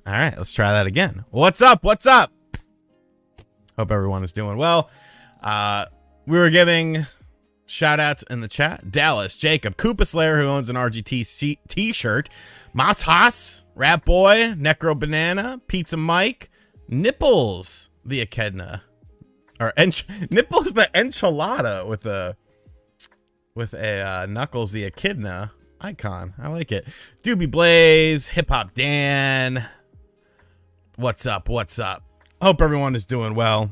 All right, let's try that again. What's up? What's up? Hope everyone is doing well. We were giving shout outs in the chat. Dallas, Jacob, Koopa Slayer, who owns an RGT t-shirt. Mas Haas, Rat Boy, Necro Banana, Pizza Mike, Nipples, the Echidna. Or Nipples the enchilada with a Knuckles the Echidna icon. I like it. Doobie Blaze, Hip Hop Dan. What's up? What's up? Hope everyone is doing well.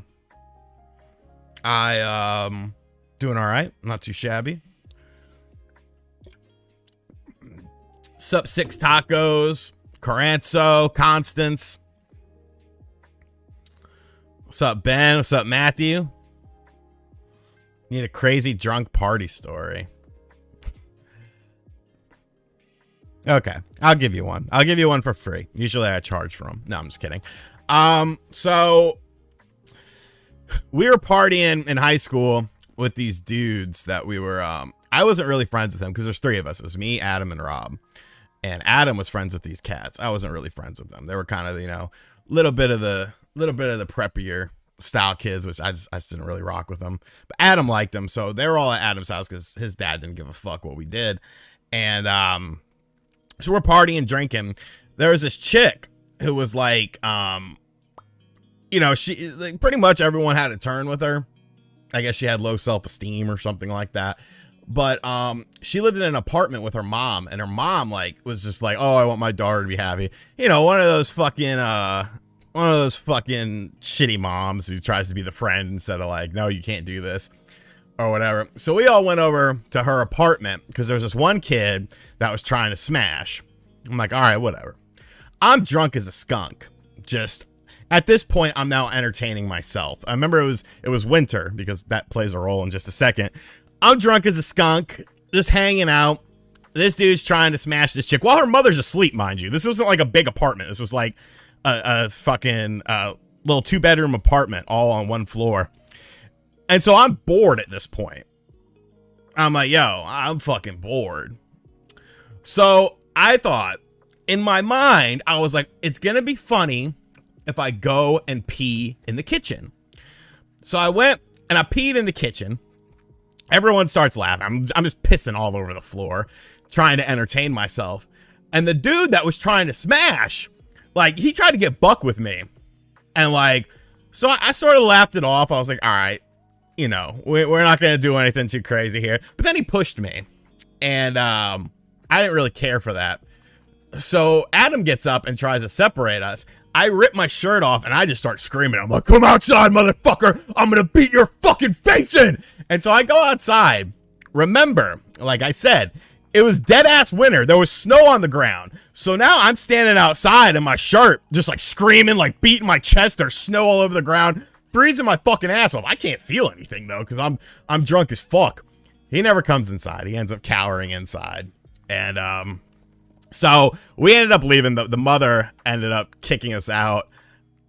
I doing all right. Not too shabby. Sup Six Tacos, Coranzo, Constance. What's up, Ben? What's up, Matthew? Need a crazy drunk party story. Okay, I'll give you one. I'll give you one for free. Usually I charge for them. No, I'm just kidding. So we were partying in high school with these dudes that we were, I wasn't really friends with them because there's three of us. It was me, Adam, and Rob. And Adam was friends with these cats. I wasn't really friends with them. They were kind of, you know, little bit of the preppier style kids, which I just didn't really rock with them. But Adam liked them, so they were all at Adam's house because his dad didn't give a fuck what we did. And so we're partying, drinking. There was this chick who was like, you know, she like, pretty much everyone had a turn with her. I guess she had low self-esteem or something like that. But she lived in an apartment with her mom, and her mom like was just like, oh, I want my daughter to be happy. You know, one of those fucking shitty moms who tries to be the friend instead of like, no, you can't do this or whatever. So we all went over to her apartment because there was this one kid that was trying to smash. I'm like, all right, whatever. I'm drunk as a skunk. Just at this point, I'm now entertaining myself. I remember it was winter because that plays a role in just a second. I'm drunk as a skunk, just hanging out. This dude's trying to smash this chick while her mother's asleep, mind you. This wasn't like a big apartment. This was like a fucking little 2-bedroom apartment all on one floor. And so I'm bored at this point. I'm like, yo, I'm fucking bored. So I thought, in my mind, I was like, it's going to be funny if I go and pee in the kitchen. So I went and I peed in the kitchen. Everyone starts laughing. I'm just pissing all over the floor, trying to entertain myself. And the dude that was trying to smash, like, he tried to get buck with me. And, like, so I sort of laughed it off. I was like, all right, you know, we're not going to do anything too crazy here. But then he pushed me. And I didn't really care for that. So Adam gets up and tries to separate us. I rip my shirt off and I just start screaming. I'm like, come outside, motherfucker. I'm going to beat your fucking face in. And so I go outside. Remember, like I said, it was dead ass winter. There was snow on the ground. So now I'm standing outside in my shirt, just like screaming, like beating my chest. There's snow all over the ground, freezing my fucking ass off. I can't feel anything though, because I'm drunk as fuck. He never comes inside. He ends up cowering inside. And so we ended up leaving. The mother ended up kicking us out.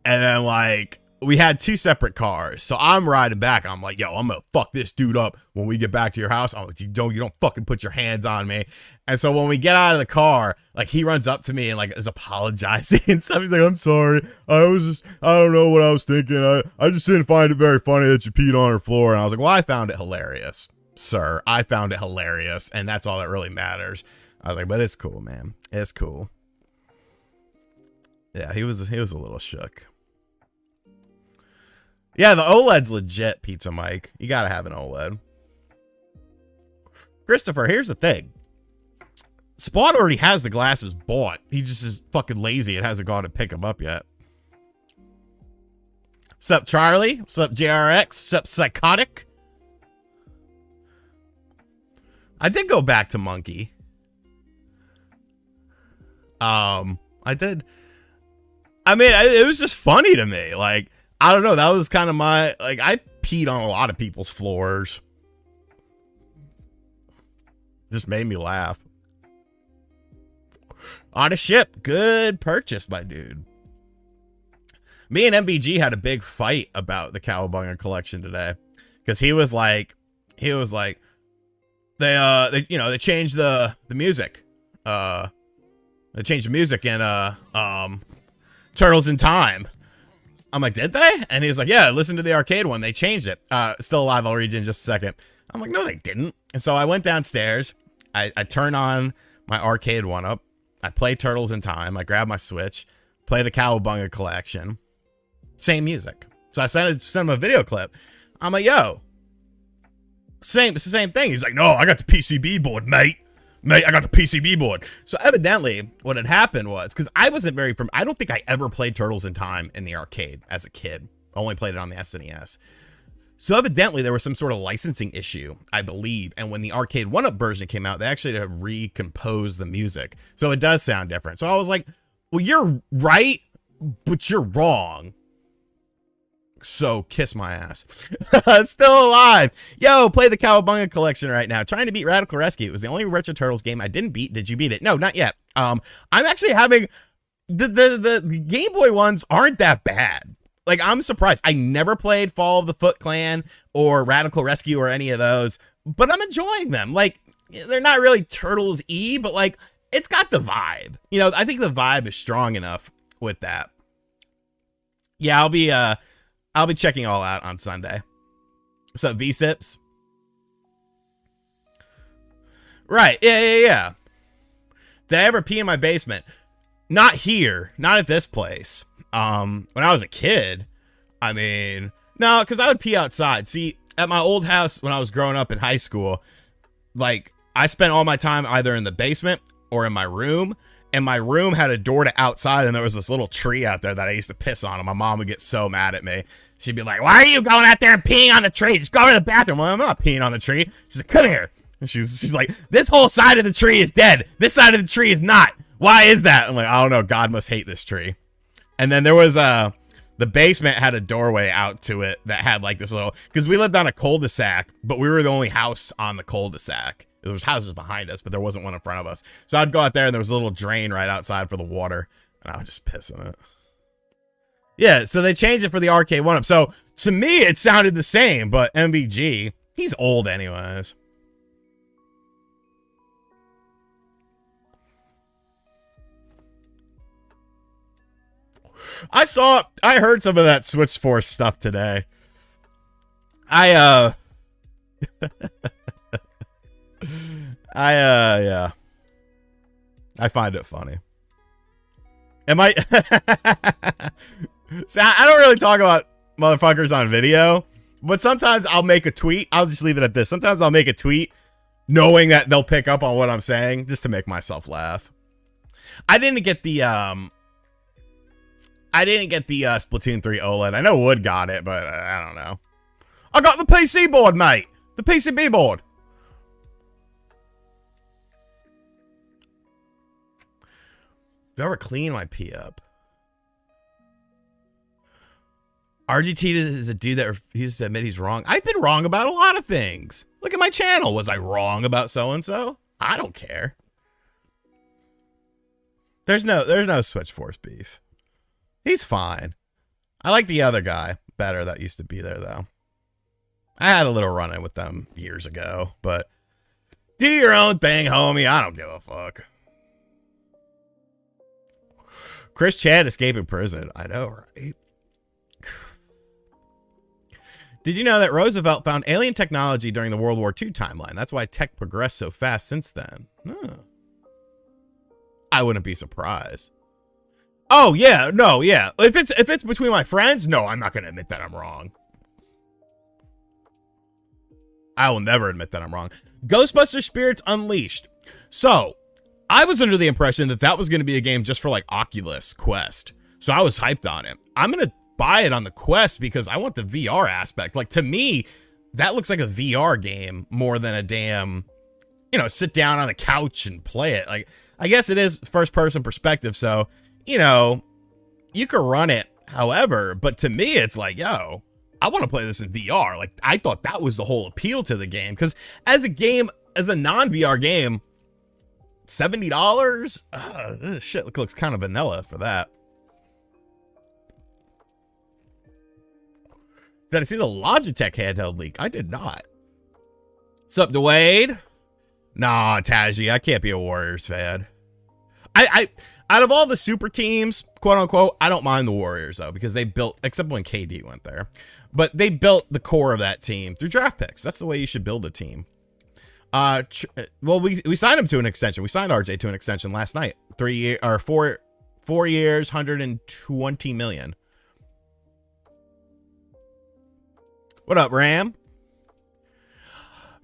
And then like we had two separate cars. So I'm riding back. I'm like, yo, I'm going to fuck this dude up when we get back to your house. I'm like, you don't fucking put your hands on me. And so when we get out of the car, like he runs up to me and like is apologizing and stuff. He's like, I'm sorry. I don't know what I was thinking. I just didn't find it very funny that you peed on her floor. And I was like, well, I found it hilarious, sir. I found it hilarious. And that's all that really matters. I was like, but it's cool, man. It's cool. Yeah, he was a little shook. Yeah, the OLED's legit, Pizza Mike. You gotta have an OLED. Christopher, here's the thing. Spot already has the glasses bought. He just is fucking lazy and hasn't gone to pick them up yet. Sup, Charlie? Sup, JRX? Sup, Psychotic? I did go back to Monkey. I did. I mean, it was just funny to me. Like, I don't know. That was kind of my, like, I peed on a lot of people's floors. Just made me laugh. On a ship. Good purchase, my dude. Me and MBG had a big fight about the Cowabunga collection today. Because he was like, they changed the music. They changed the music in Turtles in Time. I'm like, did they? And he was like, yeah, listen to the arcade one. They changed it. Still alive. I'll read you in just a second. I'm like, no, they didn't. And so I went downstairs. I turned on my Arcade1Up. I play Turtles in Time. I grab my Switch, play the Cowabunga collection. Same music. So I sent him a video clip. I'm like, yo, it's the same thing. He's like, no, I got the PCB board, mate. I got the PCB board. So evidently what had happened was, because I wasn't I don't think I ever played Turtles in Time in the arcade as a kid. I only played it on the SNES. So evidently there was some sort of licensing issue, I believe. And when the Arcade1Up version came out, they actually had to recompose the music. So it does sound different. So I was like, well, you're right, but you're wrong. So kiss my ass. Still alive. Yo, play the Cowabunga collection right now. Trying to beat Radical Rescue. It was the only Retro Turtles game I didn't beat. Did you beat it? No, not yet. I'm actually having the Game Boy ones aren't that bad. Like, I'm surprised. I never played Fall of the Foot Clan or Radical Rescue or any of those, but I'm enjoying them. Like, they're not really Turtles-y, but like, it's got the vibe. You know, I think the vibe is strong enough with that. Yeah, I'll be checking All Out on Sunday. What's up, V-Sips? Right, yeah. Did I ever pee in my basement? Not here. Not at this place. When I was a kid, I mean, no, because I would pee outside. See, at my old house when I was growing up in high school, like, I spent all my time either in the basement or in my room. And my room had a door to outside, and there was this little tree out there that I used to piss on, and my mom would get so mad at me. She'd be like, why are you going out there and peeing on the tree? Just go to the bathroom. Well, I'm not peeing on the tree. She's like, come here. And she's like, this whole side of the tree is dead. This side of the tree is not. Why is that? I'm like, I don't know. God must hate this tree. And then there was the basement had a doorway out to it that had like this little, because we lived on a cul-de-sac, but we were the only house on the cul-de-sac. There was houses behind us, but there wasn't one in front of us. So I'd go out there and there was a little drain right outside for the water, and I would just piss in it. Yeah, so they changed it for the Arcade1Up. So to me, it sounded the same, but MVG, he's old anyways. I heard some of that Switch Force stuff today. Yeah. I find it funny. So I don't really talk about motherfuckers on video, but sometimes I'll make a tweet. I'll just leave it at this. Sometimes I'll make a tweet knowing that they'll pick up on what I'm saying just to make myself laugh. I didn't get the Splatoon 3 OLED. I know Wood got it, but I don't know. I got the PC board, mate. The PCB board. If I ever clean my pee up. RGT is a dude that refuses to admit he's wrong. I've been wrong about a lot of things. Look at my channel. Was I wrong about so-and-so? I don't care. There's no Switch Force beef. He's fine. I like the other guy better that used to be there, though. I had a little run-in with them years ago, but do your own thing, homie. I don't give a fuck. Chris Chad escaping prison. I know, right? Did you know that Roosevelt found alien technology during the World War II timeline? That's why tech progressed so fast since then. Huh. I wouldn't be surprised. Oh, yeah. No, yeah. If it's between my friends, no, I'm not going to admit that I'm wrong. I will never admit that I'm wrong. Ghostbusters Spirits Unleashed. So, I was under the impression that that was going to be a game just for like Oculus Quest. So I was hyped on it. I'm going to buy it on the Quest because I want the VR aspect. Like, to me, that looks like a VR game more than a damn, sit down on a couch and play it. Like, I guess it is first person perspective. So, you can run it however, but to me, it's like, yo, I want to play this in VR. Like, I thought that was the whole appeal to the game. Because as a non-VR game, $70? This shit looks kind of vanilla for that. Did I see the Logitech handheld leak? I did not. What's up, Dwayne? Nah, Taji, I can't be a Warriors fan. I out of all the super teams, quote unquote. I don't mind the Warriors though, because they built, except when KD went there, but they built the core of that team through draft picks. That's the way you should build a team. Well, we signed him to an extension. We signed RJ to an extension last night. 4 years, 120 million. What up, Ram?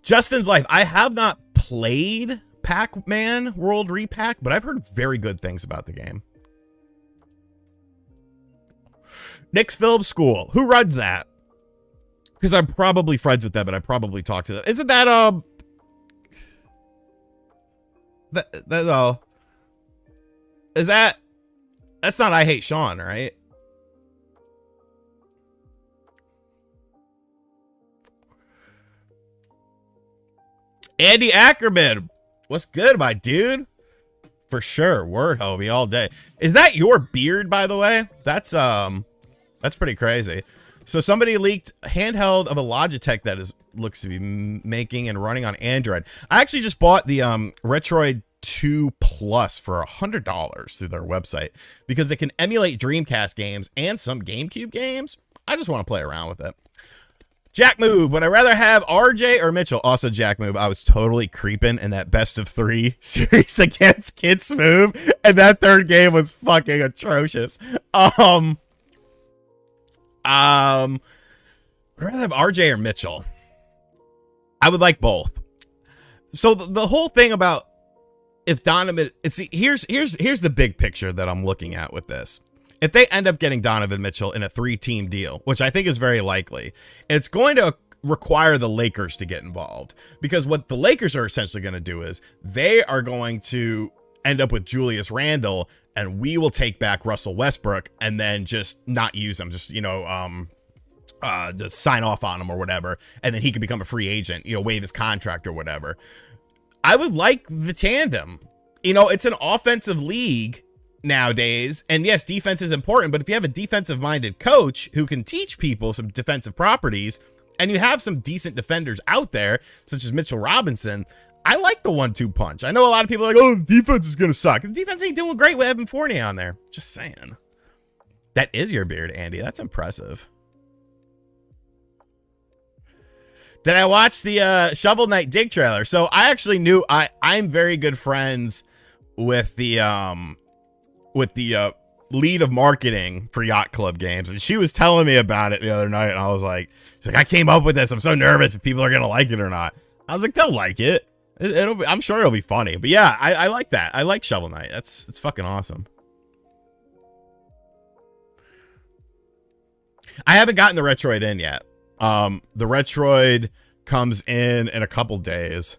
Justin's Life. I have not played Pac-Man World Repack, but I've heard very good things about the game. Knicks Film School. Who runs that? Because I'm probably friends with them, but I probably talked to them. Isn't that that's not I Hate Sean, right? Andy Ackerman, what's good, my dude? For sure, word homie all day. Is that your beard, by the way? That's pretty crazy. So somebody leaked Handheld of a Logitech that looks to be making and running on Android. I actually just bought the Metroid 2 Plus for $100 through their website because it can emulate Dreamcast games and some GameCube games. I just want to play around with it. Jack Move, would I rather have RJ or Mitchell? Also, Jack Move, I was totally creeping in that best of 3 series against Kids Move, and that third game was fucking atrocious. Would I rather have RJ or Mitchell? I would like both. So the whole thing about if Donovan, here's the big picture that I'm looking at with this. If they end up getting Donovan Mitchell in a 3-team deal, which I think is very likely, it's going to require the Lakers to get involved, because what the Lakers are essentially going to do is they are going to end up with Julius Randle, and we will take back Russell Westbrook and then just not use him, just, just sign off on him or whatever. And then he could become a free agent, waive his contract or whatever. I would like the tandem. It's an offensive league nowadays, and yes, defense is important, but if you have a defensive minded coach who can teach people some defensive properties, and you have some decent defenders out there such as Mitchell Robinson, I like the 1-2 punch. I know a lot of people are like, oh, the defense is gonna suck. The defense ain't doing great with Evan Fournier on there. Just saying. That is your beard, Andy. That's impressive. Did I watch the Shovel Knight Dig trailer? So I actually knew I'm very good friends with the lead of marketing for Yacht Club games, and she was telling me about it the other night, and I was like, she's like, I came up with this. I'm so nervous if people are gonna like it or not. I was like, they'll like it. I'm sure it'll be funny. But yeah, I like that. I like Shovel Knight. It's fucking awesome. I haven't gotten the Retroid in yet. The Retroid comes in a couple days.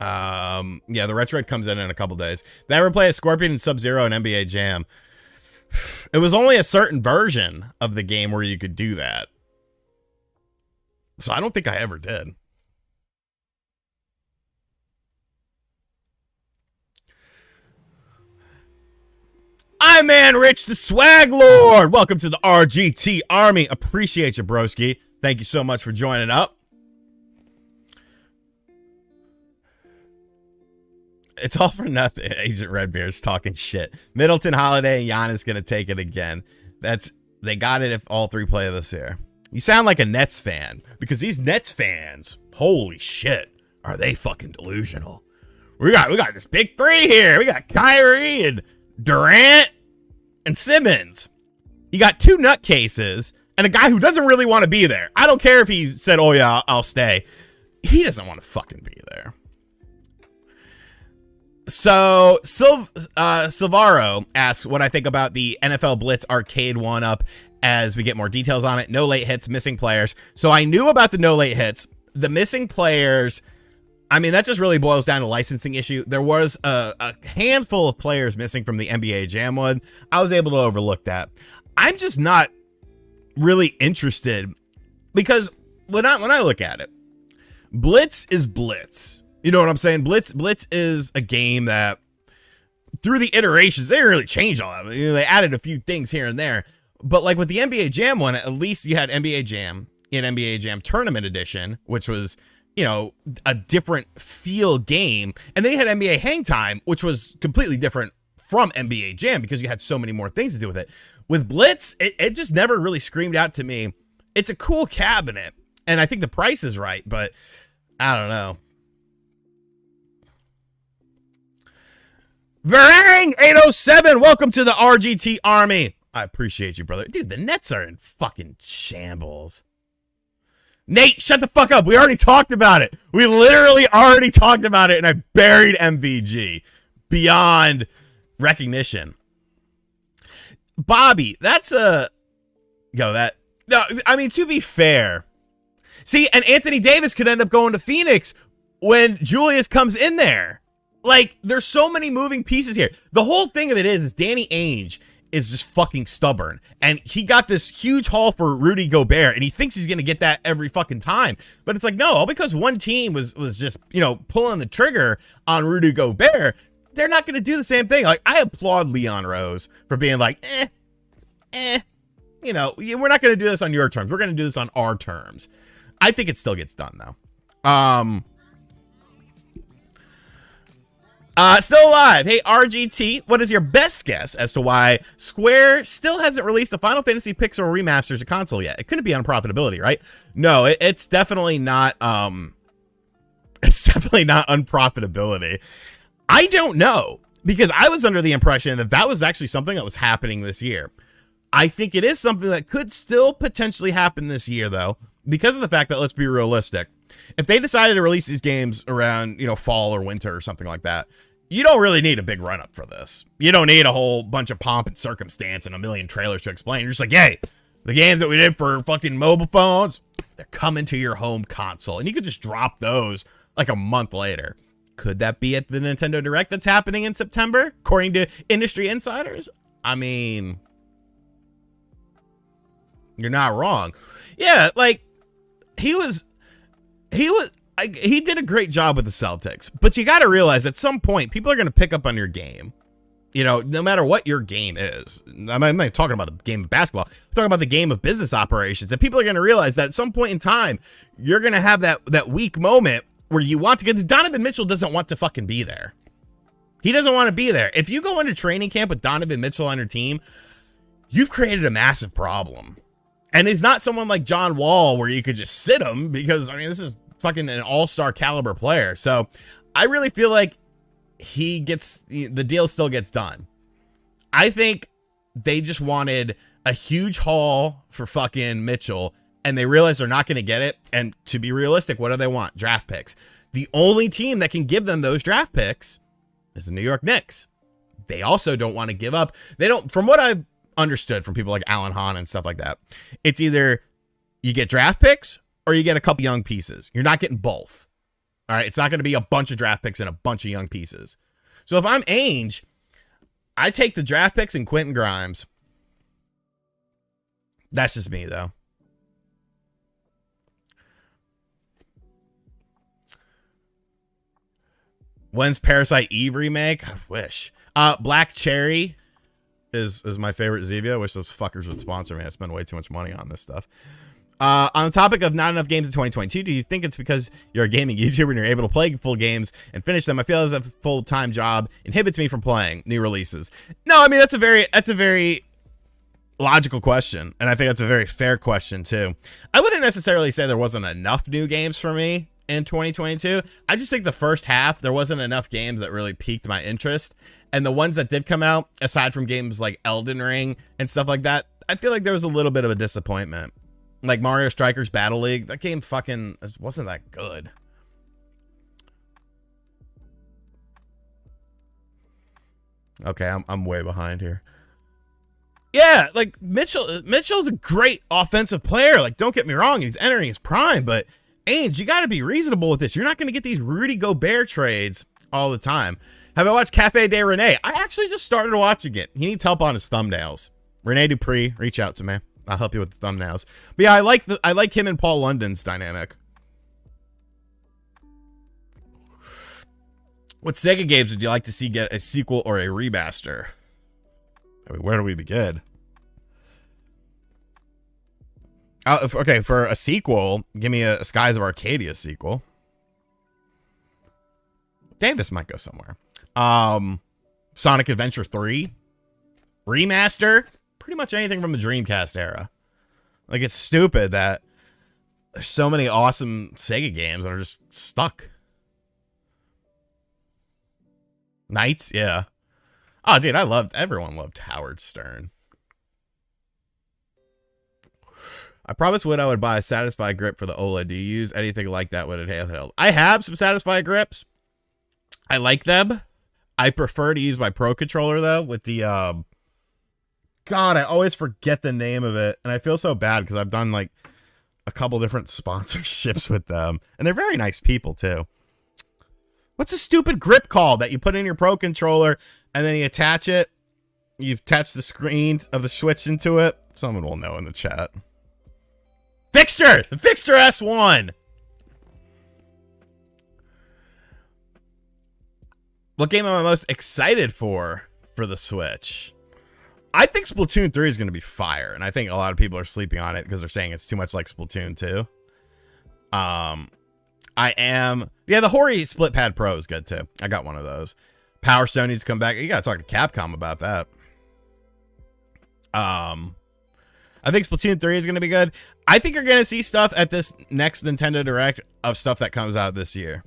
Yeah, the Retroid comes in a couple days. Did I ever play a Scorpion and Sub-Zero and NBA Jam? It was only a certain version of the game where you could do that. So I don't think I ever did. I'm Man Rich, the Swag Lord. Welcome to the RGT Army. Appreciate you, broski. Thank you so much for joining up. It's all for nothing. Agent Redbeard's talking shit. Middleton, Holiday, and Giannis gonna take it again. They got it if all three play this year. You sound like a Nets fan, because these Nets fans, holy shit, are they fucking delusional? We got this big three here. We got Kyrie and Durant and Simmons. You got two nutcases and a guy who doesn't really want to be there. I don't care if he said, oh yeah, I'll stay. He doesn't want to fucking be there. So Silvaro asks what I think about the NFL Blitz Arcade1Up as we get more details on it. No late hits, missing players. So I knew about the no late hits. The missing players, I mean, that just really boils down to licensing issue. There was a handful of players missing from the NBA Jam one. I was able to overlook that. I'm just not really interested, because when I look at it, Blitz is Blitz. You know what I'm saying? Blitz is a game that through the iterations, they didn't really change all of it. You know, they added a few things here and there. But like with the NBA Jam one, at least you had NBA Jam in NBA Jam Tournament Edition, which was, you know, a different feel game. And then you had NBA Hang Time, which was completely different from NBA Jam because you had so many more things to do with it. With Blitz, it just never really screamed out to me. It's a cool cabinet, and I think the price is right, but I don't know. Varang 807, welcome to the RGT Army. I appreciate you, brother. Dude, the Nets are in fucking shambles. Nate, shut the fuck up. We already talked about it. We literally already talked about it, and I buried MVG beyond recognition. Bobby, that's a... Yo, that... No, I mean, to be fair. See, and Anthony Davis could end up going to Phoenix when Julius comes in there. Like, there's so many moving pieces here. The whole thing of it is Danny Ainge is just fucking stubborn. And he got this huge haul for Rudy Gobert, and he thinks he's going to get that every fucking time. But it's like, no, all because one team was just, you know, pulling the trigger on Rudy Gobert, they're not going to do the same thing. Like, I applaud Leon Rose for being like, you know, we're not going to do this on your terms. We're going to do this on our terms. I think it still gets done, though. Still alive. Hey, RGT, what is your best guess as to why Square still hasn't released the Final Fantasy Pixel Remaster as a console yet? It couldn't be on profitability, right? No, it's definitely not, it's definitely not unprofitability. I don't know, because I was under the impression that that was actually something that was happening this year. I think it is something that could still potentially happen this year, though, because of the fact that, let's be realistic, if they decided to release these games around, you know, fall or winter or something like that, you don't really need a big run-up for this. You don't need a whole bunch of pomp and circumstance and a million trailers to explain. You're just like, hey, the games that we did for fucking mobile phones, they're coming to your home console. And you could just drop those like a month later. Could that be at the Nintendo Direct that's happening in September, according to industry insiders? I mean, you're not wrong. Yeah, like, he did a great job with the Celtics, but you got to realize at some point people are going to pick up on your game, you know, no matter what your game is. I'm not talking about the game of basketball. I'm talking about the game of business operations, and people are going to realize that at some point in time, you're going to have that weak moment where you want to get, Donovan Mitchell doesn't want to fucking be there. He doesn't want to be there. If you go into training camp with Donovan Mitchell on your team, you've created a massive problem. And he's not someone like John Wall where you could just sit him, because, I mean, this is fucking an all-star caliber player. So I really feel like the deal still gets done. I think they just wanted a huge haul for fucking Mitchell, and they realized they're not going to get it. And to be realistic, what do they want? Draft picks. The only team that can give them those draft picks is the New York Knicks. They also don't want to give up. They don't, from what I've understood from people like Alan Hahn and stuff like that, it's either you get draft picks or you get a couple young pieces. You're not getting both. All right. It's not going to be a bunch of draft picks and a bunch of young pieces. So if I'm Ainge, I take the draft picks and Quentin Grimes. That's just me, though. When's Parasite Eve remake? I wish. Black Cherry is my favorite Zevia. I wish those fuckers would sponsor me. I spend way too much money on this stuff. On the topic of not enough games in 2022, do you think it's because you're a gaming YouTuber and you're able to play full games and finish them? I feel as if a full-time job inhibits me from playing new releases. No, I mean, that's a very logical question, and I think that's a very fair question too. I wouldn't necessarily say there wasn't enough new games for me in 2022. I just think the first half, there wasn't enough games that really piqued my interest. And the ones that did come out, aside from games like Elden Ring and stuff like that, I feel like there was a little bit of a disappointment. Like Mario Strikers Battle League, that game fucking wasn't that good. Okay, I'm way behind here. Yeah, like Mitchell's a great offensive player. Like, don't get me wrong, he's entering his prime, but Ainge, you got to be reasonable with this. You're not going to get these Rudy Gobert trades all the time. Have I watched Cafe de Rene? I actually just started watching it. He needs help on his thumbnails. Rene Dupree, reach out to me. I'll help you with the thumbnails. But yeah, I like him and Paul London's dynamic. What Sega games would you like to see get a sequel or a remaster? I mean, where do we begin? Okay, for a sequel, give me a Skies of Arcadia sequel. Davis might go somewhere. Sonic Adventure 3. Remaster. Pretty much anything from the Dreamcast era. Like, it's stupid that there's so many awesome Sega games that are just stuck. Knights, yeah. Oh, dude, everyone loved Howard Stern. I promised Wood I would buy a Satisfy grip for the OLED. Do you use anything like that with a handheld? I have some Satisfy grips. I like them. I prefer to use my Pro Controller, though, with the, God, I always forget the name of it. And I feel so bad because I've done, like, a couple different sponsorships with them. And they're very nice people, too. What's a stupid grip called that you put in your Pro Controller and then you attach it? You attach the screen of the Switch into it. Someone will know in the chat. Fixture! The Fixture S1! What game am I most excited for the Switch? I think Splatoon 3 is going to be fire, and I think a lot of people are sleeping on it because they're saying it's too much like Splatoon 2. Yeah, the Hori Split Pad Pro is good too. I got one of those. Power Stone needs to come back. You got to talk to Capcom about that. I think Splatoon 3 is going to be good. I think you're going to see stuff at this next Nintendo Direct of stuff that comes out this year.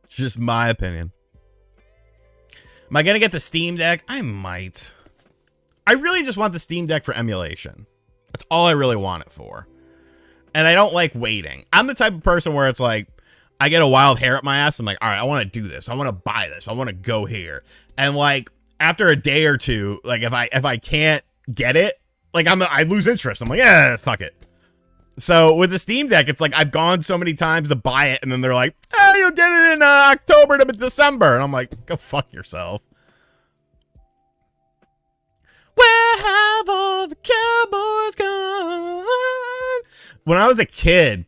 It's just my opinion. Am I going to get the Steam Deck? I might. I really just want the Steam Deck for emulation. That's all I really want it for. And I don't like waiting. I'm the type of person where it's like, I get a wild hair up my ass. I'm like, all right, I want to do this. I want to buy this. I want to go here. And like, after a day or two, like if I can't get it, like I lose interest. I'm like, yeah, fuck it. So with the Steam Deck, it's like I've gone so many times to buy it, and then they're like, oh, you'll get it in October to December. And I'm like, go fuck yourself. Where have all the cowboys gone? When I was a kid,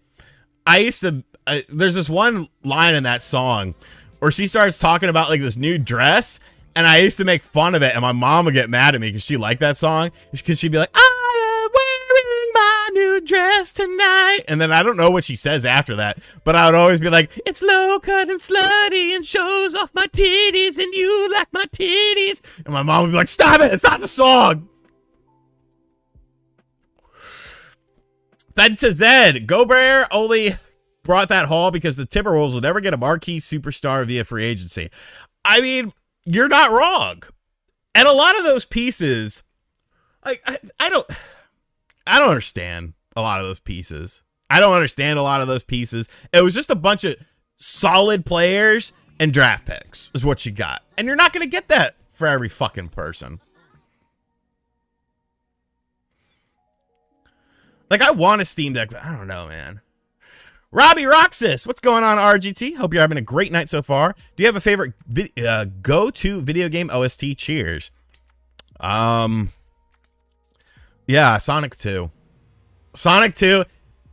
I used to, there's this one line in that song where she starts talking about like this new dress, and I used to make fun of it, and my mom would get mad at me because she liked that song, because she'd be like, I am wearing my new dress tonight, and then I don't know what she says after that, but I would always be like, it's low cut and slutty and shows off my titties, and you like my titties, and my mom would be like, stop it, it's not the song. Fed to Zed, Gobert only brought that haul because the Timberwolves will never get a marquee superstar via free agency. I mean, you're not wrong. And a lot of those pieces, like, I don't understand a lot of those pieces. I don't understand a lot of those pieces. It was just a bunch of solid players and draft picks is what you got. And you're not going to get that for every fucking person. Like, I want a Steam Deck, but I don't know, man. Robbie Roxas, what's going on, RGT? Hope you're having a great night so far. Do you have a favorite go-to video game OST? Cheers. Yeah, Sonic 2. Sonic 2,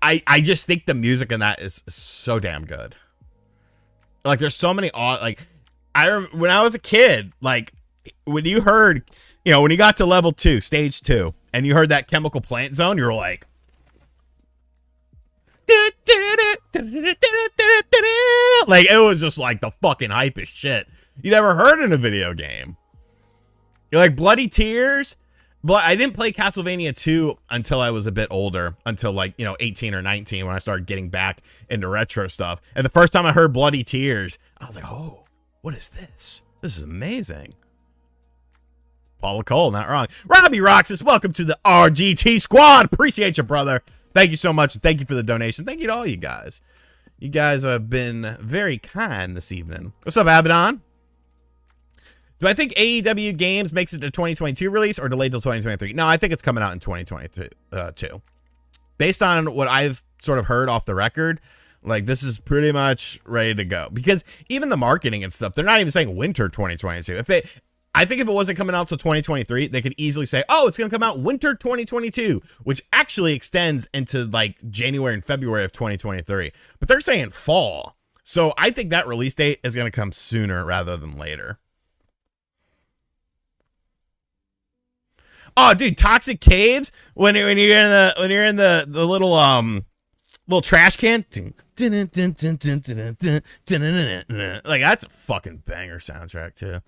I just think the music in that is so damn good. Like, there's so many, like, when I was a kid, like, when you heard, you know, when you got to level 2, stage 2, and you heard that Chemical Plant Zone, you were like, like, it was just like the fucking hypest shit you never heard in a video game. You're like, Bloody Tears. But I didn't play Castlevania 2 until I was a bit older, until like, you know, 18 or 19, when I started getting back into retro stuff. And the first time I heard Bloody Tears, I was like, oh, what is this? This is amazing. Paula Cole, not wrong. Robbie Roxas, welcome to the RGT squad. Appreciate you, brother. Thank you so much. Thank you for the donation. Thank you to all you guys. You guys have been very kind this evening. What's up, Abaddon? Do I think AEW Games makes it to 2022 release or delayed till 2023? No, I think it's coming out in 2022. Based on what I've sort of heard off the record, like, this is pretty much ready to go. Because even the marketing and stuff, they're not even saying winter 2022. I think if it wasn't coming out till 2023, they could easily say, oh, it's going to come out winter 2022, which actually extends into like January and February of 2023. But they're saying fall. So I think that release date is going to come sooner rather than later. Oh, dude, Toxic Caves, when you're in the little little trash can, Like, that's a fucking banger soundtrack, too.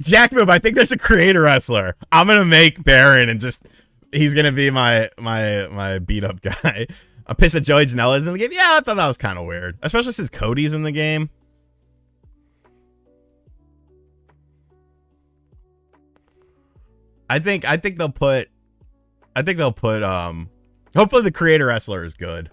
Jack Move, I think there's a creator wrestler. I'm gonna make Baron and just he's gonna be my beat up guy. I'm pissed that Joey Janela's in the game. Yeah, I thought that was kind of weird, especially since Cody's in the game. I think they'll put hopefully the creator wrestler is good.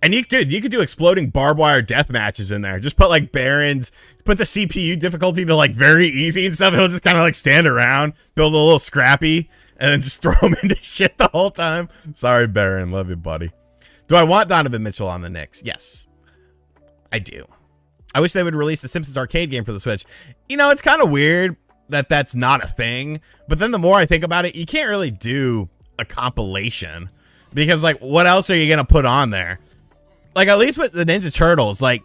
And you could do exploding barbed wire death matches in there. Just put like Barons, put the CPU difficulty to like very easy and stuff. He'll just kind of like stand around, build a little scrappy, and then just throw him into shit the whole time. Sorry, Baron. Love you, buddy. Do I want Donovan Mitchell on the Knicks? Yes, I do. I wish they would release the Simpsons arcade game for the Switch. You know, it's kind of weird that that's not a thing. But then the more I think about it, you can't really do a compilation because like, what else are you going to put on there? Like, at least with the Ninja Turtles, like,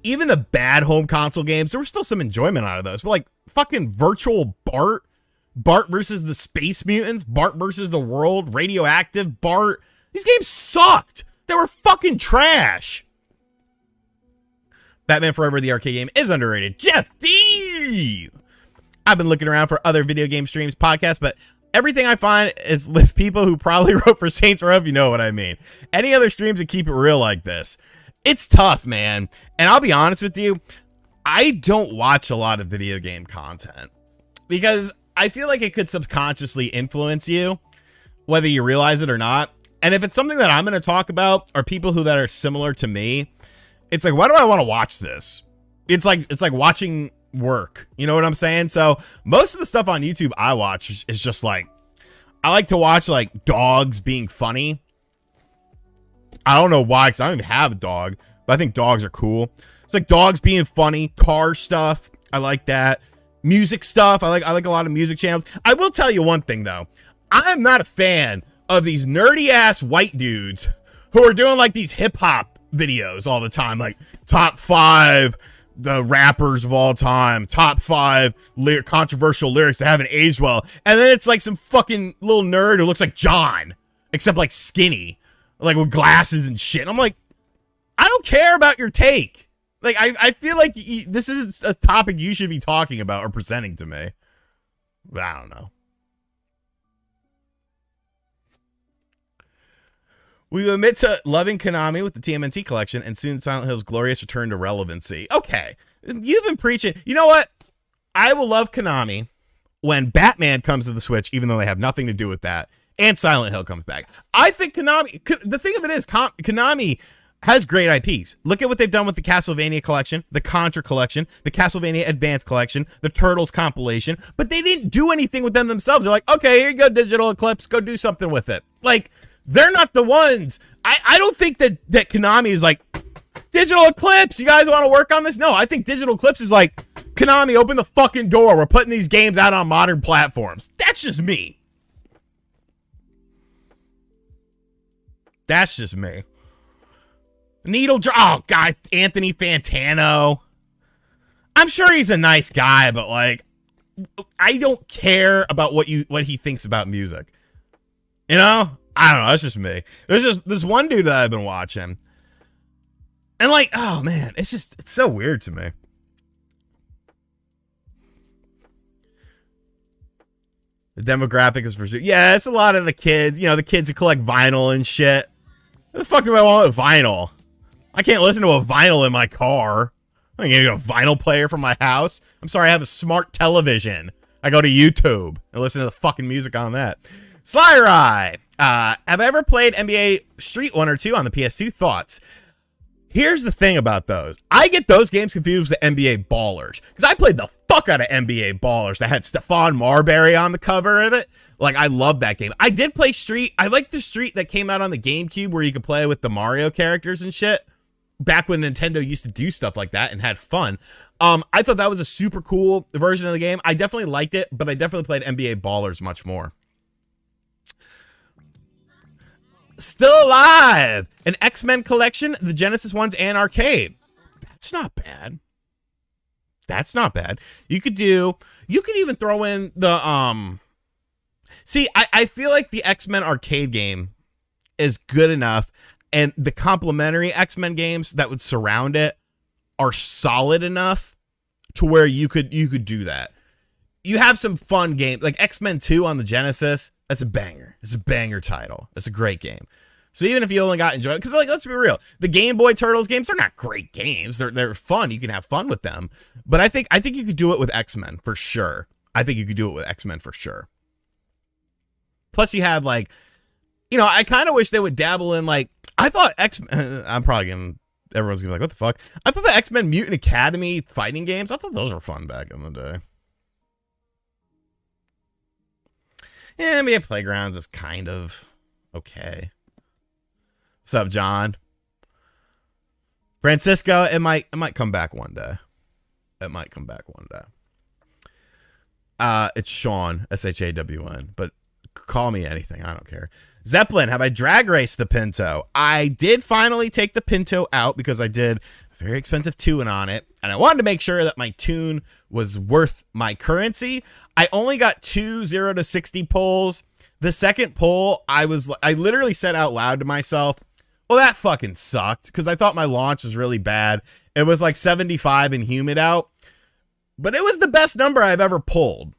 even the bad home console games, there was still some enjoyment out of those. But, like, fucking Virtual Bart, Bart versus the Space Mutants, Bart versus the World, Radioactive, Bart. These games sucked. They were fucking trash. Batman Forever, the arcade game, is underrated. Jeff D! I've been looking around for other video game streams, podcasts, but everything I find is with people who probably wrote for Saints Row, if you know what I mean. Any other streams that keep it real like this? It's tough, man. And I'll be honest with you, I don't watch a lot of video game content because I feel like it could subconsciously influence you, whether you realize it or not. And if it's something that I'm going to talk about or people that are similar to me, it's like, why do I want to watch this? It's like watching work, you know what I'm saying? So most of the stuff on YouTube I watch is just like, I like to watch like dogs being funny. I don't know why, because I don't even have a dog, but I think dogs are cool. It's like dogs being funny, car stuff, I like that. Music stuff, I like a lot of music channels. I will tell you one thing though, I'm not a fan of these nerdy ass white dudes who are doing like these hip hop videos all the time, like top 5 the rappers of all time, top 5 controversial lyrics that haven't aged well. And then it's like some fucking little nerd who looks like John, except like skinny, like with glasses and shit. And I'm like, I don't care about your take. Like, I feel like this is a topic you should be talking about or presenting to me. But I don't know. We admit to loving Konami with the TMNT collection and soon Silent Hill's glorious return to relevancy. Okay, you've been preaching. You know what? I will love Konami when Batman comes to the Switch, even though they have nothing to do with that, and Silent Hill comes back. I think Konami, the thing of it is, Konami has great IPs. Look at what they've done with the Castlevania collection, the Contra collection, the Castlevania Advance collection, the Turtles compilation, but they didn't do anything with them themselves. They're like, okay, here you go, Digital Eclipse, go do something with it. Like, they're not the ones. I don't think that Konami is like, Digital Eclipse, you guys want to work on this? No, I think Digital Eclipse is like, Konami, open the fucking door. We're putting these games out on modern platforms. That's just me. That's just me. Oh, God, Anthony Fantano. I'm sure he's a nice guy, but like, I don't care about what he thinks about music. You know? I don't know. That's just me. There's just this one dude that I've been watching. And like, oh man, it's so weird to me. The demographic is pursued. Yeah, it's a lot of the kids, you know, the kids who collect vinyl and shit. What the fuck do I want with vinyl? I can't listen to a vinyl in my car. I can't get a vinyl player from my house. I'm sorry, I have a smart television. I go to YouTube and listen to the fucking music on that. Sly Rye. Have I ever played NBA Street 1 or 2 on the PS2? Thoughts? Here's the thing about those. I get those games confused with the NBA Ballers. Because I played the fuck out of NBA Ballers that had Stephon Marbury on the cover of it. Like, I love that game. I did play Street. I like the Street that came out on the GameCube where you could play with the Mario characters and shit. Back when Nintendo used to do stuff like that and had fun. I thought that was a super cool version of the game. I definitely liked it, but I definitely played NBA Ballers much more. Still Alive, an X-Men collection, the Genesis ones and arcade. That's not bad. That's not bad. You could even throw in the See, I feel like the X-Men arcade game is good enough, and the complementary X-Men games that would surround it are solid enough to where you could do that. You have some fun games like X-Men 2 on the Genesis. That's a banger. It's a banger title. It's a great game. So even if you only got enjoyed, because like, let's be real, the Game Boy Turtles games, they're not great games. They're fun. You can have fun with them. But I think you could do it with X-Men for sure. I think you could do it with X-Men for sure. Plus you have like, I kind of wish they would dabble in like, I thought X-Men, everyone's gonna be like, what the fuck? I thought the X-Men Mutant Academy fighting games, I thought those were fun back in the day. Yeah, NBA Playgrounds is kind of okay. What's up, John? Francisco, it might come back one day. It might come back one day. It's Sean, SHAWN, but call me anything. I don't care. Zeppelin, have I drag raced the Pinto? I did finally take the Pinto out because I did a very expensive tune on it, and I wanted to make sure that my tune was worth my currency. I only got 2 0 to 60 pulls. The second pull, I literally said out loud to myself, well, that fucking sucked, because I thought my launch was really bad. It was like 75 and humid out, but it was the best number I've ever pulled.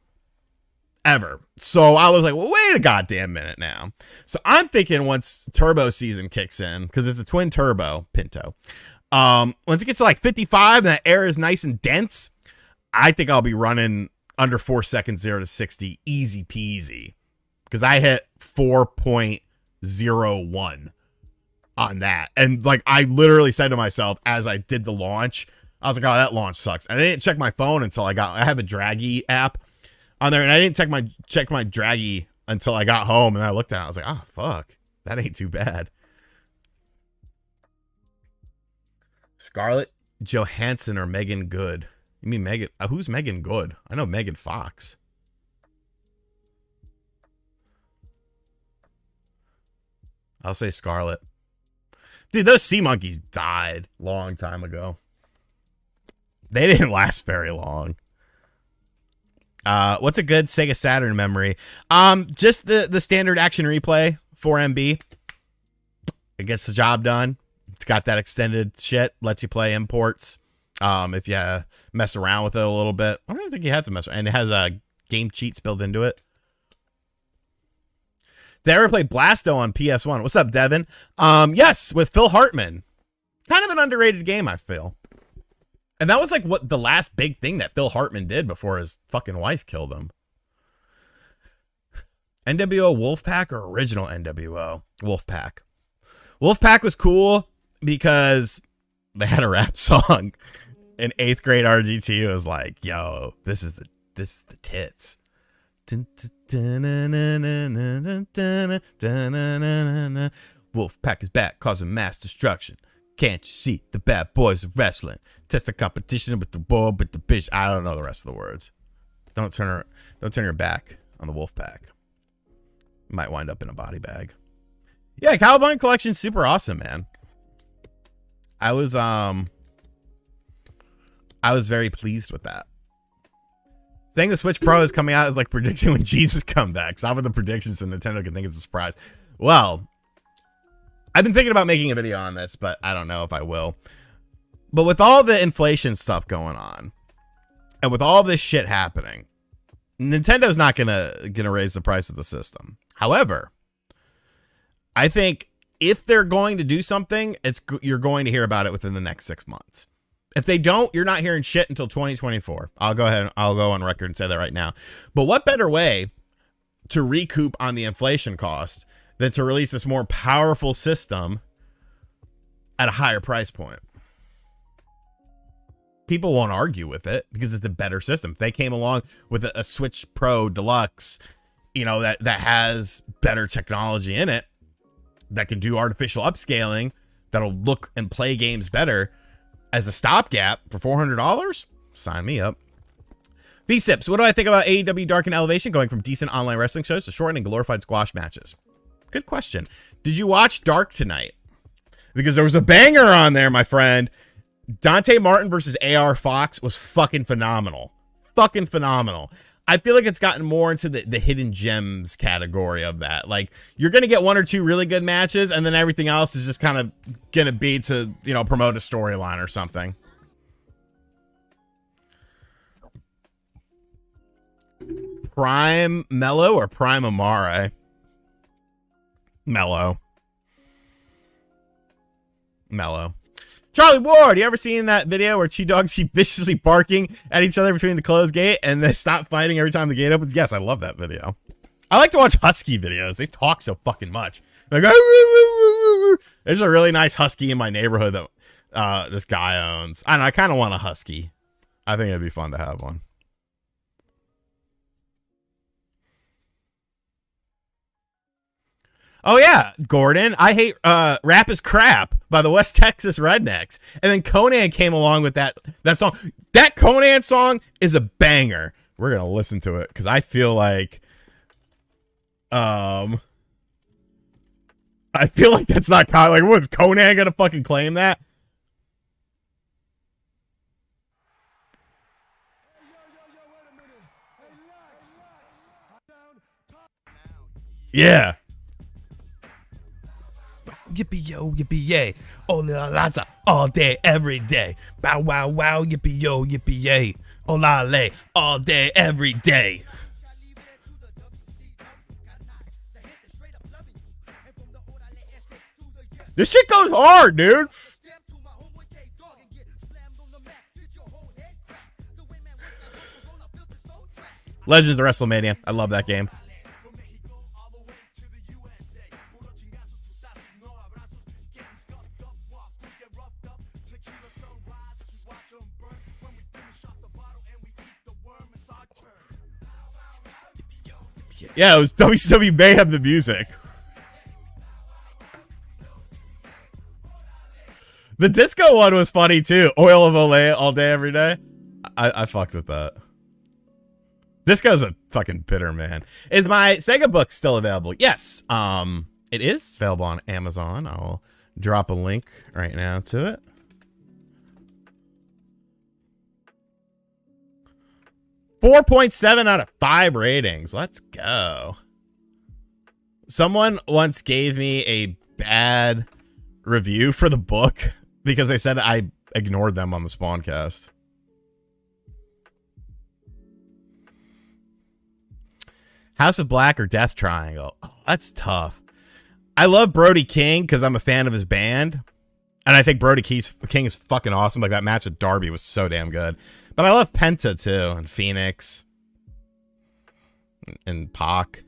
Ever. So I was like, well, wait a goddamn minute now. So I'm thinking once turbo season kicks in, because it's a twin turbo Pinto, once it gets to like 55 and that air is nice and dense, I think I'll be running under 4 seconds 0 to 60 easy peasy, because I hit 4.01 on that. And like, I literally said to myself as I did the launch, I was like, oh, that launch sucks. And I didn't check my phone until I have a Draggy app on there, and I didn't check my Draggy until I got home, and I looked at it. I was like, oh, fuck. That ain't too bad. Scarlett Johansson or Megan Good? You mean Megan? Who's Megan Good? I know Megan Fox. I'll say Scarlett. Dude, those sea monkeys died a long time ago. They didn't last very long. What's a good Sega Saturn memory? Just the standard action replay 4MB. It gets the job done. It's got that extended shit. Lets you play imports. If you mess around with it a little bit. I don't think you have to mess around. And it has game cheats built into it. Did I ever play Blasto on PS1? What's up, Devin? Yes, with Phil Hartman. Kind of an underrated game, I feel. And that was like what the last big thing that Phil Hartman did before his fucking wife killed him. NWO Wolfpack or original NWO? Wolfpack. Wolfpack was cool because they had a rap song. In 8th grade, RGT was like, yo, this is the tits. Wolfpack is back, causing mass destruction. Can't you see the bad boys of wrestling? Test the competition with the bull, with the bitch. I don't know the rest of the words. Don't turn your back on the Wolfpack. You might wind up in a body bag. Yeah, Cowabunga collection's super awesome, man. I was very pleased with that. Saying the Switch Pro is coming out is like predicting when Jesus comes back. Stop with the predictions so Nintendo can think it's a surprise. Well, I've been thinking about making a video on this, but I don't know if I will. But with all the inflation stuff going on, and with all this shit happening, Nintendo's not gonna raise the price of the system. However, I think if they're going to do something, you're going to hear about it within the next 6 months. If they don't, you're not hearing shit until 2024. I'll go on record and say that right now. But what better way to recoup on the inflation cost than to release this more powerful system at a higher price point? People won't argue with it because it's a better system. If they came along with a Switch Pro Deluxe, that has better technology in it, that can do artificial upscaling, that'll look and play games better as a stopgap for $400, sign me up. V-Sips, what do I think about AEW Dark and Elevation going from decent online wrestling shows to short and glorified squash matches? Good question. Did you watch Dark tonight? Because there was a banger on there, my friend. Dante Martin versus AR Fox was fucking phenomenal. Fucking phenomenal. I feel like it's gotten more into the hidden gems category of that. Like, you're going to get one or two really good matches, and then everything else is just kind of going to be to, you know, promote a storyline or something. Prime Mellow or Prime Amare? Mellow. Charlie Ward, you ever seen that video where two dogs keep viciously barking at each other between the closed gate and they stop fighting every time the gate opens? Yes, I love that video. I like to watch Husky videos. They talk so fucking much. Like, there's a really nice Husky in my neighborhood that this guy owns. I don't know, I kind of want a Husky. I think it'd be fun to have one. Oh yeah, Gordon, I hate Rap is Crap by the West Texas Rednecks. And then Conan came along with that song. That Conan song is a banger. We're going to listen to it cuz I feel like that's not like, what's Conan going to fucking claim that? Yeah. Yippee yo, yippee yay. Oh la la, all day, every day. Bow wow wow, yippee yo, yippee yay. Oh la lay, all day, every day. This shit goes hard, dude. Legends of WrestleMania. I love that game. Yeah, it was WCW Mayhem the music. The disco one was funny too. Oil of Olay all day, every day. I fucked with that. Disco's a fucking bitter man. Is my Sega book still available? Yes. It is available on Amazon. I'll drop a link right now to it. .7 out of 5 ratings. Let's go. Someone once gave me a bad review for the book because they said I ignored them on the Spawncast. House of Black or Death Triangle? Oh, that's tough. I love Brody King because I'm a fan of his band. And I think Brody King is fucking awesome. Like, that match with Darby was so damn good. But I love Penta too, and Phoenix, and Pac.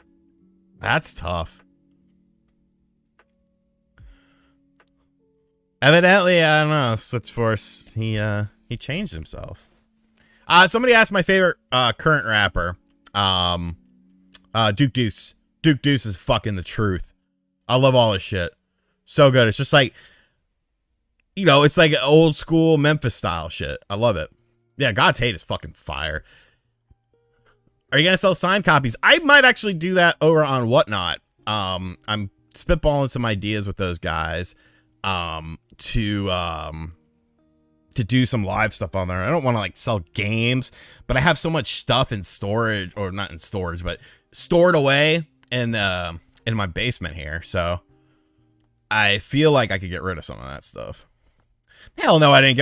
That's tough. Evidently, I don't know, Switchforce, he changed himself. Somebody asked my favorite current rapper. Duke Deuce. Duke Deuce is fucking the truth. I love all his shit. So good. It's just like, you know, it's like old school Memphis style shit. I love it. Yeah, God's Hate is fucking fire. Are you gonna sell signed copies? I might actually do that over on Whatnot. I'm spitballing some ideas with those guys to do some live stuff on there. I don't want to like sell games, but I have so much stuff in storage, or not in storage, but stored away in my basement here. So I feel like I could get rid of some of that stuff. Hell no, I haven't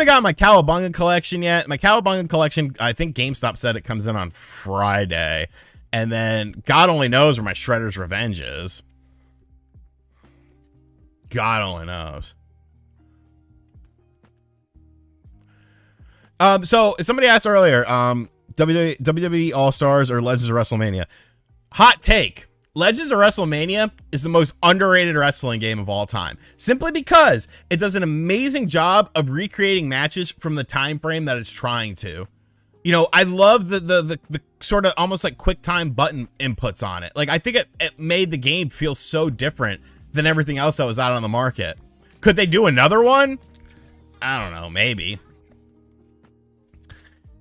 got my Cowabunga collection yet. My Cowabunga collection, I think GameStop said it comes in on Friday. And then God only knows where my Shredder's Revenge is. God only knows. So somebody asked earlier, WWE All-Stars or Legends of WrestleMania. Hot take. Legends of WrestleMania is the most underrated wrestling game of all time, simply because it does an amazing job of recreating matches from the time frame that it's trying to. You know, I love the sort of almost like quick time button inputs on it. Like, I think it made the game feel so different than everything else that was out on the market. Could they do another one? I don't know, maybe.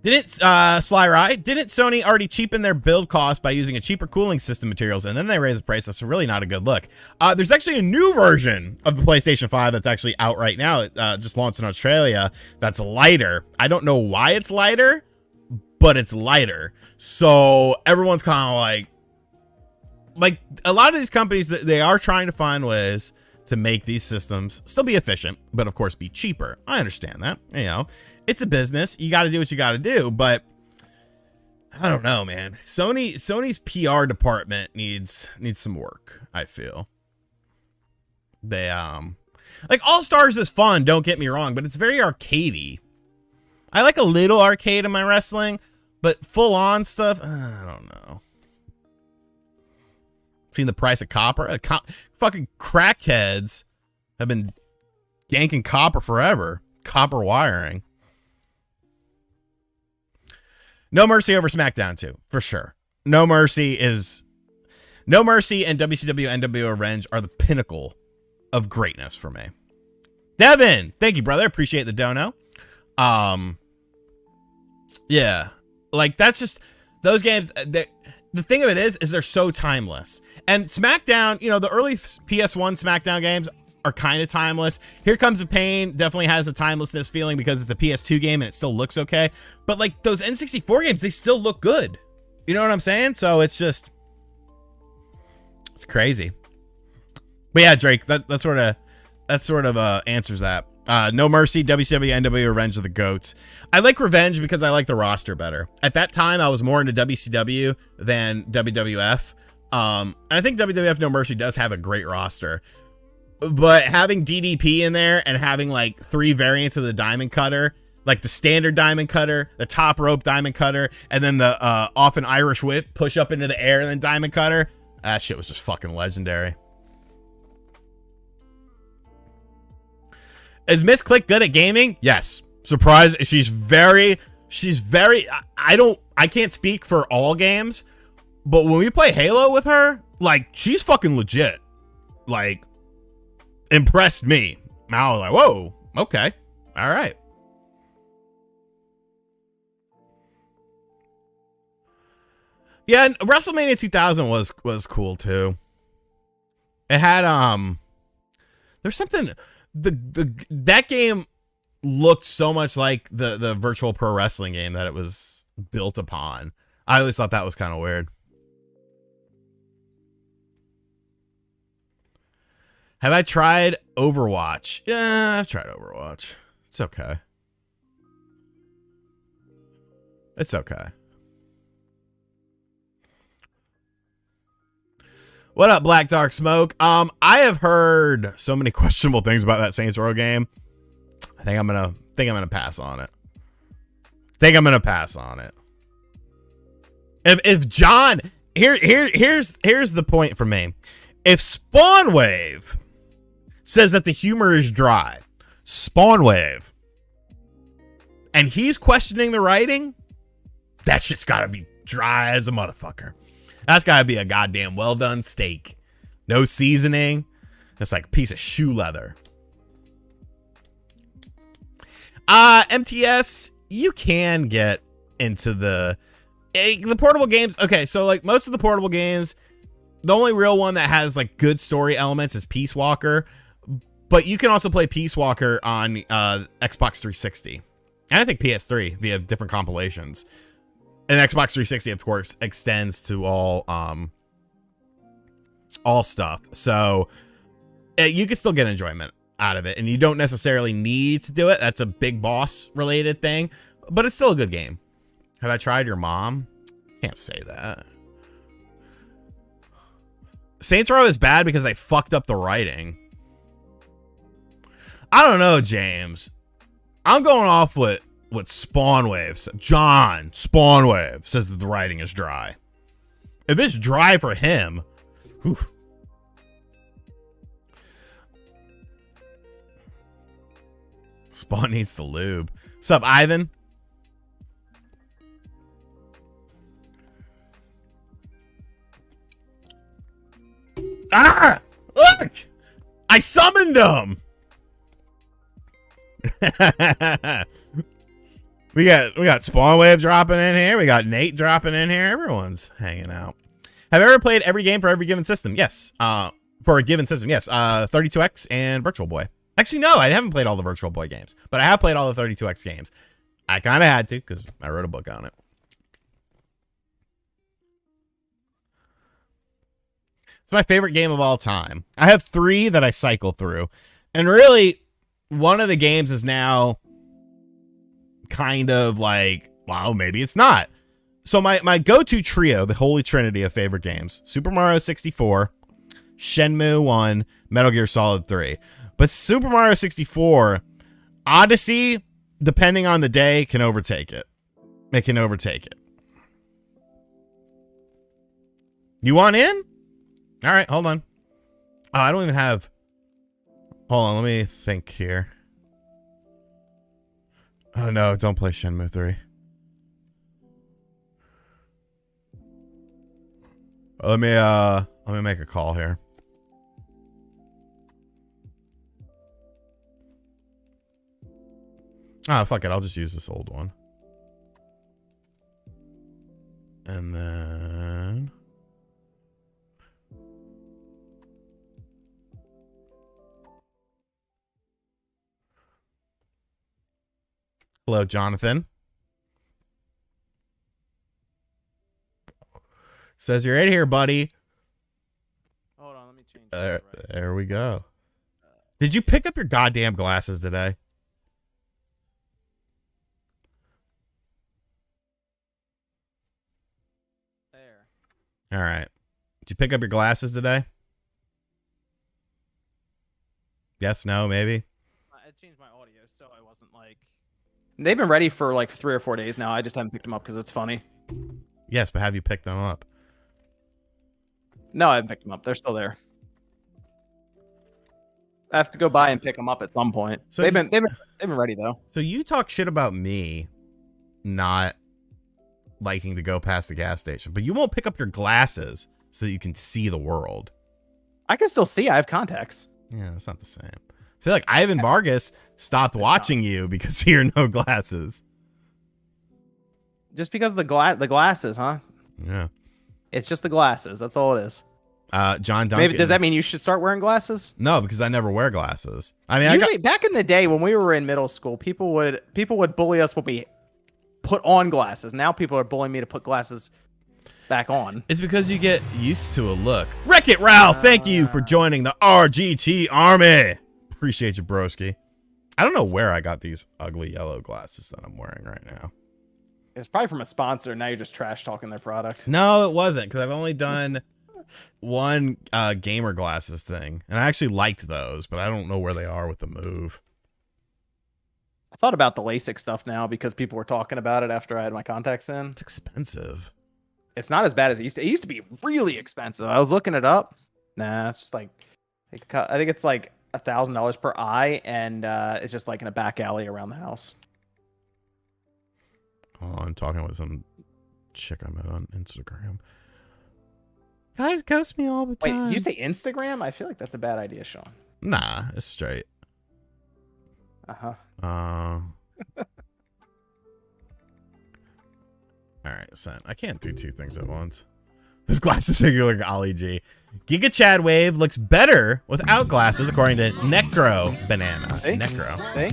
Didn't Sly Rye? Didn't Sony already cheapen their build cost by using a cheaper cooling system materials, and then they raised the price? That's really not a good look. There's actually a new version of the PlayStation 5 that's actually out right now. It just launched in Australia. That's lighter. I don't know why it's lighter, but it's lighter. So everyone's kind of like a lot of these companies, they are trying to find ways to make these systems still be efficient, but of course be cheaper. I understand that. You know, it's a business. You got to do what you got to do, but I don't know, man. Sony's PR department needs some work, I feel. They like All Stars is fun, don't get me wrong, but it's very arcadey. I like a little arcade in my wrestling, but full on stuff, I don't know. Seen the price of copper? Fucking crackheads have been yanking copper forever. Copper wiring. No Mercy over SmackDown 2, for sure. No Mercy and WCW NWO Revenge are the pinnacle of greatness for me. Devin, thank you, brother. Appreciate the dono. Yeah, like that's just those games. The thing of it is they're so timeless. And SmackDown, you know, the early PS1 SmackDown games are kind of timeless. Here Comes the Pain definitely has a timelessness feeling because it's a PS2 game and it still looks okay. But like those N64 games, they still look good. You know what I'm saying? So it's just, it's crazy. But yeah, Drake, that sort of answers that. No Mercy, WCW, NWO Revenge of the GOATs. I like Revenge because I like the roster better. At that time, I was more into WCW than WWF. And I think WWF No Mercy does have a great roster. But having DDP in there and having like 3 variants of the Diamond Cutter, like the standard Diamond Cutter, the top rope Diamond Cutter, and then the often Irish Whip, push up into the air and then Diamond Cutter, that shit was just fucking legendary. Is Miss Click good at gaming? Yes. Surprise. She's very, I can't speak for all games, but when we play Halo with her, like, she's fucking legit. Like, impressed me. I was like, whoa, okay. All right. Yeah, and WrestleMania 2000 was cool too. It had, there's something, that game looked so much like the virtual pro wrestling game that it was built upon. I always thought that was kind of weird. Have I tried Overwatch? Yeah, I've tried Overwatch. It's okay. It's okay. What up, Black Dark Smoke? I have heard so many questionable things about that Saints Row game. I think I'm gonna pass on it. If John, here's the point for me. If Spawnwave says that the humor is dry, Spawnwave, and he's questioning the writing, that shit's gotta be dry as a motherfucker. That's gotta be a goddamn well done steak. No seasoning. It's like a piece of shoe leather. MTS, you can get into the portable games. Okay, so like most of the portable games, the only real one that has like good story elements is Peace Walker. But you can also play Peace Walker on Xbox 360. And I think PS3 via different compilations. And Xbox 360, of course, extends to all stuff. So you can still get enjoyment out of it. And you don't necessarily need to do it. That's a big boss related thing. But it's still a good game. Have I tried your mom? Can't say that. Saints Row is bad because I fucked up the writing. I don't know, James. I'm going off what Spawnwave said. John Spawnwave says that the writing is dry. If it's dry for him, whew. Spawn needs the lube. What's up, Ivan? Ah! Look! I summoned him! We got Spawnwave dropping in here. We got Nate dropping in here. Everyone's hanging out. Have you ever played every game for every given system? Yes. For a given system, yes. 32X and Virtual Boy. Actually, no, I haven't played all the Virtual Boy games, but I have played all the 32X games. I kind of had to because I wrote a book on it. It's my favorite game of all time. I have 3 that I cycle through. And really, one of the games is now kind of like, well, maybe it's not. So my go-to trio, the holy trinity of favorite games, Super Mario 64, Shenmue 1, Metal Gear Solid 3. But Super Mario 64, Odyssey, depending on the day, can overtake it. It can overtake it. You want in? All right, hold on. Oh, I don't even have... Hold on, let me think here. Oh, no, don't play Shenmue 3. Let me make a call here. Ah, fuck it. I'll just use this old one. And then... Hello, Jonathan. Says you're in here, buddy. Hold on, let me change. There we go. Did you pick up your goddamn glasses today? There. All right. Did you pick up your glasses today? Yes, no, maybe. I changed my audio, so I wasn't like. They've been ready for like 3 or 4 days now. I just haven't picked them up because it's funny. Yes, but have you picked them up? No, I haven't picked them up. They're still there. I have to go by and pick them up at some point. So they've been ready though. So you talk shit about me not liking to go past the gas station, but you won't pick up your glasses so that you can see the world. I can still see. I have contacts. Yeah, it's not the same. I feel like Ivan Vargas stopped watching you because of your no glasses. Just because of the glasses, huh? Yeah. It's just the glasses. That's all it is. John Duncan. Maybe does that mean you should start wearing glasses? No, because I never wear glasses. I mean, usually back in the day when we were in middle school, people would bully us when we put on glasses. Now people are bullying me to put glasses back on. It's because you get used to a look. Wreck-It Ralph, thank you for joining the RGT Army. Appreciate you, broski. I don't know where I got these ugly yellow glasses that I'm wearing right now. It's probably from a sponsor. Now you're just trash talking their product. No, it wasn't, because I've only done one gamer glasses thing, and I actually liked those, but I don't know where they are with the move. I thought about the LASIK stuff now because people were talking about it after I had my contacts in. It's expensive. It's not as bad as it used to. It used to be really expensive. I was looking it up. Nah, it's just like I think it's like $1,000 per eye, and it's just like in a back alley around the house. Oh, I'm talking with some chick I met on Instagram. Guys ghost me all the time. Wait, you say Instagram? I feel like that's a bad idea, Sean. Nah, it's straight. Uh-huh. All right, son. I can't do 2 things at once. This glasses are like Ollie G. Giga Chad Wave looks better without glasses, according to Necro Banana. See? Necro. See?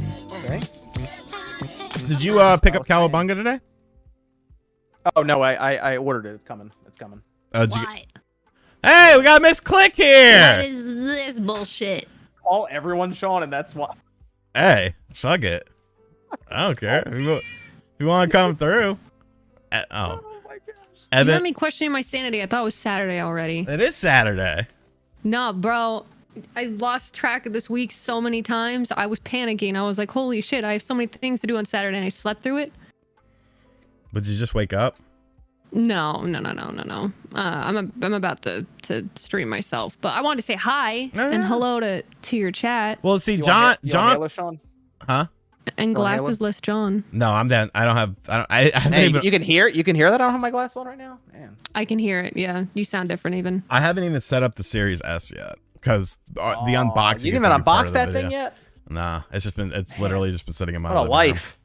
Did you pick up Cowabunga today? Oh no, I ordered it. It's coming. It's coming. What? Hey, we got Miss Click here. What is this bullshit? Call everyone Sean, and that's why. Hey, fuck it. I don't care. If you want to come through. Oh my gosh. You got me questioning my sanity. I thought it was Saturday already. It is Saturday. No, bro. I lost track of this week so many times. I was panicking. I was like, holy shit, I have so many things to do on Saturday, and I slept through it. But did you just wake up? No. I'm about to stream myself, but I wanted to say hi and hello to your chat. Well, see, You John, want Sean? huh? And glassesless John. No, I'm down. I don't have. I haven't Hey, even. you can hear it. You can hear that I don't have my glasses on right now. Man. I can hear it. Yeah, you sound different even. I haven't even set up the Series S yet because the unboxing. You didn't even unbox that thing yet? Nah, it's literally just been sitting in my. What a life!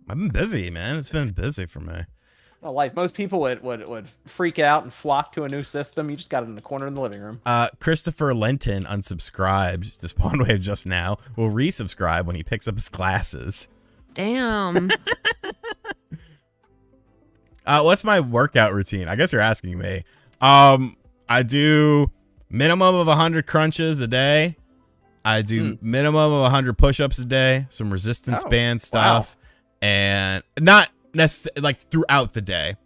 I've been busy, man. It's been busy for me. What a life. Most people would freak out and flock to a new system. You just got it in the corner in the living room. Christopher Lenton unsubscribed to Spawnwave just now. Will resubscribe when he picks up his glasses. Damn. What's my workout routine? I guess you're asking me. I do minimum of 100 crunches a day. I do minimum of 100 push-ups a day, some resistance band stuff, and not necessarily like throughout the day.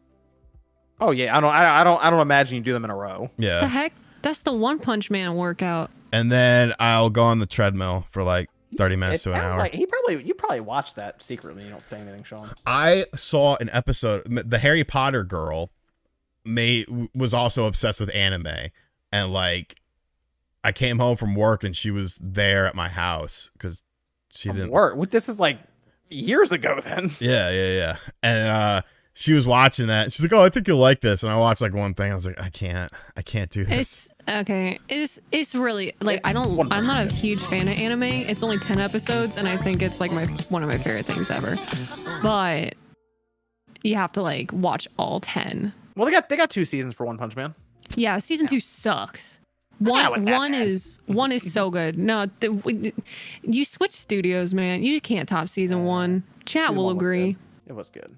Oh yeah, I don't imagine you do them in a row. Yeah. The heck? That's the One Punch Man workout. And then I'll go on the treadmill for like 30 minutes to an hour. Like you probably watched that secretly. You don't say anything, Sean. I saw an episode. The Harry Potter girl was also obsessed with anime, and like I came home from work and she was there at my house because she didn't work. This is like years ago then. Yeah. And she was watching that. She's like, "Oh, I think you'll like this." And I watched like one thing. I was like, I can't do this. It's really like I'm not a huge fan of anime. It's only 10 episodes, and I think it's like one of my favorite things ever. But you have to like watch all 10. Well, they got 2 seasons for One Punch Man. Yeah, season 2 sucks. One is so good. No, you switch studios, man. You just can't top season 1. Chat will agree. It was good.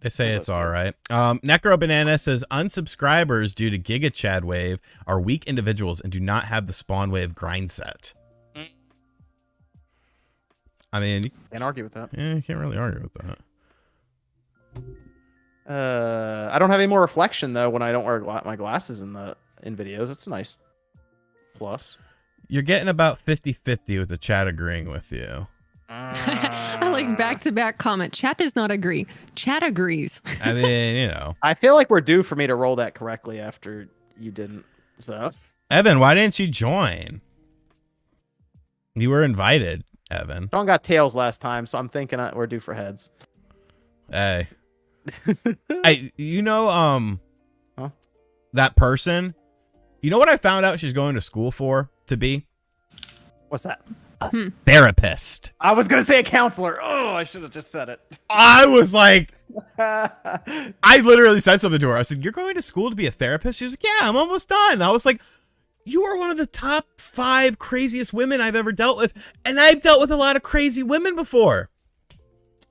They say it's all right. Necro Banana says unsubscribers due to Giga Chad Wave are weak individuals and do not have the Spawn Wave grind set. I mean, can't argue with that. Yeah, you can't really argue with that. I don't have any more reflection though when I don't wear my glasses in videos. It's a nice plus. You're getting about 50-50 with the chat agreeing with you. I like back-to-back comment. Chat does not agree. Chat agrees. I mean, you know. I feel like we're due for me to roll that correctly after you didn't. So, Evan, why didn't you join? You were invited, Evan. Sean got tails last time, so I'm thinking we're due for heads. Hey. That person, you know what I found out she's going to school to be? What's that? Therapist. I was gonna say a counselor. Oh, I should have just said it. I was like, I literally said something to her. I said, "You're going to school to be a therapist?" She was like, "Yeah, I'm almost done." I was like, "You are one of the top 5 craziest women I've ever dealt with, and I've dealt with a lot of crazy women before."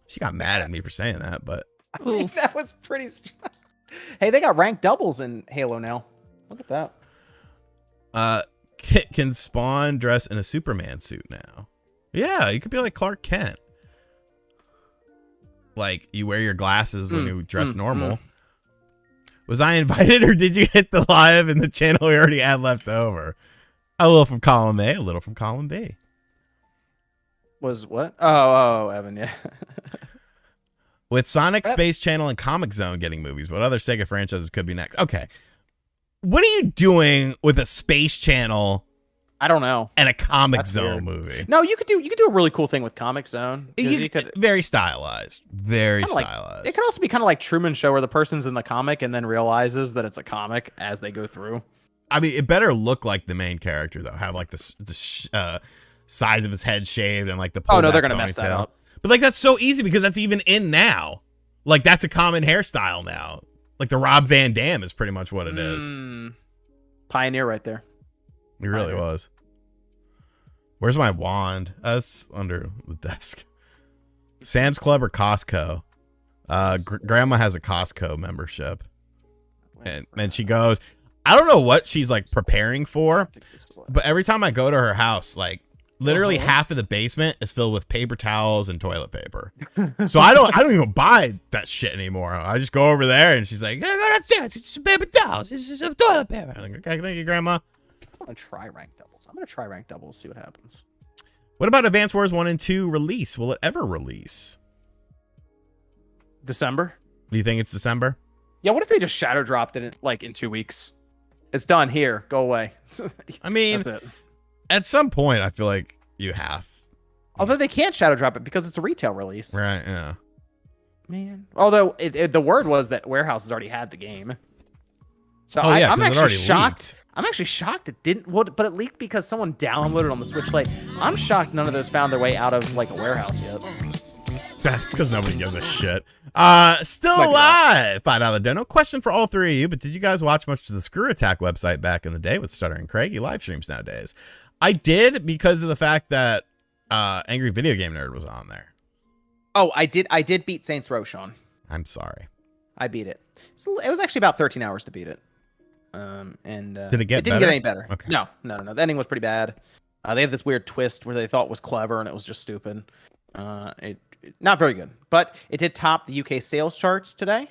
She got mad at me for saying that, but I mean, that was pretty. Hey, they got ranked doubles in Halo now. Look at that. Kit can Spawn dress in a Superman suit now. Yeah, you could be like Clark Kent. Like, you wear your glasses when you dress normal. Was I invited, or did you hit the live in the channel we already had left over? A little from column A, a little from column B. Was what? Oh, Evan, yeah. With Sonic, Space Channel, and Comic Zone getting movies, what other Sega franchises could be next? Okay. What are you doing with a Space Channel? I don't know. And a Comic Zone movie? No, you could do a really cool thing with Comic Zone. You could, very stylized. Very stylized. It could also be kind of like Truman Show, where the person's in the comic and then realizes that it's a comic as they go through. I mean, it better look like the main character, though. Have like the size of his head shaved and like the oh no, they're gonna mess that up. But like that's so easy because that's even in now. Like that's a common hairstyle now. Like the Rob Van Dam is pretty much what it is. Pioneer right there. He really was. Where's my wand? That's under the desk. Sam's Club or Costco? Grandma has a Costco membership. And she goes, I don't know what she's like preparing for, but every time I go to her house, like literally half of the basement is filled with paper towels and toilet paper. So I don't even buy that shit anymore. I just go over there and she's like, "Yeah, no, that's it. It's just paper towels. It's just some toilet paper." I'm like, "Okay, thank you, Grandma." I'm gonna try ranked doubles. See what happens. What about Advance Wars 1 and 2 release? Will it ever release? December. Do you think it's December? Yeah. What if they just shadow dropped it in 2 weeks? It's done. Here, go away. I mean, that's it. At some point, I feel like you have. Although they can't shadow drop it because it's a retail release. Right, yeah. Man. Although the word was that Warehouse has already had the game. So I'm actually shocked. Leaked. I'm actually shocked it didn't. Well, but it leaked because someone downloaded on the Switch Lite. I'm shocked none of those found their way out of like a warehouse yet. That's because nobody gives a shit. Still alive. $5 dono. Question for all 3 of you, but did you guys watch much of the ScrewAttack website back in the day with Stuttering Craig? He live streams nowadays. I did because of the fact that Angry Video Game Nerd was on there. Oh, I did beat Saints Row, Sean. I'm sorry. I beat it. So it was actually about 13 hours to beat it. Did it get it didn't better? get any better. Okay. No. The ending was pretty bad. They had this weird twist where they thought was clever and it was just stupid. Not very good, but it did top the UK sales charts today.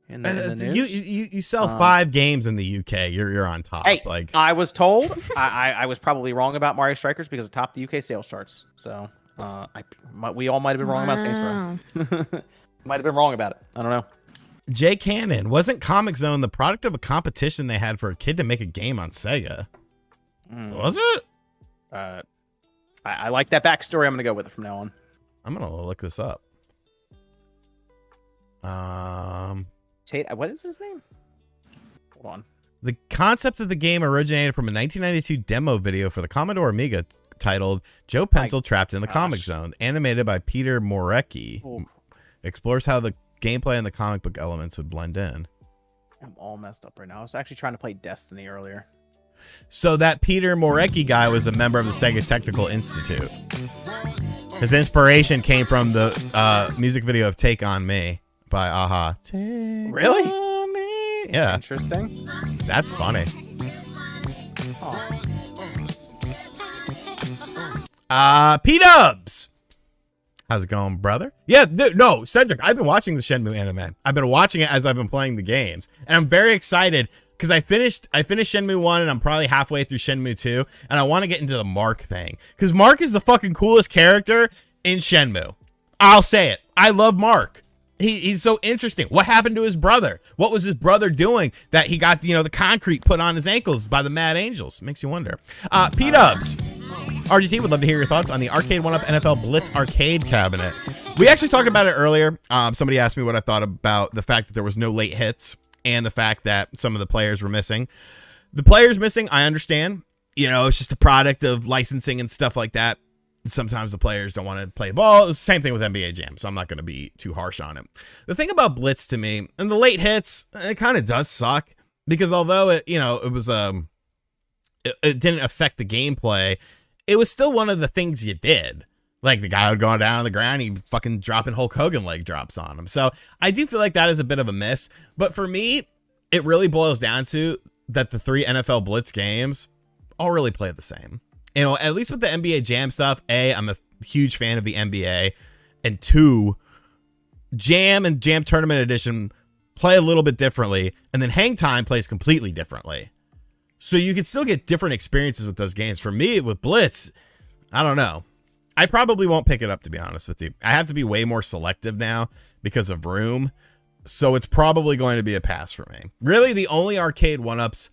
In the news. You sell 5 games in the UK. You're on top. Hey, like I was told, I was probably wrong about Mario Strikers because it topped the UK sales charts. So we all might have been wrong about Saints Row. Might have been wrong about it. I don't know. Jay Cannon, wasn't Comic Zone the product of a competition they had for a kid to make a game on Sega? Was it? I like that backstory. I'm gonna go with it from now on. I'm gonna look this up. Tate, what is his name? Hold on. The concept of the game originated from a 1992 demo video for the Commodore Amiga titled Joe Pencil Trapped in the Comic Zone, animated by Peter Morecki. Explores how the gameplay and the comic book elements would blend in. I'm all messed up right now. I was actually trying to play Destiny earlier. So that Peter Morecki guy was a member of the Sega Technical Institute. His inspiration came from the music video of Take On Me by Aha. Really? On me. Yeah. Interesting. That's funny. P-Dubs. How's it going, brother? Yeah, no, Cedric, I've been watching the Shenmue anime. I've been watching it as I've been playing the games. And I'm very excited because I finished Shenmue 1 and I'm probably halfway through Shenmue 2. And I want to get into the Mark thing. Because Mark is the fucking coolest character in Shenmue. I'll say it. I love Mark. He's so interesting. What happened to his brother? What was his brother doing that he got, the concrete put on his ankles by the Mad Angels? Makes you wonder. P-Dubs. RGC would love to hear your thoughts on the Arcade1Up NFL Blitz arcade cabinet. We actually talked about it earlier. Somebody asked me what I thought about the fact that there was no late hits and the fact that some of the players were missing. The players missing, I understand. It's just a product of licensing and stuff like that. Sometimes the players don't want to play ball. It's the same thing with NBA Jam, so I'm not going to be too harsh on it. The thing about Blitz to me, and the late hits, it kind of does suck because although it was it didn't affect the gameplay, it was still one of the things you did. Like the guy would go down on the ground, he fucking dropping Hulk Hogan leg drops on him. So I do feel like that is a bit of a miss. But for me, it really boils down to that the 3 NFL Blitz games all really play the same. At least with the NBA Jam stuff, I'm a huge fan of the NBA. And 2, Jam and Jam Tournament Edition play a little bit differently. And then Hang Time plays completely differently. So you can still get different experiences with those games. For me, with Blitz, I don't know. I probably won't pick it up, to be honest with you. I have to be way more selective now because of room. So it's probably going to be a pass for me. Really, the only arcade 1-ups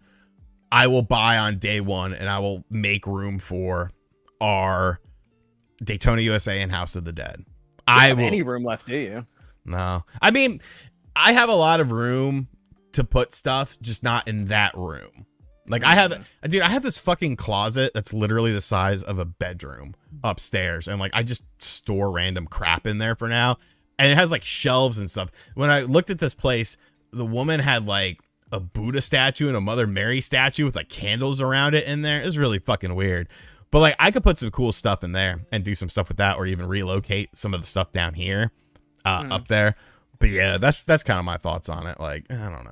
I will buy on day one and I will make room for are Daytona USA and House of the Dead. I don't have any room left, do you? No. I mean, I have a lot of room to put stuff, just not in that room. Like I have this fucking closet that's literally the size of a bedroom upstairs. And like, I just store random crap in there for now. And it has like shelves and stuff. When I looked at this place, the woman had like a Buddha statue and a Mother Mary statue with like candles around it in there. It was really fucking weird. But like, I could put some cool stuff in there and do some stuff with that, or even relocate some of the stuff down here, up there. But yeah, that's kind of my thoughts on it. Like, I don't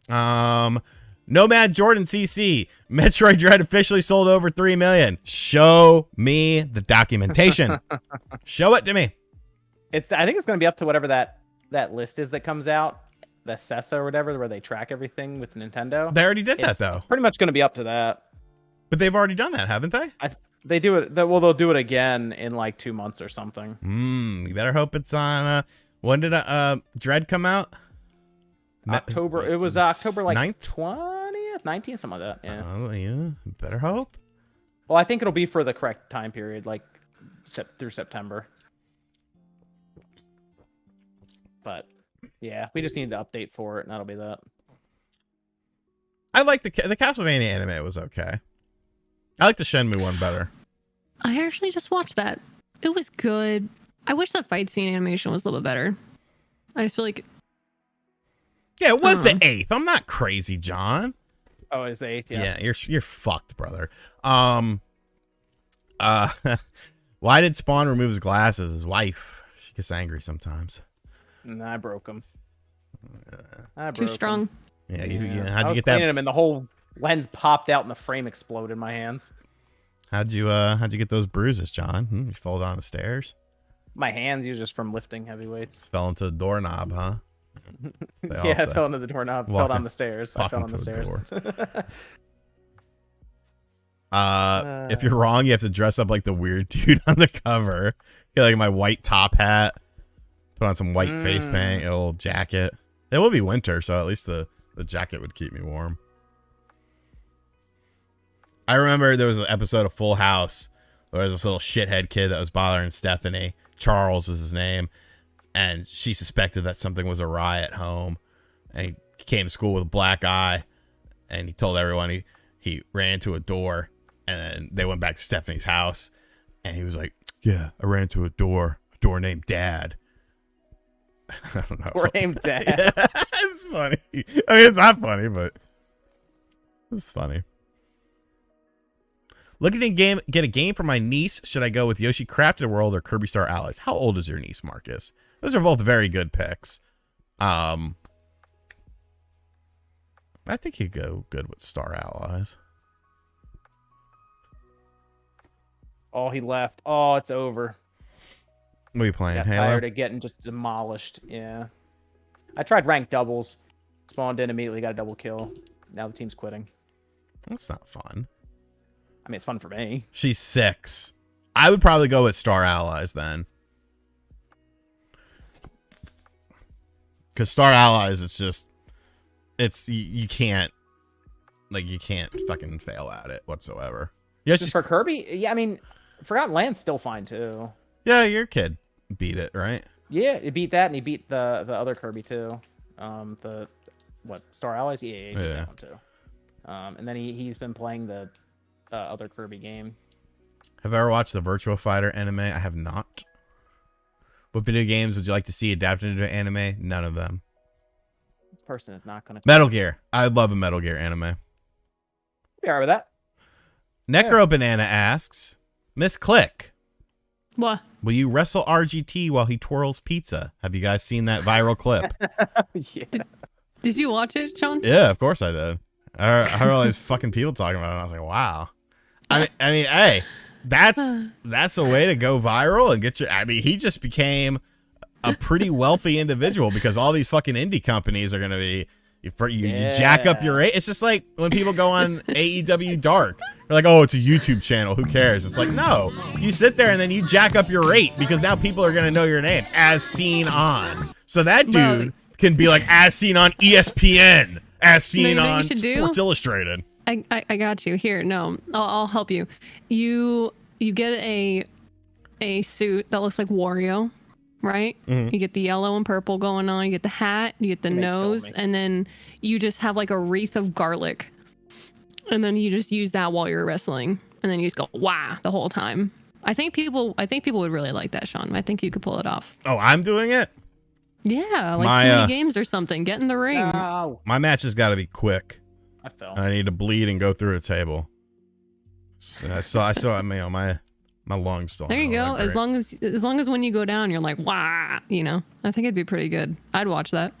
know. Nomad Jordan CC, Metroid Dread officially sold over 3 million. Show me the documentation. Show it to me. I think it's going to be up to whatever that list is that comes out, the CESA or whatever, where they track everything with Nintendo. They already did that though. It's pretty much going to be up to that. But they've already done that, haven't they? They do it. Well, they'll do it again in like 2 months or something. You better hope it's on. When did Dread come out? October. It was October like 9th? 20th, 19th, something like that. Yeah. Oh, yeah. Better hope. Well, I think it'll be for the correct time period, like through September. But yeah, we just need to update for it, and that'll be that. I like the Castlevania anime. It was okay. I like the Shenmue one better. I actually just watched that. It was good. I wish the fight scene animation was a little bit better. I just feel like. Yeah, it was the 8th. I'm not crazy, John. Oh, it's the 8th. Yeah. Yeah, you're fucked, brother. Why did Spawn remove his glasses? His wife. She gets angry sometimes. I broke him. Too strong. Yeah, yeah. How'd you get that? Them and the whole lens popped out and the frame exploded in my hands. How'd you get those bruises, John? You fall down the stairs? My hands, you just from lifting heavy weights. Fell into the doorknob, huh? Yeah, I fell into the doorknob. Fell down the stairs. I fell on the stairs. If you're wrong, you have to dress up like the weird dude on the cover. Get like my white top hat, put on some white face paint, a little jacket. It will be winter, so at least the jacket would keep me warm. I remember there was an episode of Full House where there was this little shithead kid that was bothering Stephanie. Charles was his name. And she suspected that something was awry at home. And he came to school with a black eye. And he told everyone he ran into a door. And then they went back to Stephanie's house. And he was like, yeah, I ran into a door named Dad. I don't know. Door named Dad. Yeah, it's funny. I mean, it's not funny, but it's funny. Looking to get a game for my niece. Should I go with Yoshi Crafted World or Kirby Star Allies? How old is your niece, Marcus? Those are both very good picks. I think you go good with Star Allies. Oh, he left. Oh, it's over. What are you playing? Got Halo? tired of getting just demolished. Yeah. I tried ranked doubles. Spawned in immediately, got a double kill. Now the team's quitting. That's not fun. I mean, it's fun for me. She's 6. I would probably go with Star Allies then. Because Star Allies, you can't fucking fail at it whatsoever. Yeah, just for Kirby? Yeah, I mean, Forgotten Land's still fine too. Yeah, your kid beat it, right? Yeah, he beat that, and he beat the other Kirby too. Star Allies? Yeah, he beat that one too. And then he's been playing the other Kirby game. Have I ever watched the Virtua Fighter anime? I have not. What video games would you like to see adapted into anime? None of them. This person is not going to... Metal Gear. I'd love a Metal Gear anime. Be alright with that. Necro Banana asks, Miss Click. What? Will you wrestle RGT while he twirls pizza? Have you guys seen that viral clip? Yeah. Did you watch it, Sean? Yeah, of course I did. I heard all these fucking people talking about it, and I was like, wow. I mean, hey, that's a way to go viral and get your... I mean, he just became a pretty wealthy individual because all these fucking indie companies are going to be... You jack up your rate. It's just like when people go on AEW Dark. They're like, oh, it's a YouTube channel. Who cares? It's like, no. You sit there and then you jack up your rate because now people are going to know your name. As seen on. So that dude can be like, as seen on ESPN. As seen on Sports Illustrated. I got you. Here, no. I'll help you. You get a suit that looks like Wario. Right? Mm-hmm. You get the yellow and purple going on. You get the hat. You get the nose. And then you just have like a wreath of garlic. And then you just use that while you're wrestling. And then you just go, wow, the whole time. I think people would really like that, Sean. I think you could pull it off. Oh, I'm doing it? Yeah, like 2 many games or something. Get in the ring. No. My match has got to be quick. I fell. I need to bleed and go through a table. So I saw my lungs still. There you go. As long as when you go down, you're like, wah, I think it'd be pretty good. I'd watch that.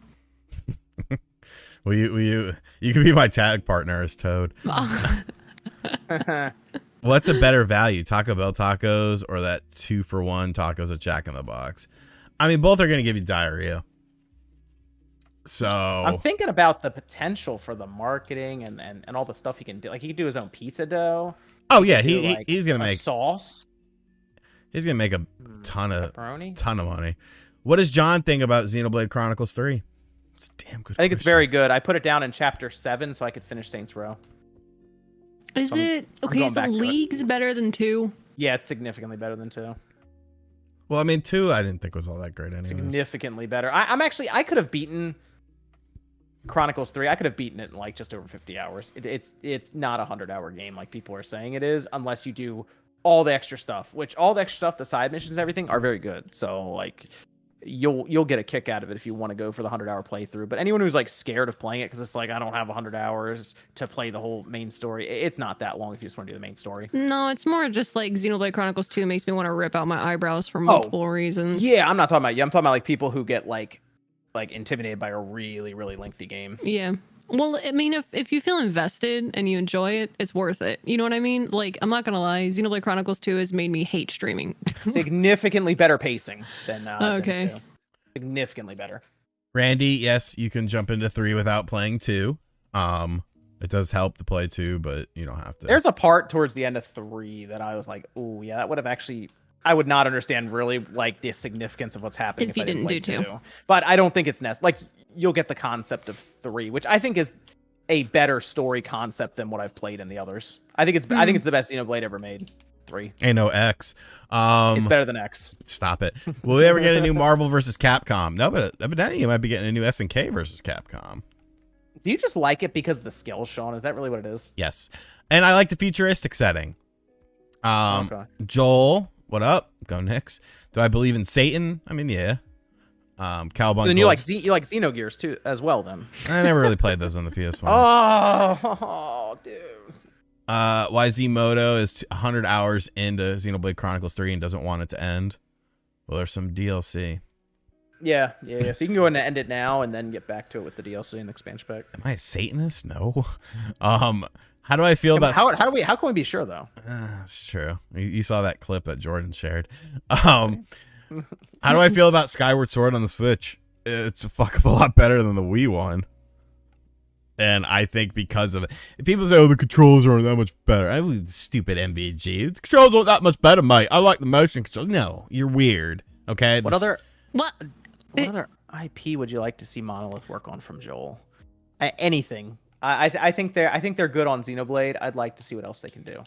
Will you can be my tag partner as Toad. What's a better value, Taco Bell tacos or that 2-for-1 tacos at Jack in the Box? I mean, both are going to give you diarrhea. So I'm thinking about the potential for the marketing and all the stuff he can do. Like he could do his own pizza dough. Oh yeah, he's gonna make sauce. He's gonna make a ton of money. What does John think about Xenoblade Chronicles 3? It's damn good. I think it's very good. I put it down in chapter 7 so I could finish Saints Row. Is it okay? So League's better than 2. Yeah, it's significantly better than 2. Well, I mean, 2 I didn't think was all that great anyway. Significantly better. I could have beaten Chronicles 3. I could have beaten it in like just over 50 hours. It's not a 100-hour game like people are saying it is, unless you do all the extra stuff, which all the extra stuff, the side missions and everything are very good. So like you'll get a kick out of it if you want to go for the 100-hour playthrough. But anyone who's like scared of playing it because it's like, I don't have 100 hours to play the whole main story, it's not that long if you just want to do the main story. No, it's more just like Xenoblade Chronicles 2 makes me want to rip out my eyebrows for multiple reasons. Yeah, I'm not talking about you. I'm talking about like people who get like intimidated by a really, really lengthy game. Yeah. Well, I mean, if you feel invested and you enjoy it, it's worth it. You know what I mean? Like, I'm not gonna lie, Xenoblade Chronicles 2 has made me hate streaming. Significantly better pacing than okay. Than 2. Significantly better. Randy, yes, you can jump into 3 without playing 2. It does help to play 2, but you don't have to. There's a part towards the end of 3 that I was like, oh yeah, that would have actually. I would not understand really like the significance of what's happening if you didn't do 2. But I don't think it's like you'll get the concept of 3, which I think is a better story concept than what I've played in the others. I think it's the best Xenoblade ever made. 3. Ain't no X. It's better than X. Stop it. Will we ever get a new Marvel versus Capcom? No, but evidently you might be getting a new SNK versus Capcom. Do you just like it because of the skills, Sean? Is that really what it is? Yes. And I like the futuristic setting. Okay. Joel, what up? Go Knicks. Do I believe in Satan? I mean, yeah. Cowabunga. So then you like Xenogears too as well then? I never really played those on the PS1. Oh, dude. YZ Moto is 100 hours into Xenoblade Chronicles 3 and doesn't want it to end. Well, there's some DLC. Yeah. So you can go in and end it now and then get back to it with the DLC and the expansion pack. Am I a Satanist? No. How do I feel about how can we be sure though? That's true. You saw that clip that Jordan shared. How do I feel about Skyward Sword on the Switch? It's a fuck of a lot better than the Wii one. And I think because of it, if people say, "Oh, the controls aren't that much better," I was stupid MVG. The controls aren't that much better, mate. I like the motion control. No, you're weird. Okay. What other IP would you like to see Monolith work on from Joel? Anything. I think they're good on Xenoblade. I'd like to see what else they can do.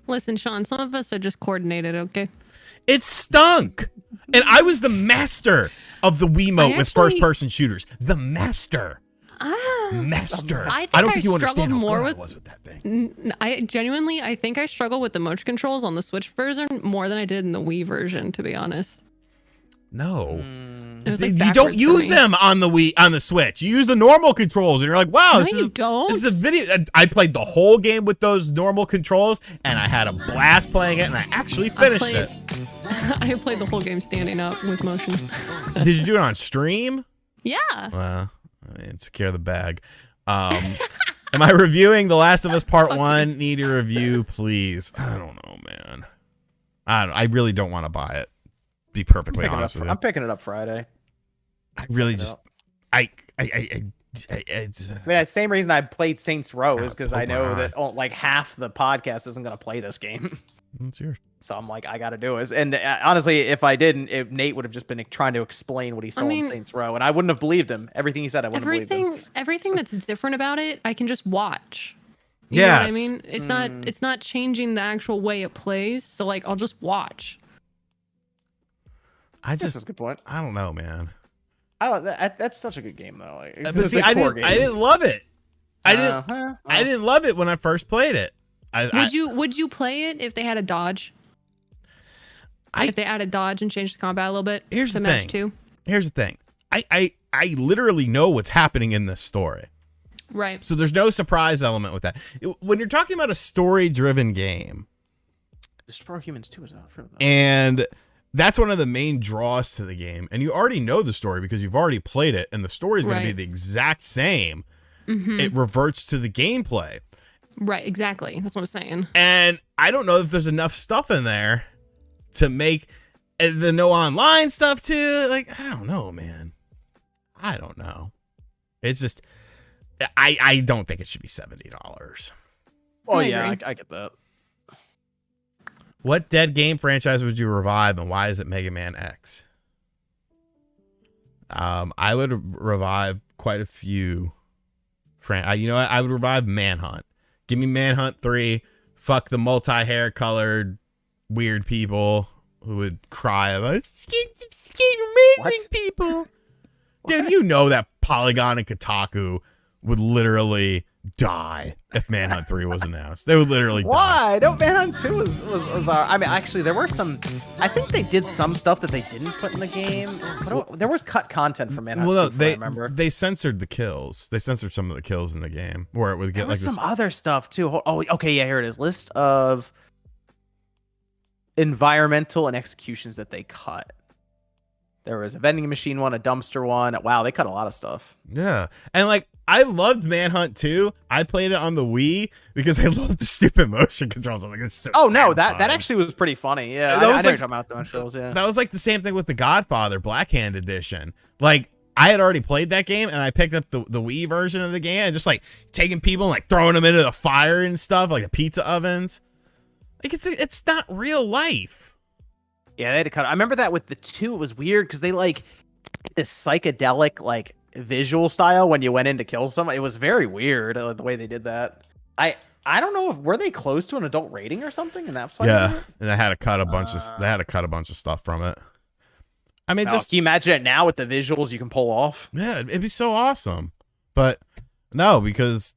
Listen, Sean, some of us are just coordinated, okay? It stunk. And I was the master of the Wiimote with first-person shooters. The master. Master. I don't think you understand how good I was with that thing. I think I struggle with the motion controls on the Switch version more than I did in the Wii version, to be honest. No. Like you don't use them on the Switch. You use the normal controls, and you're like, wow, this is a video. I played the whole game with those normal controls, and I had a blast playing it, and I actually finished it. I played the whole game standing up with motion. Did you do it on stream? Yeah. Well, I mean, secure the bag. Am I reviewing The Last of Us Part 1? Need a review, please. I don't know, man. I really don't want to buy it. Be perfectly honest with you. I'm picking it up Friday. I really just I mean, same reason I played Saints Row is because I know that like half the podcast isn't going to play this game. What's yours? So I'm like, I got to do it. And honestly, if I didn't, Nate would have just been trying to explain what he saw in Saints Row, and I wouldn't have believed him. Everything he said, I wouldn't have believed him. Everything that's different about it, I can just watch. You know what I mean? It's not changing the actual way it plays. So like, I'll just watch. That's a good point. I don't know, man. That's such a good game though. Like, but see, I didn't love it. I didn't love it when I first played it. Would you play it if they had a dodge? If they added dodge and changed the combat a little bit? Here's the thing. Here's the thing. I literally know what's happening in this story. Right. So there's no surprise element with that. When you're talking about a story-driven game, Destroy Humans 2 is out for that. And that's one of the main draws to the game. And you already know the story because you've already played it, and the story is going to be the exact same. Mm-hmm. It reverts to the gameplay. Right, exactly. That's what I'm saying. And I don't know if there's enough stuff in there to make the no online stuff too. Like, I don't know, man. I don't know. It's just, I don't think it should be $70. Oh, yeah, I get that. What dead game franchise would you revive, and why is it Mega Man X? I would revive quite a few. You know what? I would revive Manhunt. Give me Manhunt 3. Fuck the multi-hair colored weird people who would cry about amazing people. Dude, you know that Polygon and Kotaku would literally die if Manhunt 3 was announced. They would literally die. Why? No, Manhunt 2 was I mean, actually, there were some. I think they did some stuff that they didn't put in the game. There was cut content from Manhunt 2. Well, no, I remember. They censored the kills. They censored some of the kills in the game where it would get there was some other stuff too. Oh, okay, yeah, here it is. List of environmental and executions that they cut. There was a vending machine one, a dumpster one. Wow, they cut a lot of stuff. Yeah. And like, I loved Manhunt too. I played it on the Wii because I loved the stupid motion controls. I'm like, it's so no, that actually was pretty funny. Yeah, I was talking about the controls. Yeah, that was like the same thing with the Godfather Black Hand Edition. Like, I had already played that game and I picked up the Wii version of the game and just like taking people and like throwing them into the fire and stuff, like the pizza ovens. Like, it's not real life. Yeah, they had to cut. I remember that with the 2. It was weird because they like this psychedelic like visual style when you went in to kill someone. It was very weird the way they did that. I don't know if were they close to an adult rating or something, and that's why. Yeah, and they had to cut a bunch of stuff from it. I mean, just can you imagine it now with the visuals you can pull off? Yeah, it'd be so awesome. But no, because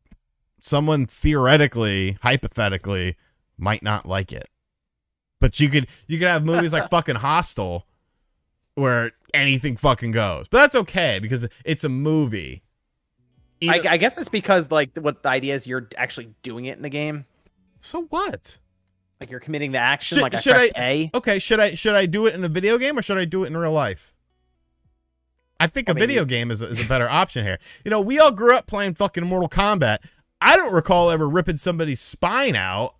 someone theoretically, hypothetically, might not like it. But you could have movies like fucking Hostel where anything fucking goes. But that's okay because it's a movie. I guess it's because like what the idea is you're actually doing it in the game. So what? Like you're committing the action. I press A. Okay, should I do it in a video game or should I do it in real life? I think a video game is a better option here. You know, we all grew up playing fucking Mortal Kombat. I don't recall ever ripping somebody's spine out.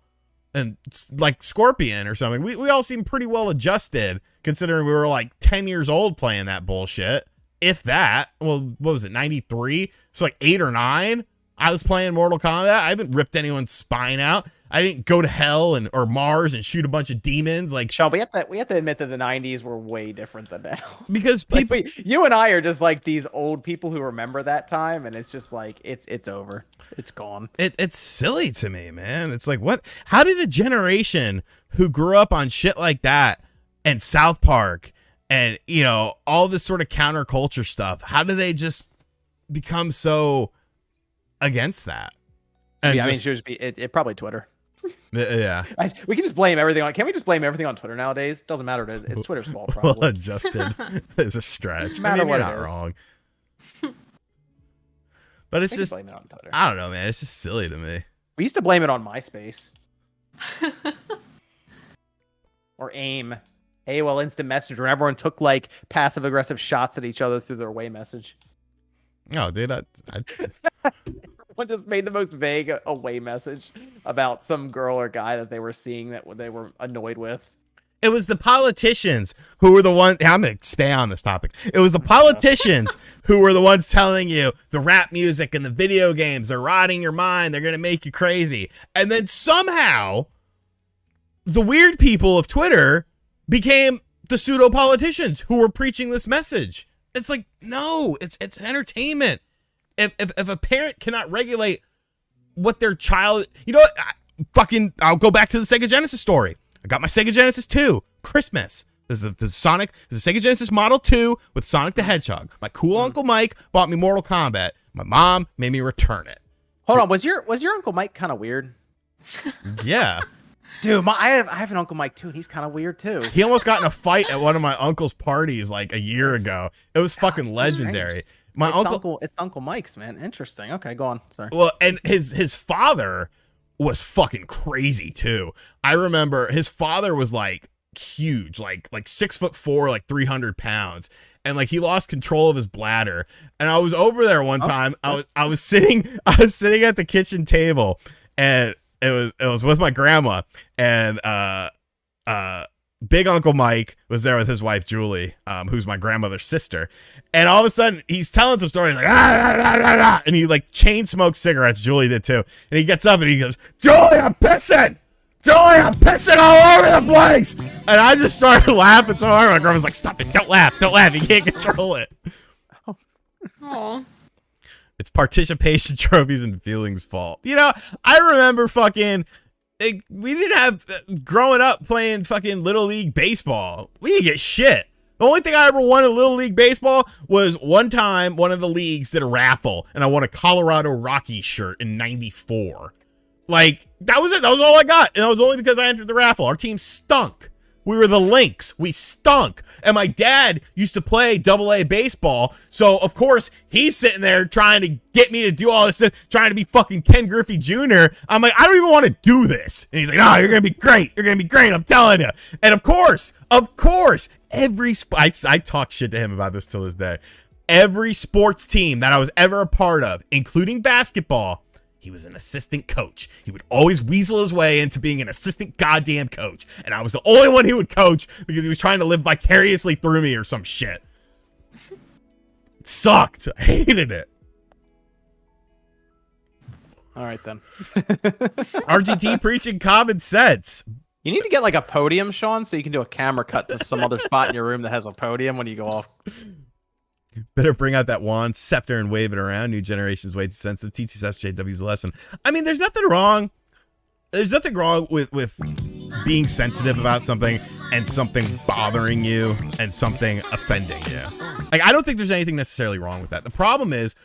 And like Scorpion or something. We all seem pretty well adjusted considering we were like 10 years old playing that bullshit. If that, well, what was it, 93? So like 8 or 9, I was playing Mortal Kombat. I haven't ripped anyone's spine out. I didn't go to hell or Mars and shoot a bunch of demons. Like, Sean, we have to admit that the 90s were way different than now. Because people, like you and I are just like these old people who remember that time, and it's just like it's over. It's gone. It's silly to me, man. It's like, what? How did a generation who grew up on shit like that and South Park and, you know, all this sort of counterculture stuff, how do they just become so against that? And yeah, I mean, it probably Twitter. Yeah, we can just blame everything on. Can we just blame everything on Twitter nowadays? Doesn't matter. It's Twitter's fault. Probably. Well adjusted is a stretch. Matter what you're not wrong. But it's just, blame it on Twitter. I don't know, man. It's just silly to me. We used to blame it on MySpace or AIM, AOL Instant Messenger, when everyone took like passive aggressive shots at each other through their away message. No, dude, Everyone just made the most vague away message about some girl or guy that they were seeing that they were annoyed with. It was the politicians who were the ones. I'm going to stay on this topic. It was the politicians who were the ones telling you the rap music and the video games, they're rotting your mind. They're going to make you crazy. And then somehow the weird people of Twitter became the pseudo politicians who were preaching this message. It's like, no, it's entertainment. If a parent cannot regulate what their child, you know what? I'll go back to the Sega Genesis story. I got my Sega Genesis 2, Christmas. There's the Sega Genesis Model 2 with Sonic the Hedgehog. My cool Uncle Mike bought me Mortal Kombat. My mom made me return it. Hold on, was your Uncle Mike kind of weird? Yeah. Dude, I have an Uncle Mike too, and he's kind of weird too. He almost got in a fight at one of my uncle's parties like a year ago. It was fucking legendary. It's Uncle Mike's, man. Interesting. Okay, go on. Sorry. Well, and his father was fucking crazy too. I remember his father was like huge, like 6'4", like 300 pounds. And like he lost control of his bladder. And I was over there one time. I was sitting at the kitchen table, and it was with my grandma, and Big Uncle Mike was there with his wife Julie, who's my grandmother's sister. And all of a sudden he's telling some stories like and he like chain smokes cigarettes. Julie did too. And he gets up and he goes, "Julie, I'm pissing! Julie, I'm pissing all over the place!" And I just started laughing so hard. My grandma's like, "Stop it! Don't laugh! Don't laugh! You can't control it." Oh. It's participation trophies and feelings' fault. You know, I remember fucking. We didn't have growing up playing fucking Little League baseball. We didn't get shit. The only thing I ever won in Little League baseball was one time one of the leagues did a raffle and I won a Colorado Rockies shirt in '94. Like, that was it. That was all I got. And it was only because I entered the raffle. Our team stunk. We were the Lynx. We stunk. And my dad used to play AA baseball. So, of course, he's sitting there trying to get me to do all this stuff, trying to be fucking Ken Griffey Jr. I'm like, I don't even want to do this. And he's like, "No, you're going to be great. You're going to be great. I'm telling you." And of course, I talk shit to him about this till this day. Every sports team that I was ever a part of, including basketball, he was an assistant coach. He would always weasel his way into being an assistant goddamn coach. And I was the only one he would coach because he was trying to live vicariously through me or some shit. It sucked. I hated it. All right, then. RGT preaching common sense. You need to get like a podium, Sean, so you can do a camera cut to some other spot in your room that has a podium when you go off. Better bring out that wand, scepter, and wave it around. New generation's way too sensitive. Teaches SJW's lesson. I mean, there's nothing wrong. There's nothing wrong with being sensitive about something and something bothering you and something offending you. Like, I don't think there's anything necessarily wrong with that. The problem is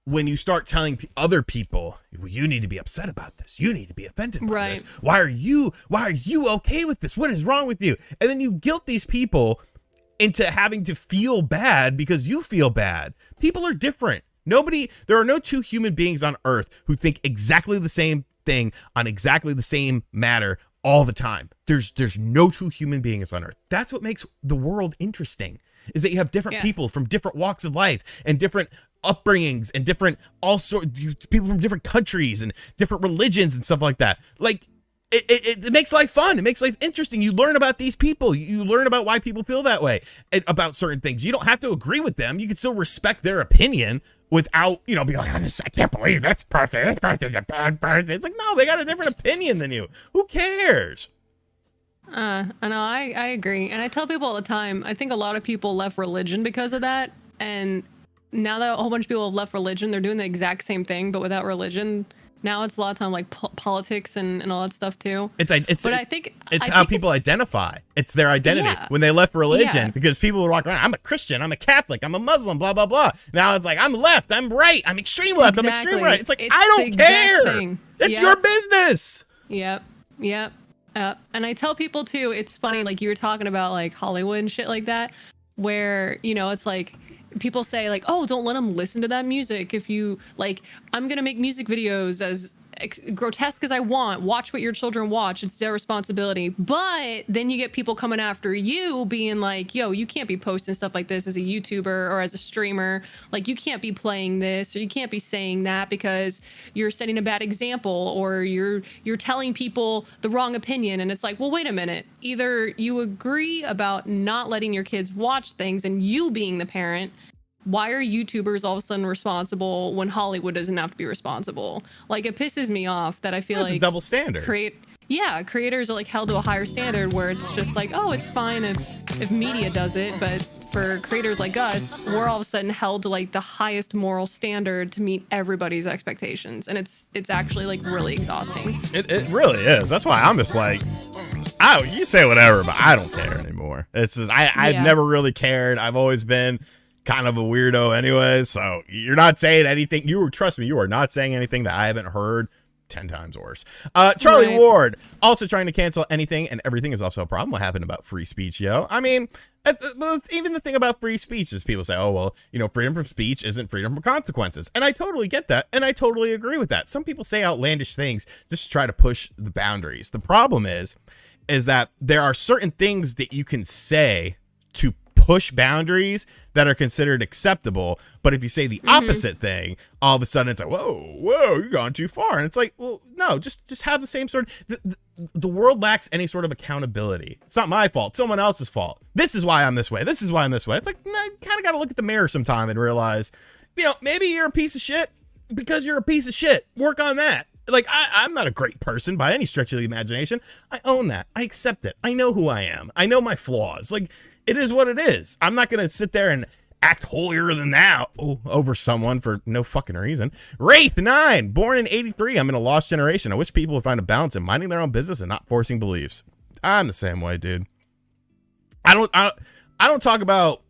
when you start telling other people, well, you need to be upset about this. You need to be offended by this. Why are you okay with this? What is wrong with you? And then you guilt these people into having to feel bad because you feel bad. People are different. There are no two human beings on earth who think exactly the same thing on exactly the same matter all the time. There's no two human beings on earth. That's what makes the world interesting, is that you have different people from different walks of life and different upbringings and different people from different countries and different religions and stuff like that. Like, it makes life fun. It makes life interesting. You learn about these people. You learn about why people feel that way about certain things. You don't have to agree with them. You can still respect their opinion without, being like, I can't believe this person's a bad person. It's like, no, they got a different opinion than you. Who cares? I know, I agree. And I tell people all the time, I think a lot of people left religion because of that. And now that a whole bunch of people have left religion, they're doing the exact same thing, but without religion. Now it's a lot of time like politics and all that stuff too. I think how people identify. It's their identity. When they left religion, because people would walk around, I'm a Christian, I'm a Catholic, I'm a Muslim, blah, blah, blah. Now it's like, I'm left, I'm right, I'm extreme left, I'm extreme right. It's like, I don't care. It's your business. Yep. And I tell people too, it's funny, like you were talking about like Hollywood and shit like that, where, it's like, people say like, oh, don't let them listen to that music. If you like, I'm going to make music videos as grotesque as I want. Watch what your children watch. It's their responsibility. But then you get people coming after you being like, yo, you can't be posting stuff like this as a YouTuber or as a streamer. Like, you can't be playing this or you can't be saying that because you're setting a bad example or you're telling people the wrong opinion. And it's like, well, wait a minute. Either you agree about not letting your kids watch things and you being the parent. Why are YouTubers all of a sudden responsible when Hollywood doesn't have to be responsible? Like, it pisses me off that I feel like it's a double standard. Creators are like held to a higher standard where it's just like, oh, it's fine if media does it, but for creators like us, we're all of a sudden held to like the highest moral standard to meet everybody's expectations, and it's actually like really exhausting. It really is. That's why I'm just like, you say whatever, but I don't care anymore. It's just, I've never really cared. I've always been kind of a weirdo anyway, so you're not saying anything. Trust me, you are not saying anything that I haven't heard 10 times worse. Charlie Ward, also trying to cancel anything and everything is also a problem. What happened about free speech, yo? I mean, even the thing about free speech is people say, oh, well, freedom of speech isn't freedom from consequences. And I totally get that. And I totally agree with that. Some people say outlandish things just to try to push the boundaries. The problem is that there are certain things that you can say to push boundaries that are considered acceptable, but if you say the opposite thing, all of a sudden it's like, whoa, you've gone too far. And it's like, well, no, just have the same sort of, the world lacks any sort of accountability. It's not my fault, someone else's fault. This is why I'm this way. This is why I'm this way. It's like, you kind of got to look at the mirror sometime and realize, maybe you're a piece of shit because you're a piece of shit. Work on that. Like, I'm not a great person by any stretch of the imagination. I own that. I accept it. I know who I am. I know my flaws. Like, it is what it is. I'm not going to sit there and act holier than thou over someone for no fucking reason. Wraith9, born in 83. I'm in a lost generation. I wish people would find a balance in minding their own business and not forcing beliefs. I'm the same way, dude. I don't talk about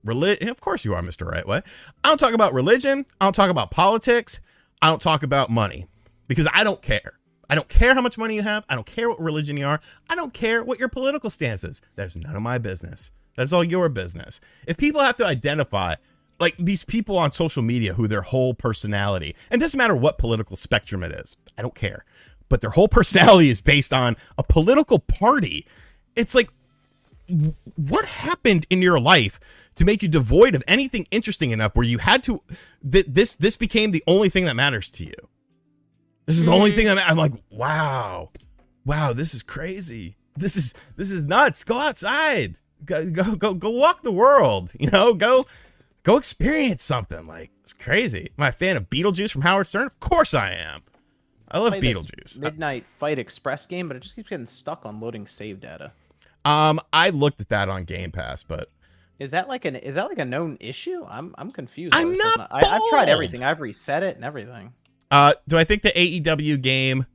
religion. Of course you are, Mr. Right Way. I don't talk about religion. I don't talk about politics. I don't talk about money because I don't care. I don't care how much money you have. I don't care what religion you are. I don't care what your political stance is. That's none of my business. That's all your business. If people have to identify, like these people on social media who their whole personality, and it doesn't matter what political spectrum it is, I don't care, but their whole personality is based on a political party. It's like, what happened in your life to make you devoid of anything interesting enough where you had to, this became the only thing that matters to you? This is the only thing I'm like, wow, this is crazy. This is nuts. Go outside. Go walk the world. You know, go experience something. Like, it's crazy. Am I a fan of Beetlejuice from Howard Stern? Of course I am. I love Beetlejuice. Midnight Fight Express game, but it just keeps getting stuck on loading save data. I looked at that on Game Pass, but is that like a known issue? I'm confused. I'm not. I've tried everything. I've reset it and everything. Do I think the AEW game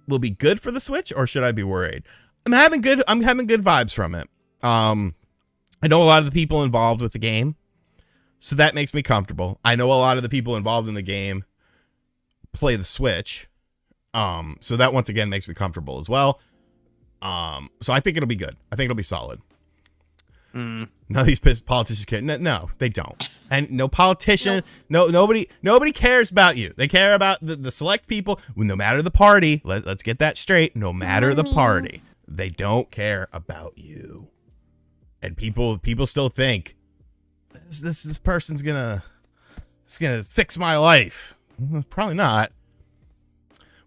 will be good for the Switch, or should I be worried? I'm having good vibes from it. I know a lot of the people involved with the game, so that makes me comfortable. I know a lot of the people involved in the game play the Switch, so that once again makes me comfortable as well. So I think it'll be good. I think it'll be solid. None of these politicians care. No, they don't. And no politician, nobody cares about you. They care about the select people. No matter the party, let's get that straight. No matter the party, they don't care about you. And people still think this person's gonna fix my life. Probably not.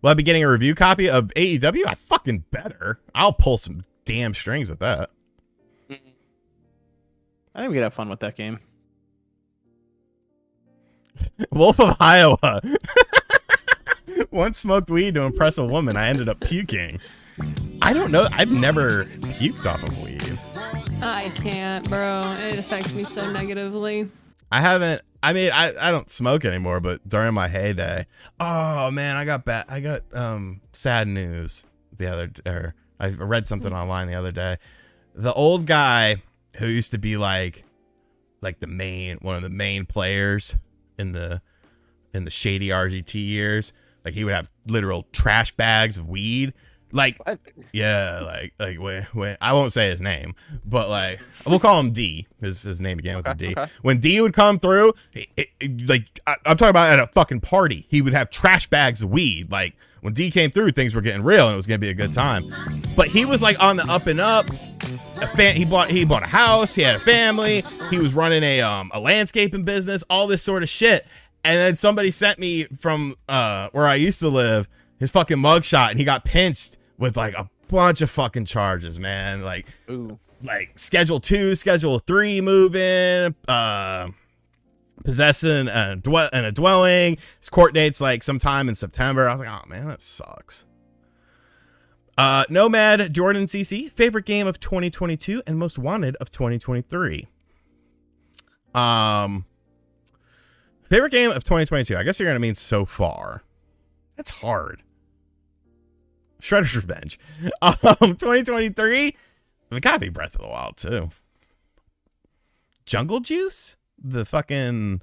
Will I be getting a review copy of AEW? I fucking better. I'll pull some damn strings with that. I think we could have fun with that game. Wolf of Iowa. Once smoked weed to impress a woman, I ended up puking. I don't know. I've never puked off of weed. I can't, bro. It affects me so negatively. I haven't. I mean, I don't smoke anymore, but during my heyday, oh man, I got sad news I read something online the other day. The old guy who used to be like one of the main players in the shady RGT years, like he would have literal trash bags of weed. Like, what? Yeah, like when I won't say his name, but like we'll call him D. His name began with a D. Okay. When D would come through, I'm talking about at a fucking party, he would have trash bags of weed. Like when D came through, things were getting real and it was gonna be a good time. But he was like on the up and up. He bought a house. He had a family. He was running a landscaping business. All this sort of shit. And then somebody sent me from where I used to live his fucking mugshot, and he got pinched with like a bunch of fucking charges, man. Like, ooh. Like Schedule 2, Schedule 3 moving, possessing a dwelling. His court date's like sometime in September. I was like, oh man, that sucks. Nomad Jordan CC, favorite game of 2022 and most wanted of 2023. Favorite game of 2022. I guess you're gonna mean so far. That's hard. Shredder's Revenge. 2023. It gotta be Breath of the Wild too. Jungle Juice, the fucking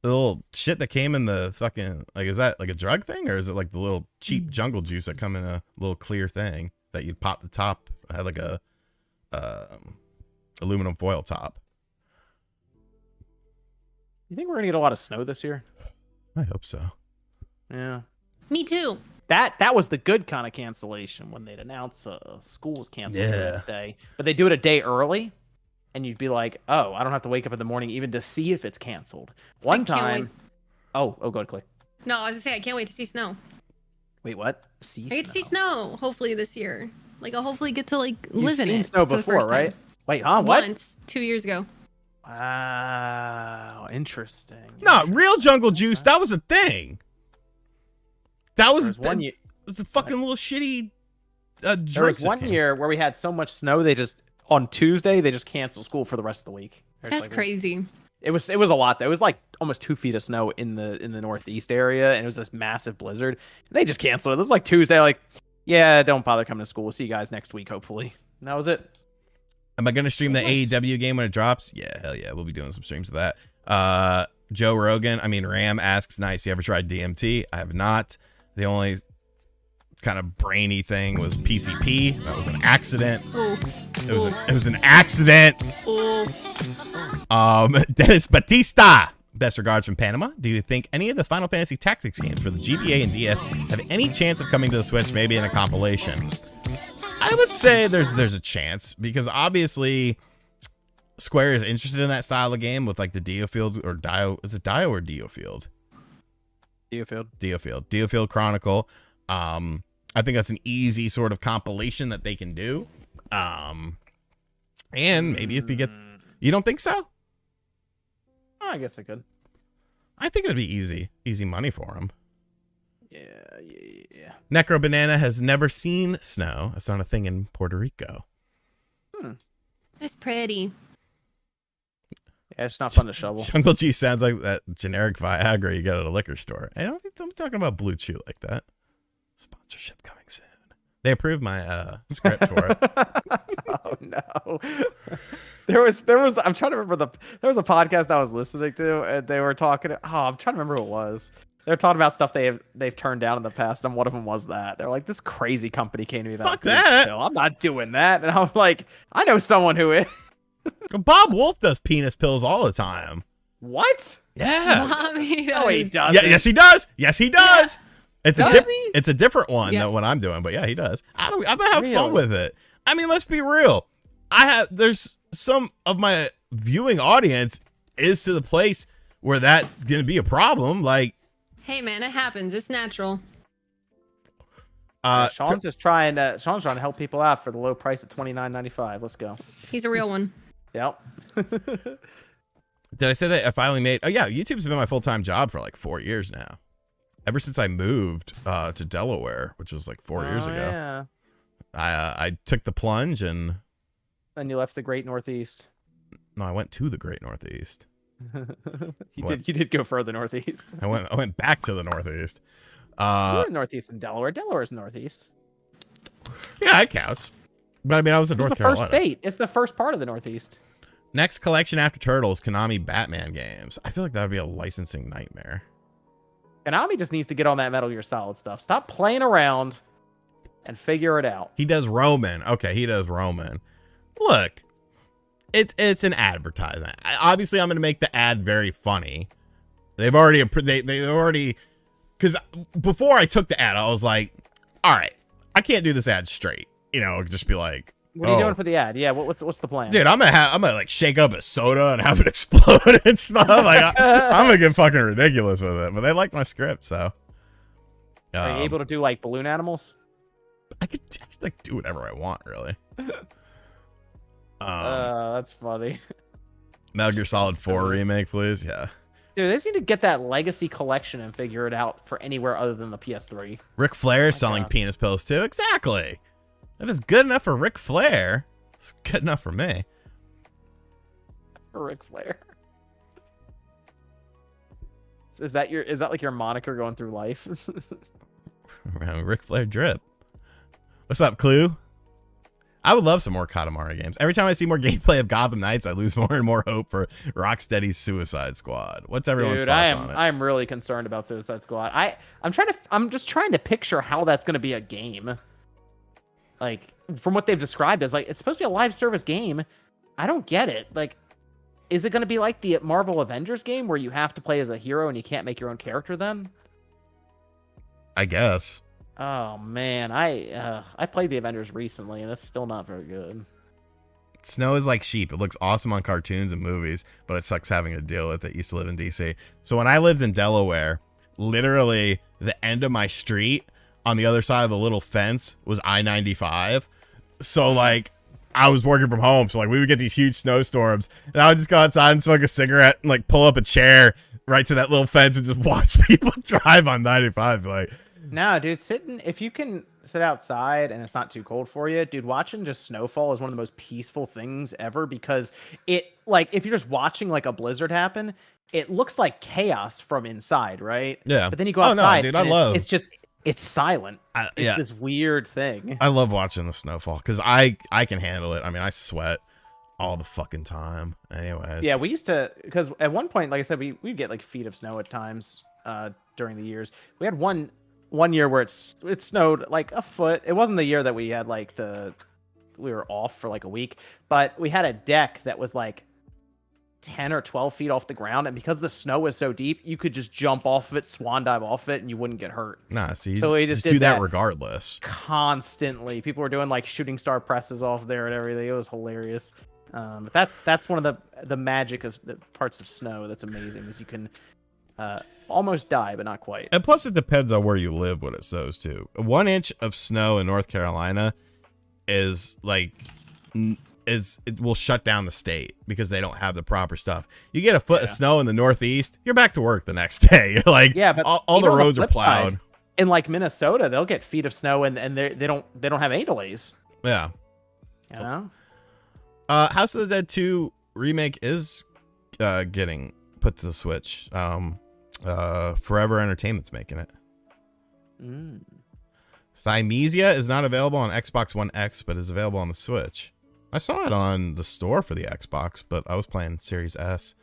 little shit that came in the fucking, like, is that like a drug thing, or is it like the little cheap jungle juice that come in a little clear thing that you'd pop the top? It had like a aluminum foil top. You think we're gonna get a lot of snow this year? I hope so. Yeah. Me too. That was the good kind of cancellation, when they'd announce school was canceled the next day, but they do it a day early, and you'd be like, oh, I don't have to wake up in the morning even to see if it's canceled. One time, oh, go ahead, click. No, I was gonna say I can't wait to see snow. Wait, what? I get to see snow hopefully this year. Like I'll hopefully get to like live in it. You've seen snow before, right? Wait, huh? What? Once, 2 years ago. Wow, interesting. No, real jungle juice. That was a thing. That was it's a fucking little shitty drink. There was one year where we had so much snow, on Tuesday they just canceled school for the rest of the week. That's crazy. It was a lot though. It was like almost 2 feet of snow in the northeast area, and it was this massive blizzard. They just canceled it. It was like Tuesday, like, yeah, don't bother coming to school. We'll see you guys next week, hopefully. And that was it. Am I gonna stream the AEW game when it drops? Yeah, hell yeah, we'll be doing some streams of that. Ram asks, nice, you ever tried DMT? I have not. The only kind of brainy thing was PCP. That was an accident. It was an accident. Dennis Batista, best regards from Panama. Do you think any of the Final Fantasy Tactics games for the GBA and DS have any chance of coming to the Switch, maybe in a compilation? I would say there's a chance because obviously Square is interested in that style of game with like the Diofield or Dio. Is it Dio or Diofield? Diofield Chronicle. I think that's an easy sort of compilation that they can do. And maybe if you don't think so? I guess we could. I think it would be easy money for them. Yeah. Necro Banana has never seen snow. That's not a thing in Puerto Rico. It's pretty. Yeah, it's not fun to shovel. Jungle G sounds like that generic Viagra you get at a liquor store. I'm talking about Blue Chew like that. Sponsorship coming soon. They approved my script for it. Oh no. There was I'm trying to remember there was a podcast I was listening to and they were talking I'm trying to remember who it was. They're talking about stuff they've turned down in the past, and one of them was that. They're like, this crazy company came to me. Fuck that. I'm not doing that. And I'm like, I know someone who is. Bob Wolf does penis pills all the time. What? Yeah. Mommy No, he doesn't. Yeah, yes, he does. Yes, he does. Yeah. It's a different one Yes. than what I'm doing, but yeah, he does. I'm gonna have Really? fun with it. I mean, let's be real. There's some of my viewing audience is to the place where that's gonna be a problem. Like, Hey man, it happens. It's natural. Sean's just trying to help people out for the low price of $29.95. Let's go. He's a real one. Yep. Did I say that I finally made? Oh yeah, YouTube's been my full-time job for like 4 years now. Ever since I moved to Delaware, which was like 4 years ago. Yeah. I took the plunge and. Then you left the Great Northeast. No, I went to the Great Northeast. You did go further northeast. I went back to the Northeast. You're northeast in Delaware. Delaware's northeast. Yeah, it counts. But I mean, I was in North Carolina. First state. It's the first part of the northeast. Next collection after Turtles, Konami Batman games. I feel like that would be a licensing nightmare. Konami just needs to get on that Metal Gear Solid stuff. Stop playing around and figure it out. He does Roman. Okay, he does Roman. Look, it's an advertisement. Obviously, I'm going to make the ad very funny. They've already because before I took the ad, I was like, all right, I can't do this ad straight. You know, just be like, what are you doing for the ad? Yeah, what's the plan? Dude, I'm gonna like shake up a soda and have it explode and stuff. Like I'm gonna get fucking ridiculous with it. But they liked my script, so. Are you able to do like balloon animals? I could like do whatever I want, really. That's funny. Metal Gear Solid 4 remake, please. Yeah. Dude, they just need to get that legacy collection and figure it out for anywhere other than the PS3. Ric Flair is selling penis pills too. Exactly. If it's good enough for Ric Flair, it's good enough for me. For Ric Flair. Is that like your moniker going through life? Ric Flair drip. What's up, Clue? I would love some more Katamari games. Every time I see more gameplay of Gotham Knights, I lose more and more hope for Rocksteady's Suicide Squad. What's everyone's thoughts on it? I'm really concerned about Suicide Squad. I'm just trying to picture how that's going to be a game. Like, from what they've described as, like, it's supposed to be a live service game. I don't get it. Like, is it going to be like the Marvel Avengers game where you have to play as a hero and you can't make your own character then? I guess. Oh man, I played the Avengers recently and it's still not very good. Snow is like sheep. It looks awesome on cartoons and movies, but it sucks having to deal with it. Used to live in DC. So when I lived in Delaware, literally the end of my street on the other side of the little fence was I-95. So like I was working from home. So like we would get these huge snowstorms and I would just go outside and smoke a cigarette and like pull up a chair right to that little fence and just watch people drive on 95. Like, no, dude, if you can sit outside and it's not too cold for you, dude, watching just snowfall is one of the most peaceful things ever because it, like, if you're just watching like a blizzard happen, it looks like chaos from inside, right? Yeah. But then you go outside, no, dude, it's silent. It's this weird thing. I love watching the snowfall because I can handle it. I mean, I sweat all the fucking time. Anyways. Yeah, we used to, because at one point, like I said, we'd get like feet of snow at times during the years. We had one year where it snowed like a foot. It wasn't the year that we had like we were off for like a week, but we had a deck that was like 10 or 12 feet off the ground, and because the snow was so deep, you could just jump off of it, swan dive off it, and you wouldn't get hurt. Nah, see, so he just do that regardless. Constantly, people were doing like shooting star presses off there and everything. It was hilarious. But that's one of the magic of the parts of snow that's amazing, is you can almost die, but not quite. And plus, it depends on where you live when it snows too. 1 inch of snow in North Carolina is like it will shut down the state because they don't have the proper stuff. You get a foot of snow in the Northeast, you're back to work the next day. You're like, but all the roads are plowed. Side, in like Minnesota, they'll get feet of snow and they don't have any delays. Yeah. You know? House of the Dead 2 remake is getting put to the Switch. Forever Entertainment's making it. Thymesia is not available on Xbox One X, but is available on the Switch. I saw it on the store for the Xbox, but I was playing Series S.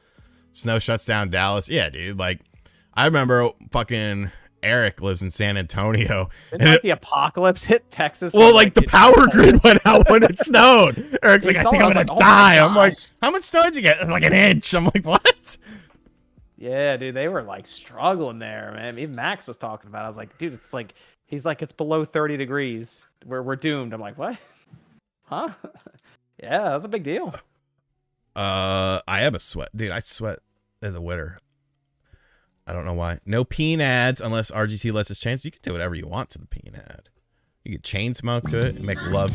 Snow shuts down Dallas. Yeah, dude. Like, I remember fucking Eric lives in San Antonio. Didn't the apocalypse hit Texas? Well, like the power grid went out when it snowed. Eric's like, I think I'm gonna die. I'm like, how much snow did you get? Like an inch. I'm like, what? Yeah, dude, they were like struggling there, man. Even Max was talking about it. I was like, dude, it's like, he's like, it's below 30 degrees. We're doomed. I'm like, what? Huh? Yeah, that's a big deal. I have a sweat. Dude, I sweat in the winter. I don't know why. No peen ads unless RGT lets us change. You can do whatever you want to the peen ad. You can chain smoke to it and make love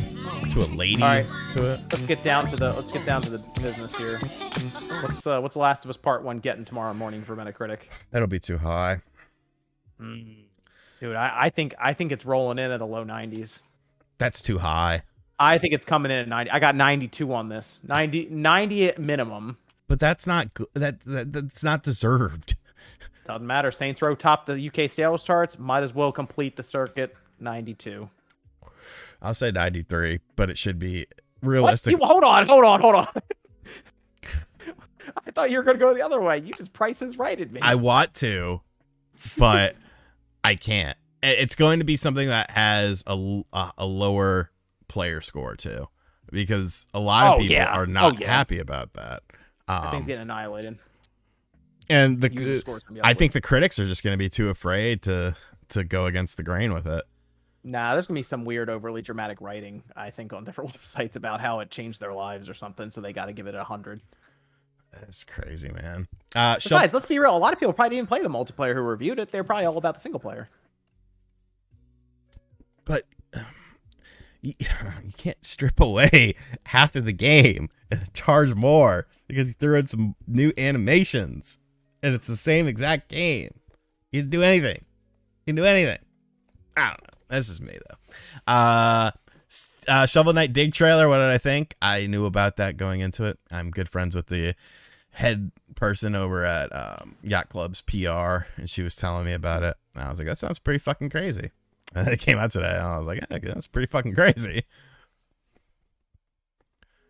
to a lady to it. Let's get down to the business here. What's The Last of Us Part 1 getting tomorrow morning for Metacritic? That'll be too high. Dude, I think it's rolling in at a low 90s. That's too high. I think it's coming in at 90. I got 92 on this. 90 at minimum. But that's not good. That's not deserved. Doesn't matter. Saints Row topped the UK sales charts. Might as well complete the circuit. 92. I'll say 93, but it should be realistic. Hold on. I thought you were going to go the other way. You just prices righted me. I want to, but I can't. It's going to be something that has a lower player score too, because a lot of people are not happy about that. That thing's getting annihilated. And I think the critics are just going to be too afraid to go against the grain with it. Nah, there's gonna be some weird, overly dramatic writing, I think, on different websites about how it changed their lives or something. So they got to give it 100. That's crazy, man. Besides, let's be real. A lot of people probably didn't play the multiplayer who reviewed it. They're probably all about the single player. But you can't strip away half of the game and charge more because you threw in some new animations and it's the same exact game. You can do anything. I don't know. This is me though. Shovel Knight Dig trailer. What did I think? I knew about that going into it. I'm good friends with the head person over at Yacht Club's PR, and she was telling me about it. And I was like, that sounds pretty fucking crazy. And it came out today, and I was like, yeah, that's pretty fucking crazy.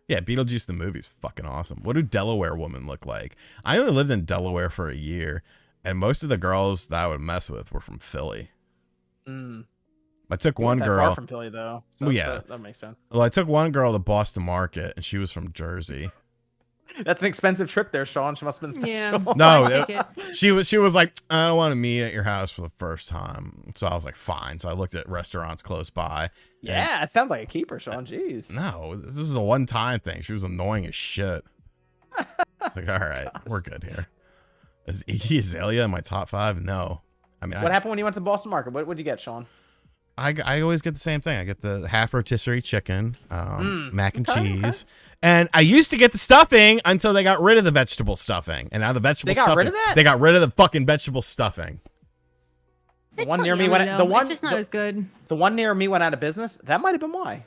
Yeah, Beetlejuice the movie's fucking awesome. What do Delaware women look like? I only lived in Delaware for a year, and most of the girls that I would mess with were from Philly. I took one girl far from Philly though. So that makes sense. Well, I took one girl to Boston Market, and she was from Jersey. That's an expensive trip there, Sean. She must have been special. Yeah. No, she was like, I don't want to meet at your house for the first time. So I was like, fine. So I looked at restaurants close by. Yeah, it sounds like a keeper, Sean. Jeez. No, this was a one-time thing. She was annoying as shit. It's like, all right, we're good here. Is Iggy Azalea in my top 5? No. I mean, what happened when you went to the Boston Market? What did you get, Sean? I always get the same thing. I get the half rotisserie chicken, mac and cheese. Okay. And I used to get the stuffing until they got rid of the vegetable stuffing. And now the vegetable stuffing. They got rid of that? They got rid of the fucking vegetable stuffing. The one near me went out. It's just not as good. The one near me went out of business. That might have been why.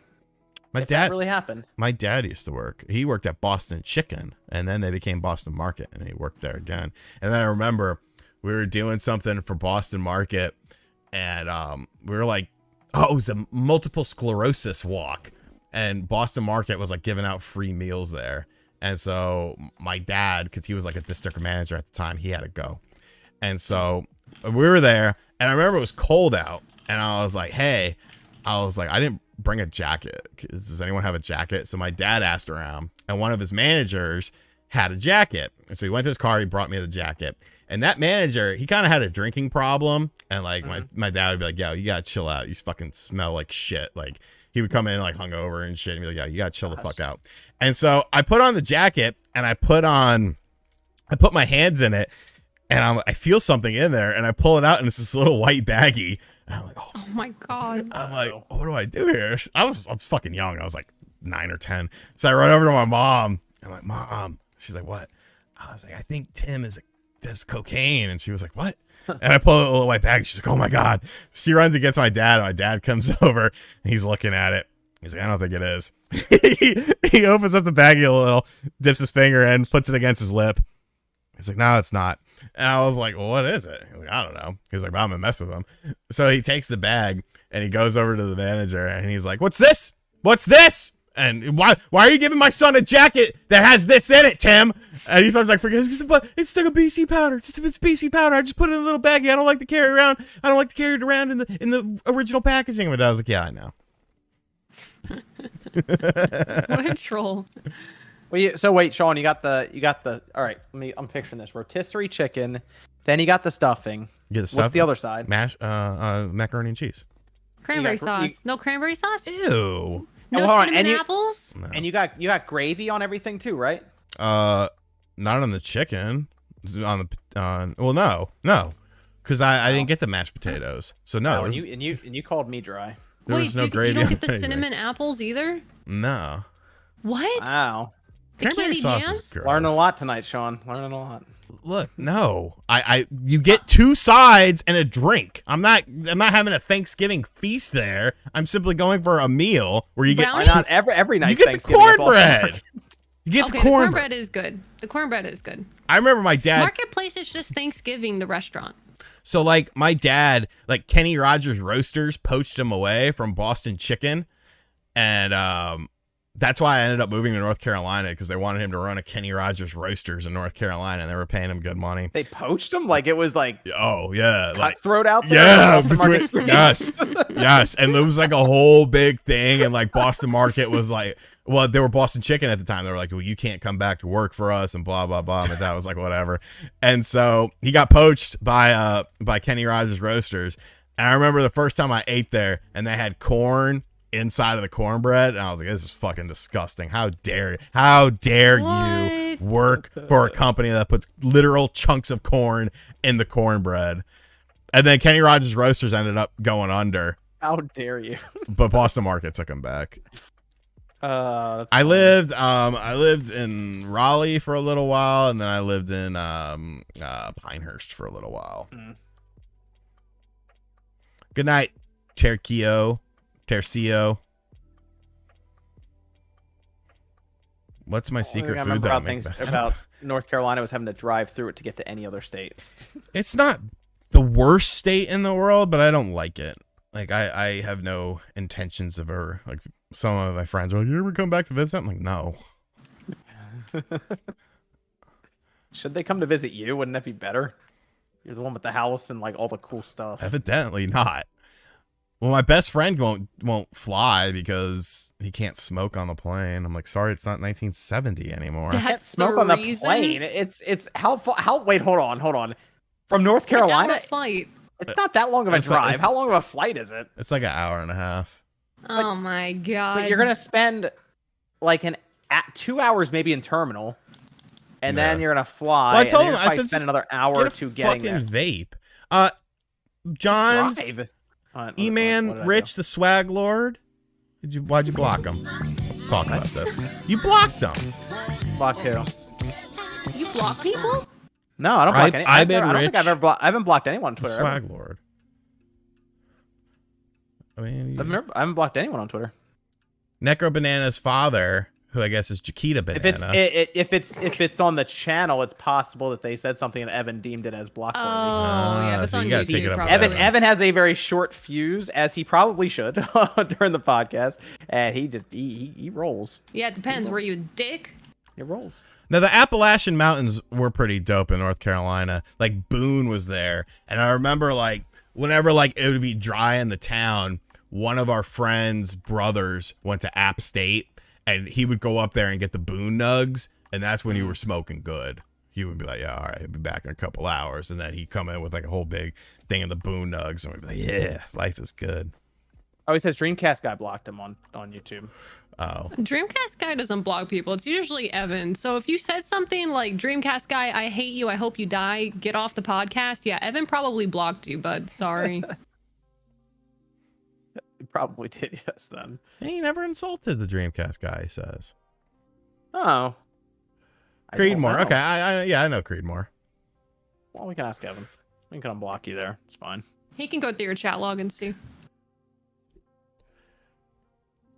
That really happened. My dad used to work. He worked at Boston Chicken, and then they became Boston Market, and he worked there again. And then I remember we were doing something for Boston Market, and we were like, oh, it was a multiple sclerosis walk. And Boston Market was like giving out free meals there. And so my dad, because he was like a district manager at the time, he had to go. And so we were there, and I remember it was cold out. And I was like, hey, I didn't bring a jacket. Does anyone have a jacket? So my dad asked around, and one of his managers had a jacket. And so he went to his car, he brought me the jacket. And that manager, he kind of had a drinking problem. And like my dad would be like, yo, you gotta chill out. You fucking smell like shit. Like he would come in like hungover and shit and be like, yo, you gotta chill the fuck out. And so I put on the jacket and I put my hands in it and I feel something in there and I pull it out and it's this little white baggie. And I'm like, oh my God. I'm like, what do I do here? I was fucking young. I was like 9 or 10. So I run over to my mom. I'm like, Mom. She's like, what? I was like, I think Tim does cocaine. And she was like, what? And I pull out a little white bag. She's like, oh my God. She runs and gets my dad. And my dad comes over and he's looking at it. He's like, I don't think it is. He opens up the baggie a little, dips his finger in, puts it against his lip. He's like, no, it's not. And I was like, well, what is it? Like, I don't know. He was like, well, I'm gonna mess with him. So he takes the bag and he goes over to the manager and he's like, what's this? What's this? And why are you giving my son a jacket that has this in it, Tim? And he starts like, it's like a BC powder. It's BC powder. I just put it in a little baggie. I don't like to carry it around. I don't like to carry it around in the original packaging. And I was like, yeah, I know. What a troll. Well, so wait, Sean, you got the. All right, I'm picturing this rotisserie chicken. Then you got the stuffing. What's the other side? Macaroni and cheese. Cranberry sauce. No cranberry sauce? Ew. No cinnamon apples? No. And you got gravy on everything too, right? Not on the chicken. No, because I didn't get the mashed potatoes. So no. And you called me dry. There was no gravy. You don't get the cinnamon apples either? No. What? Wow. Cranberry sauce is gross. Learning a lot tonight, Sean. Learning a lot. Look, no. You get 2 sides and a drink. I'm not having a Thanksgiving feast there. I'm simply going for a meal where you get. Why not every night? You get the cornbread. You get the cornbread. The cornbread is good. The cornbread is good. I remember my dad. Marketplace is just Thanksgiving, the restaurant. So like my dad, like Kenny Rogers Roasters poached him away from Boston Chicken, and that's why I ended up moving to North Carolina because they wanted him to run a Kenny Rogers Roasters in North Carolina, and they were paying him good money. They poached him like it was like cutthroat out there. Yeah, yes, and it was like a whole big thing, and like Boston Market was like, well, they were Boston Chicken at the time. They were like, well, you can't come back to work for us, and blah blah blah. But that was like whatever, and so he got poached by Kenny Rogers Roasters, and I remember the first time I ate there, and they had corn inside of the cornbread, and I was like, this is fucking disgusting. How dare you work for a company that puts literal chunks of corn in the cornbread? And then Kenny Rogers Roasters ended up going under. How dare you? But Boston Market took him back. That's I lived in Raleigh for a little while, and then I lived in Pinehurst for a little while. Good night, Tercio. What's my secret food that I make best? About North Carolina was having to drive through it to get to any other state. It's not the worst state in the world, but I don't like it. Like I have no intentions of ever. Like some of my friends are like, you ever come back to visit? I'm like, no. Should they come to visit you? Wouldn't that be better? You're the one with the house and like all the cool stuff. Evidently not. Well, my best friend won't fly because he can't smoke on the plane. I'm like, sorry, it's not 1970 anymore. You can't smoke on the plane. It's how wait, hold on. From North Carolina, flight. It's not that long of a drive. How long of a flight is it? It's like an hour and a half. Oh my God. But you're gonna spend like 2 hours maybe in terminal, and then you're gonna fly. Well, I told him I said spend another hour or two getting there. Vape. John. E-Man Rich, the swag lord. Why'd you block him? Let's talk about this. You blocked him. Block who? You block people? No, I don't block anyone. I don't think I've ever I haven't blocked anyone on Twitter. The swag lord. I mean, I haven't blocked anyone on Twitter. Necro Banana's father, who I guess is Chiquita Banana. If it's on the channel, it's possible that they said something and Evan deemed it as blockworthy. Oh, yeah, that's so on you gotta take it up. Evan has a very short fuse, as he probably should during the podcast, and he rolls. Yeah, it depends. Were you a dick? It rolls. Now, the Appalachian Mountains were pretty dope in North Carolina. Like, Boone was there. And I remember, like, whenever, like, it would be dry in the town, one of our friends' brothers went to App State, and he would go up there and get the Boone Nugs. And that's when you were smoking good. He would be like, yeah, all right, I'll be back in a couple hours. And then he'd come in with like a whole big thing of the Boon Nugs. And we'd be like, yeah, life is good. Oh, he says Dreamcast guy blocked him on YouTube. Oh. Dreamcast guy doesn't block people. It's usually Evan. So if you said something like, Dreamcast guy, I hate you, I hope you die, get off the podcast. Yeah, Evan probably blocked you, bud. Sorry. He probably did, yes, then. He never insulted the Dreamcast guy, he says. Oh. Creedmoor. Okay, I know Creedmoor. Well, we can ask Evan. We can unblock you there. It's fine. He can go through your chat log and see.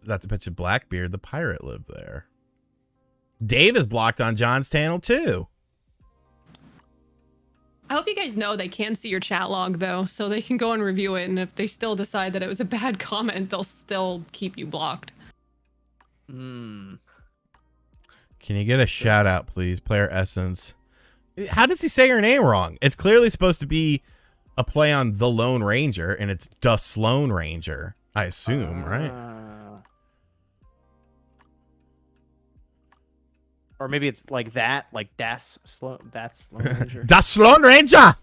That's a picture of Blackbeard, the pirate, lived there. Dave is blocked on John's channel too. I hope you guys know they can see your chat log though, so they can go and review it. And if they still decide that it was a bad comment, they'll still keep you blocked. Hmm. Can you get a shout out, please? Player Essence. How does he say your name wrong? It's clearly supposed to be a play on The Lone Ranger, and it's the Sloan Ranger, I assume, right? Or maybe it's like that, like that's Sloan Ranger. Das Sloan Ranger!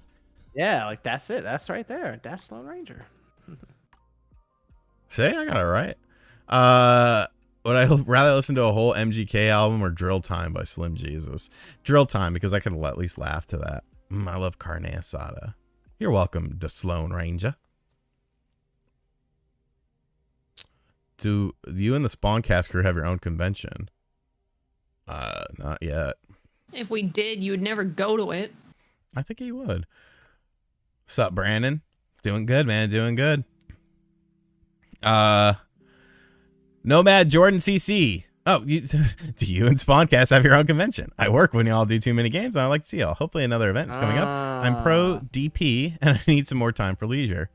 Yeah, like that's it. That's right there. Das Sloan Ranger. See, I got it right. Would I rather listen to a whole MGK album or Drill Time by Slim Jesus? Drill Time, because I could at least laugh to that. I love carne asada. You're welcome, the Sloan Ranger. Do you and the Spawncast crew have your own convention? Not yet. If we did, you would never go to it. I think he would. What's up, Brandon? Doing good, man. Doing good. Nomad Jordan CC. Oh, do you and Spawncast have your own convention? I work when y'all do too many games, and I like to see y'all. Hopefully another event is coming up. I'm pro DP, and I need some more time for leisure.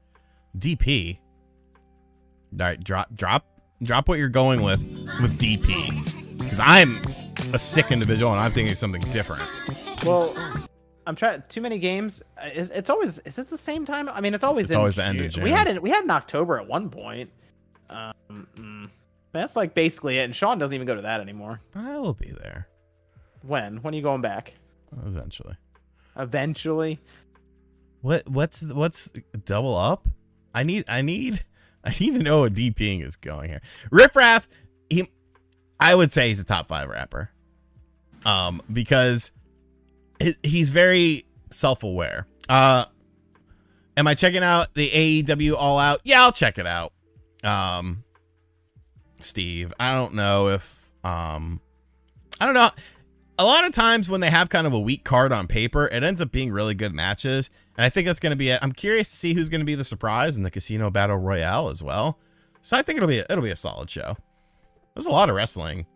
DP? All right, drop what you're going with DP. Because I'm a sick individual, and I'm thinking of something different. Well, I'm trying too many games. It's always, is this the same time? I mean, it's always the end of June. We had in October at one point. That's like basically it. And Sean doesn't even go to that anymore. I will be there. When are you going back? Eventually. What's double up? I need to know what DPing is going here. Riff Raff, I would say he's a top 5 rapper. Because he's very self-aware. Am I checking out the AEW All Out? Yeah, I'll check it out. Steve, I don't know if I don't know. A lot of times when they have kind of a weak card on paper, it ends up being really good matches. And I think that's going to be it. I'm curious to see who's going to be the surprise in the Casino Battle Royale as well. So I think it'll be a solid show. There's a lot of wrestling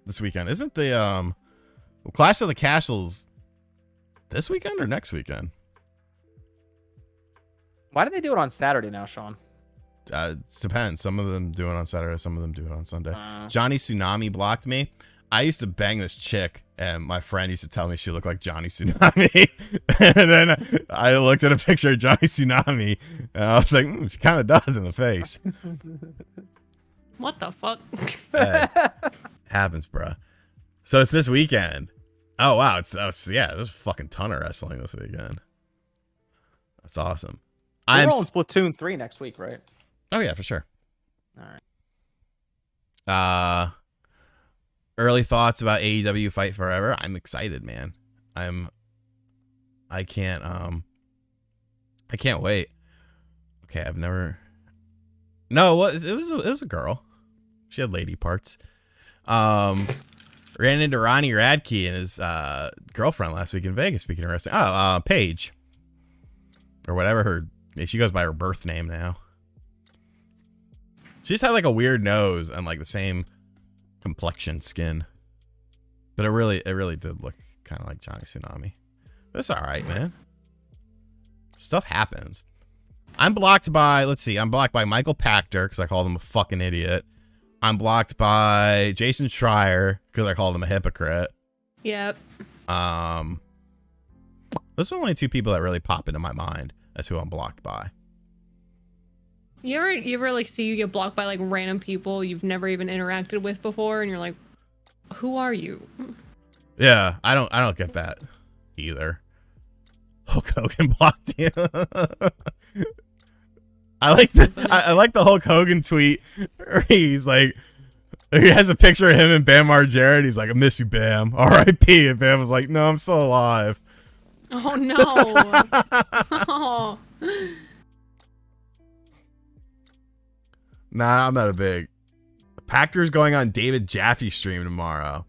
this weekend. Isn't the Clash of the Castles this weekend or next weekend? Why do they do it on Saturday now, Sean? It depends. Some of them do it on Saturday, some of them do it on Sunday. Johnny Tsunami blocked me. I used to bang this chick, and my friend used to tell me she looked like Johnny Tsunami. And then I looked at a picture of Johnny Tsunami, and I was like, she kind of does in the face. What the fuck? Hey, happens, bro. So it's this weekend. Oh, wow. There's a fucking ton of wrestling this weekend. That's awesome. We're on Splatoon 3 next week, right? Oh, yeah, for sure. All right. Early thoughts about AEW Fight Forever. I'm excited, man. I can't wait. Okay, I've never. No, it was a girl. She had lady parts. Ran into Ronnie Radke and his girlfriend last week in Vegas. Speaking of wrestling, Paige, or whatever she goes by her birth name now. She just had like a weird nose and like the same complexion skin, but it really did look kind of like Johnny Tsunami. But it's all right, man. Stuff happens. I'm blocked by Michael Pachter because I called him a fucking idiot. I'm blocked by Jason Schreier because I called him a hypocrite. Yep. Those are only 2 people that really pop into my mind as who I'm blocked by. You ever like see you get blocked by like random people you've never even interacted with before, and you're like, who are you? Yeah, I don't get that either. Hulk Hogan blocked you. I like the Hulk Hogan tweet where he's like, he has a picture of him and Bam Margera. He's like, I miss you, Bam. R.I.P. And Bam was like, no, I'm still alive. Oh no. Oh. Nah, I'm not a big. Packers going on David Jaffe stream tomorrow.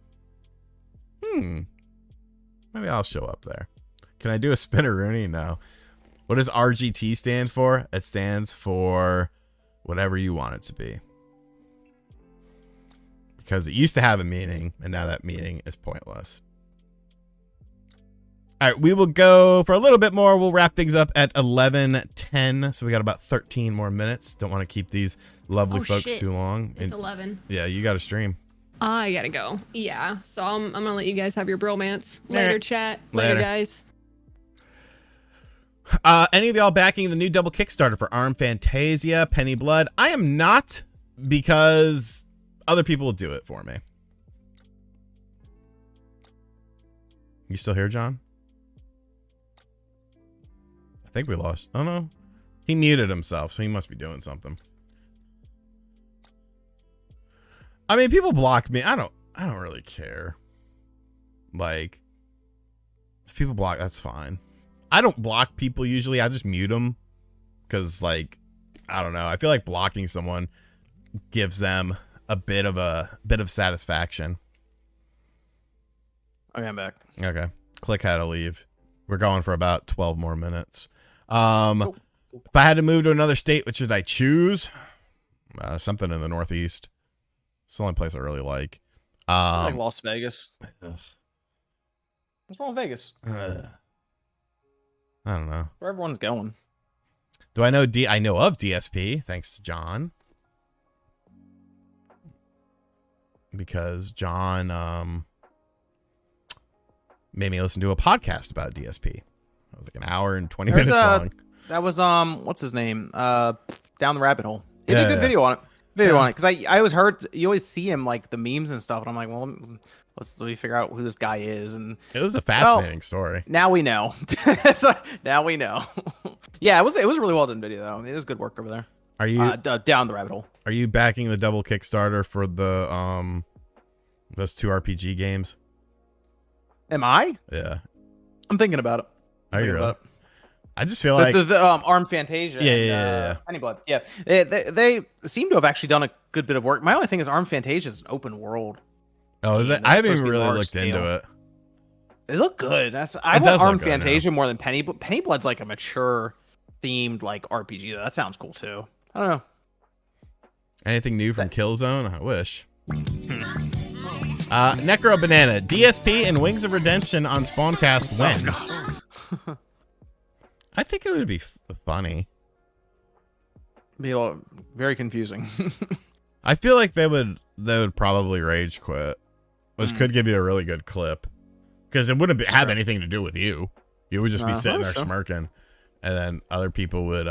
Maybe I'll show up there. Can I do a spinneroonie? No. What does RGT stand for? It stands for whatever you want it to be. Because it used to have a meaning, and now that meaning is pointless. All right, we will go for a little bit more. We'll wrap things up at 11:10, so we got about 13 more minutes. Don't want to keep these lovely folks too long. It's 11. Yeah, you got to stream. I gotta go. Yeah, so I'm gonna let you guys have your bromance. Later, chat. Later, guys. Any of y'all backing the new double Kickstarter for Arm Fantasia, Penny Blood? I am not, because other people will do it for me. You still here, John? I think we lost. Oh no, he muted himself, so he must be doing something. I mean, people block me. I don't really care. Like, if people block, that's fine. I don't block people usually. I just mute them because, like, I don't know. I feel like blocking someone gives them a bit of satisfaction. Okay, I'm back. Okay, click how to leave. We're going for about 12 more minutes. If I had to move to another state, which should I choose? Something in the Northeast. It's the only place I really like. Like Las Vegas. What's wrong with Vegas? I don't know. Where everyone's going. Do I know I know of DSP, thanks to John. Because John made me listen to a podcast about DSP. It was like an hour and 20 minutes long. That was What's his name? Down the Rabbit Hole. He did a good video on it. Because I always heard, you always see him like the memes and stuff, and I'm like, well, let me figure out who this guy is. And it was a fascinating story. Now we know. Now we know. Yeah, it was a really well done video though. It was good work over there. Are you down the rabbit hole? Are you backing the double Kickstarter for the those 2 RPG games? Am I? Yeah. I'm thinking about it. Are you really? I just feel like the Arm Fantasia. Yeah. Penny Blood. Yeah. They seem to have actually done a good bit of work. My only thing is Arm Fantasia is an open world. Oh, is it? I haven't even really looked into it. They look good. I want Arm Fantasia more than Penny. But Penny Blood's like a mature themed like RPG. That sounds cool too. I don't know. Anything new from Killzone? I wish. Necro Banana, DSP and Wings of Redemption on Spawncast when? Oh, I think it would be funny. Be very confusing. I feel like they would probably rage quit, which could give you a really good clip, because it wouldn't have anything to do with you. You would just be sitting there smirking, and then other people would.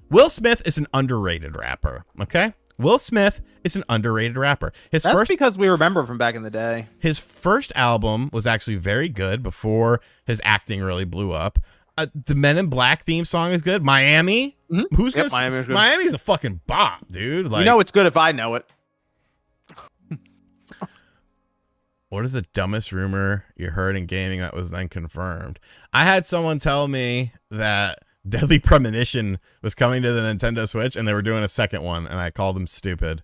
Will Smith is an underrated rapper. Okay, Will Smith is an underrated rapper. That's because we remember from back in the day. His first album was actually very good before his acting really blew up. The Men in Black theme song is good. Miami. Mm-hmm. Who's gonna? Miami's a fucking bop, dude. Like, you know it's good if I know it. What is the dumbest rumor you heard in gaming that was then confirmed? I had someone tell me that Deadly Premonition was coming to the Nintendo Switch, and they were doing a second one, and I called them stupid.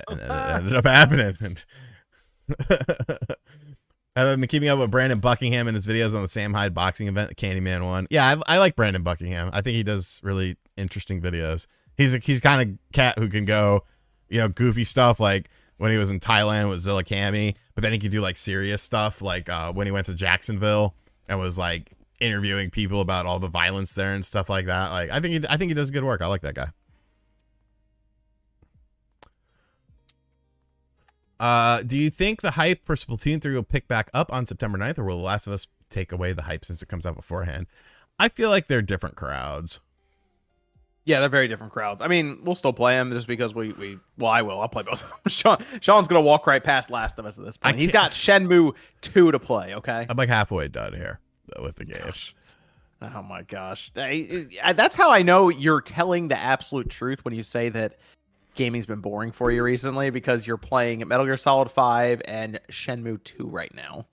And it ended up happening. I've been keeping up with Brandon Buckingham and his videos on the Sam Hyde boxing event, the Candyman one. Yeah, I like Brandon Buckingham. I think he does really interesting videos. He's kind of cat who can go, goofy stuff like when he was in Thailand with Zilla Cami, but then he could do like serious stuff like when he went to Jacksonville and was like interviewing people about all the violence there and stuff like that. Like I think he does good work. I like that guy. Do you think the hype for Splatoon 3 will pick back up on September 9th, or will The Last of Us take away the hype since it comes out beforehand? I feel like they're different crowds. Yeah, they're very different crowds. I mean, we'll still play them just because I will. I'll play both of them. Sean's going to walk right past Last of Us at this point. He's got Shenmue 2 to play, okay? I'm like halfway done here with the game. Gosh. Oh my gosh. That's how I know you're telling the absolute truth when you say that gaming's been boring for you recently, because you're playing Metal Gear Solid 5 and Shenmue 2 right now.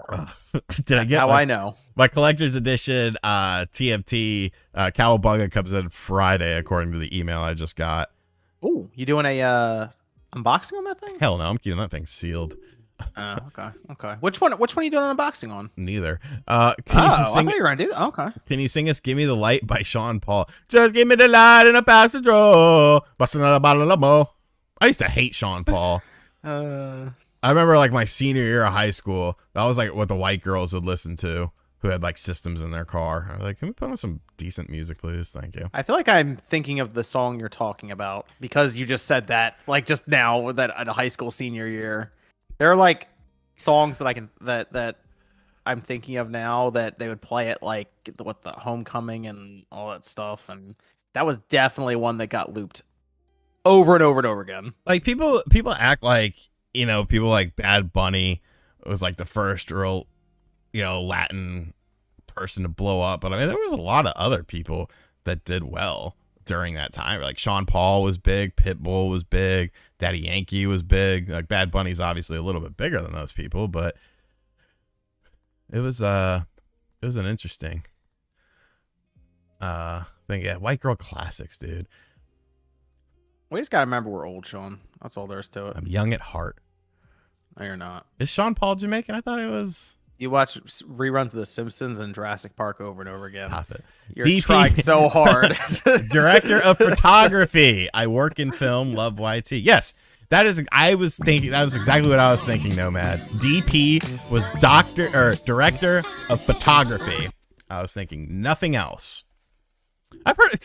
I know. My collector's edition TMT Cowabunga comes in Friday, according to the email I just got. Oh, you doing a unboxing on that thing? Hell no, I'm keeping that thing sealed. Okay. Which one are you doing an unboxing on? Neither. I thought you were gonna do that. Okay. Can you sing us "Give Me the Light" by Sean Paul? Just give me the light in a passenger. Busting out a bottle of mo. I used to hate Sean Paul. I remember like my senior year of high school, that was like what the white girls would listen to who had like systems in their car. I was like, can we put on some decent music, please? Thank you. I feel like I'm thinking of the song you're talking about because you just said that, like just now, that at a high school senior year. There are like songs that I'm thinking of now that they would play at like the homecoming and all that stuff, and that was definitely one that got looped over and over and over again. Like people act like, people like Bad Bunny was like the first real, Latin person to blow up. But I mean, there was a lot of other people that did well during that time. Like Sean Paul was big, Pitbull was big, Daddy Yankee was big. Like Bad Bunny's obviously a little bit bigger than those people, but it was an interesting thing. Yeah, white girl classics, dude. We just gotta remember we're old, Sean. That's all there is to it. I'm young at heart. No, you're not. Is Sean Paul Jamaican? I thought it was. You watch reruns of The Simpsons and Jurassic Park over and over again. Stop it. You're trying so hard. Director of photography. I work in film, love YT. Yes, that was exactly what I was thinking, Nomad. DP was director of photography. I was thinking nothing else. I've heard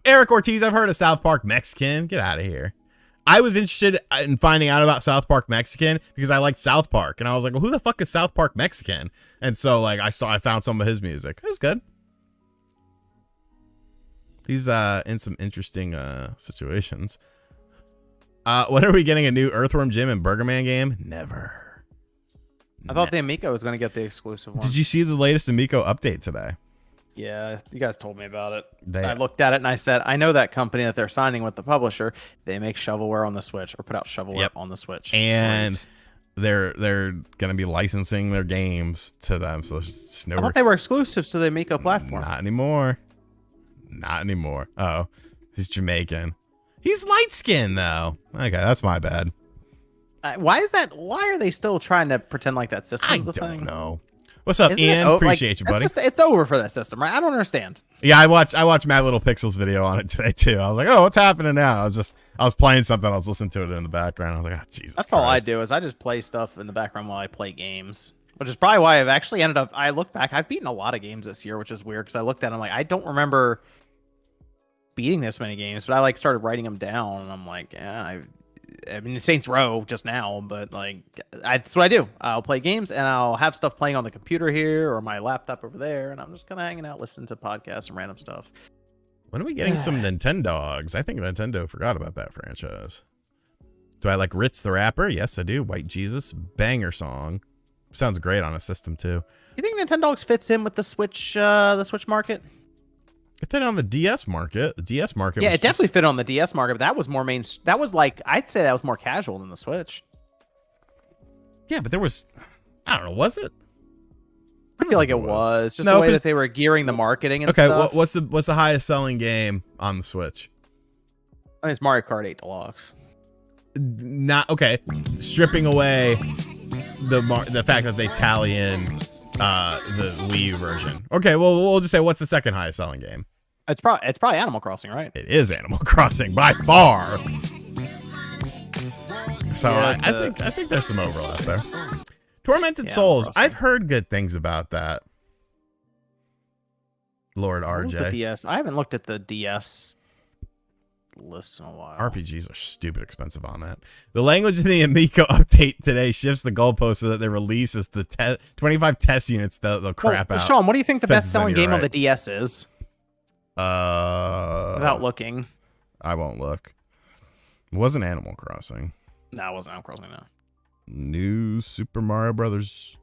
Eric Ortiz. I've heard of South Park Mexican. Get out of here. I was interested in finding out about South Park Mexican because I liked South Park, and I was like, well, who the fuck is South Park Mexican? And so like I found some of his music. It was good. He's in some interesting situations. When are we getting a new Earthworm Jim and Burger Man game? Never. I thought the Amico was going to get the exclusive one. Did you see the latest Amico update today? Yeah, you guys told me about it. I looked at it and I said, I know that company that they're signing with the publisher. They make shovelware on the Switch, or put out shovelware on the Switch. And they're going to be licensing their games to them. So there's no. I thought they were exclusives to the Amico platform. Not anymore. Oh, he's Jamaican. He's light skinned though. Okay, that's my bad. Why is that? Why are they still trying to pretend like that system's a thing? I don't know. What's up, Ian? Appreciate you, buddy. It's over for that system, right? I don't understand. Yeah, I watched Mad Little Pixel's video on it today too. I was like, oh, what's happening now? I was playing something. I was listening to it in the background. I was like, oh, Jesus. That's all I do is I just play stuff in the background while I play games, which is probably why I've actually ended up. I look back, I've beaten a lot of games this year, which is weird because I looked at them like I don't remember beating this many games, but I like started writing them down, and I'm like, yeah, I mean, Saints Row just now, but like that's what I do. I'll play games and I'll have stuff playing on the computer here or my laptop over there, and I'm just kind of hanging out, listening to podcasts and random stuff. When are we getting some Nintendogs? I think Nintendo forgot about that franchise. Do I like Ritz the Rapper? Yes, I do. White Jesus, banger song. Sounds great on a system too. You think Nintendogs fits in with the Switch market? It fit on the DS market. The DS market. Yeah, it definitely fit on the DS market, but that was more main. That was like, I'd say that was more casual than the Switch. Yeah, but there was, I don't know, was it? I feel like it was just the way that they were gearing the marketing and stuff. Okay, what's the highest selling game on the Switch? I mean, it's Mario Kart 8 Deluxe. Not okay. Stripping away the fact that they tally in the Wii U version. Okay, well we'll just say, what's the second highest selling game? It's probably Animal Crossing, right? It is Animal Crossing by far. So yeah, I think there's some overlap there. Tormented Souls. I've heard good things about that. Lord RJ. The DS. I haven't looked at the DS list in a while. RPGs are stupid expensive on that. The language in the Amico update today shifts the goalpost so that they release as the 25 test units they'll crap out. Sean, what do you think the best selling game on the DS is? Without looking. I won't look. It wasn't Animal Crossing. No, it wasn't Animal Crossing, no. New Super Mario Brothers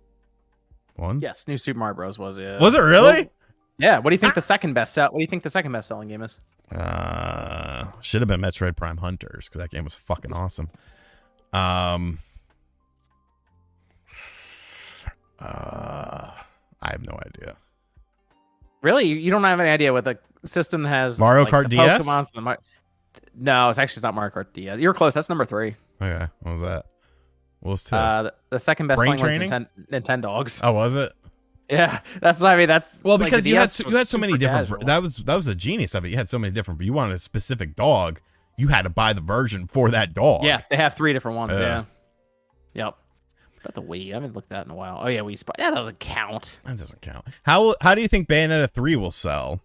1? Yes, New Super Mario Bros. Was it? Was it really? Well, yeah. What do you think the second best selling game is? Should have been Metroid Prime Hunters, because that game was fucking awesome. I have no idea. Really? You don't have any idea what the system has? Mario Kart DS? No, it's actually not Mario Kart DS. You're close. That's number 3. Okay, what was that? What was 2? The second best Brain selling Training? was Nintendogs. Oh, was it? Yeah, that's what I mean. That's well, because like you had so many different. Casual. That was the genius of it. You had so many different. But you wanted a specific dog, you had to buy the version for that dog. Yeah, they have 3 different ones. Yeah. Yep. About the Wii, I haven't looked at that in a while. Oh yeah, Wii Spot. Yeah, that doesn't count. That doesn't count. How do you think Bayonetta 3 will sell?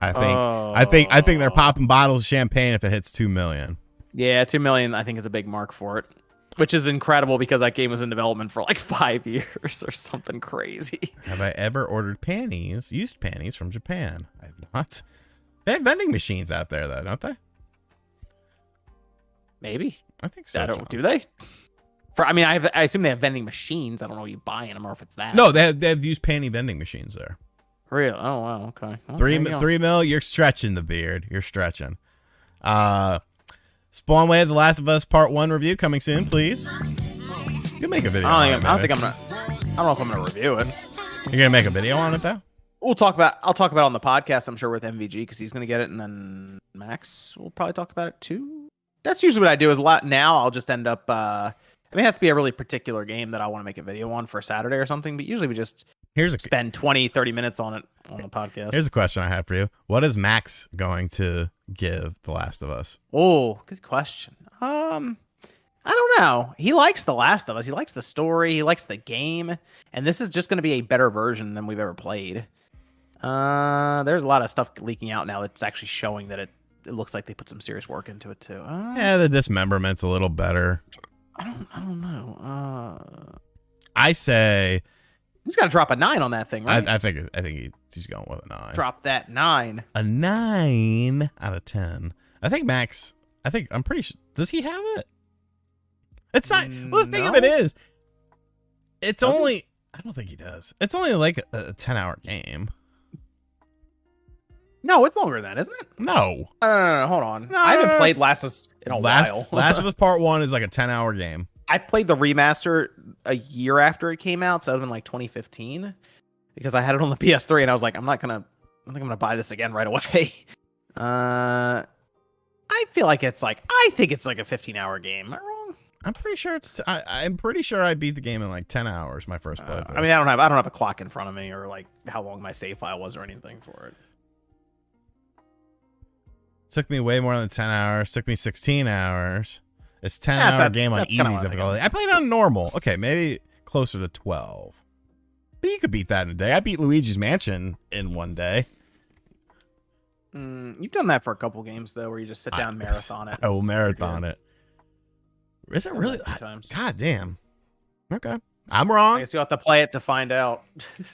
I think they're popping bottles of champagne if it hits 2 million. Yeah, 2 million I think is a big mark for it, which is incredible because that game was in development for like 5 years or something crazy. Have I ever ordered used panties from Japan? I have not. They have vending machines out there though, don't they? Maybe. I think so. Do they? I assume they have vending machines. I don't know what you buy in them or if it's that. No, they have used panty vending machines there. Really? Oh wow. Okay. Well, 3 mil. You're stretching the beard. You're stretching. Spawn Wave: The Last of Us Part 1 review coming soon, please. You can make a video. I don't know if I'm gonna review it. You're gonna make a video on it though. I'll talk about it on the podcast. I'm sure with MVG because he's gonna get it, and then Max will probably talk about it too. That's usually what I do. Is a lot now. I'll just end up. It has to be a really particular game that I want to make a video on for Saturday or something. But usually we just spend 20-30 minutes on it on the podcast. Here's a question I have for you. What is Max going to give The Last of Us? Oh, good question. I don't know. He likes The Last of Us. He likes the story. He likes the game. And this is just going to be a better version than we've ever played. There's a lot of stuff leaking out now that's actually showing that it looks like they put some serious work into it too. Yeah, the dismemberment's a little better. I don't know. I say he's got to drop a 9 on that thing, right? I think he's going with a 9. Drop that 9. A 9 out of 10. I think Max. I'm pretty sure. Does he have it? It's not. Well, the thing of it is, it's only. I don't think he does. It's only like a 10-hour game. No, it's longer than that, isn't it? No. No, hold on. I haven't played Last of Us in a while. Last of Us Part 1 is like a 10-hour game. I played the remaster a year after it came out, so it would have been like 2015, because I had it on the PS3, and I was like, I don't think I'm gonna buy this again right away. I think it's like a 15-hour game. Am I wrong? I'm pretty sure I'm pretty sure I beat the game in like 10 hours my first playthrough. I mean, I don't have a clock in front of me or like how long my save file was or anything for it. Took me way more than 10 hours. Took me 16 hours. It's 10-hour game on easy difficulty. I played on normal. Okay, maybe closer to 12. But you could beat that in a day. I beat Luigi's Mansion in one day. You've done that for a couple games, though, where you just sit down and marathon it. I will marathon it. Is it really? God damn. Okay. I'm wrong. I guess you'll have to play it to find out.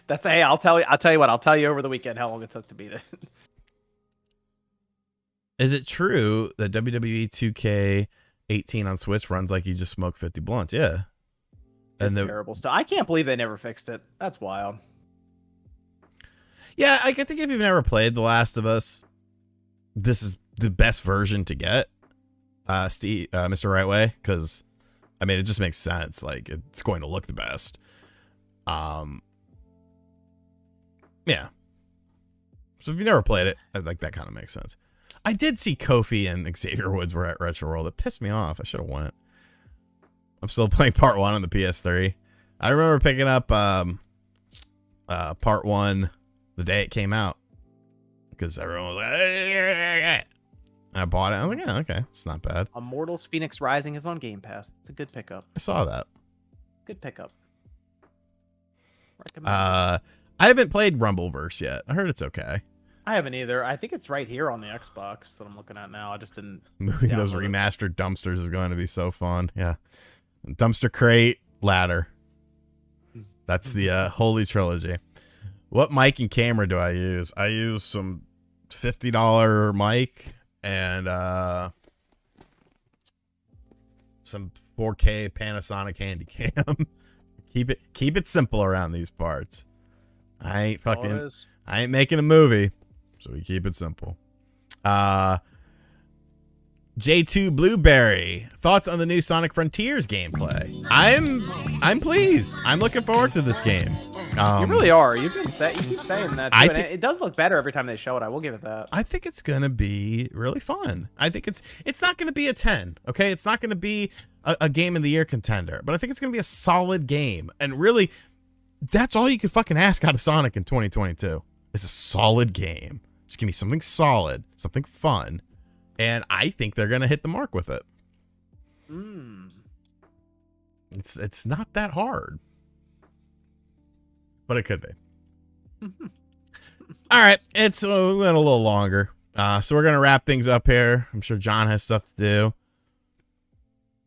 I'll tell you what. I'll tell you over the weekend how long it took to beat it. Is it true that WWE 2K18 on Switch runs like you just smoked 50 blunts? Yeah. It's terrible stuff. I can't believe they never fixed it. That's wild. Yeah, I think if you've never played The Last of Us, this is the best version to get, Mr. Rightway, because I mean it just makes sense. Like it's going to look the best. Yeah. So if you never played it, like that kind of makes sense. I did see Kofi and Xavier Woods were at Retro World. It pissed me off. I should have went. I'm still playing Part 1 on the PS3. I remember picking up Part 1 the day it came out because everyone was like, I bought it. I was like, yeah, okay, it's not bad. Immortals Phoenix Rising is on Game Pass. It's a good pickup. I saw that. Good pickup. I haven't played Rumbleverse yet. I heard it's okay. I haven't either. I think it's right here on the Xbox that I'm looking at now. I just didn't. Moving those remastered dumpsters is going to be so fun. Yeah. Dumpster Crate, Ladder. That's the Holy Trilogy. What mic and camera do I use? I use some $50 mic and some 4K Panasonic Handycam. keep it simple around these parts. I ain't making a movie, so we keep it simple. J2 Blueberry, thoughts on the new Sonic Frontiers gameplay? I'm pleased. I'm looking forward to this game. You really are. You keep saying that. Too, it does look better every time they show it. I will give it that. I think it's gonna be really fun. I think it's not gonna be a 10. Okay, it's not gonna be a game of the year contender, but I think it's gonna be a solid game. And really, that's all you can fucking ask out of Sonic in 2022 is a solid game. It's gonna be something solid, something fun, and I think they're gonna hit the mark with it. It's not that hard. But it could be. All right. We went a little longer. So we're going to wrap things up here. I'm sure John has stuff to do.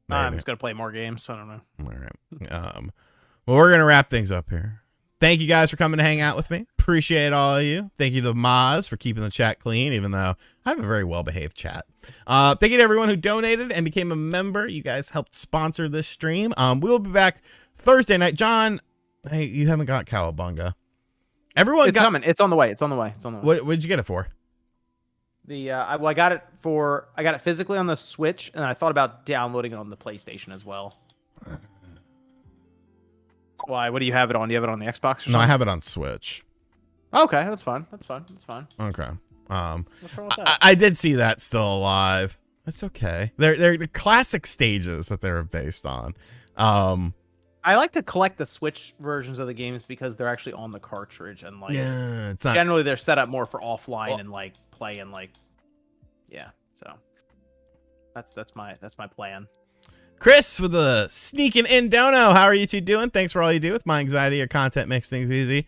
I'm just going to play more games. I don't know. All right. Well, we're going to wrap things up here. Thank you guys for coming to hang out with me. Appreciate all of you. Thank you to Moz for keeping the chat clean, even though I have a very well-behaved chat. Thank you to everyone who donated and became a member. You guys helped sponsor this stream. We'll be back Thursday night. John, hey, you haven't got Cowabunga. It's coming. It's on the way. What did you get it for? I got it physically on the Switch, and I thought about downloading it on the PlayStation as well. Why? What do you have it on? Do you have it on the Xbox? No, I have it on Switch. Okay, that's fine. Okay. I did see that still alive. That's okay. They're the classic stages that they're based on. I like to collect the Switch versions of the games because they're actually on the cartridge and it's not, generally they're set up more for offline and play and so that's my plan. Chris with a sneaking in dono. How are you two doing? Thanks for all you do with my anxiety. Your content makes things easy.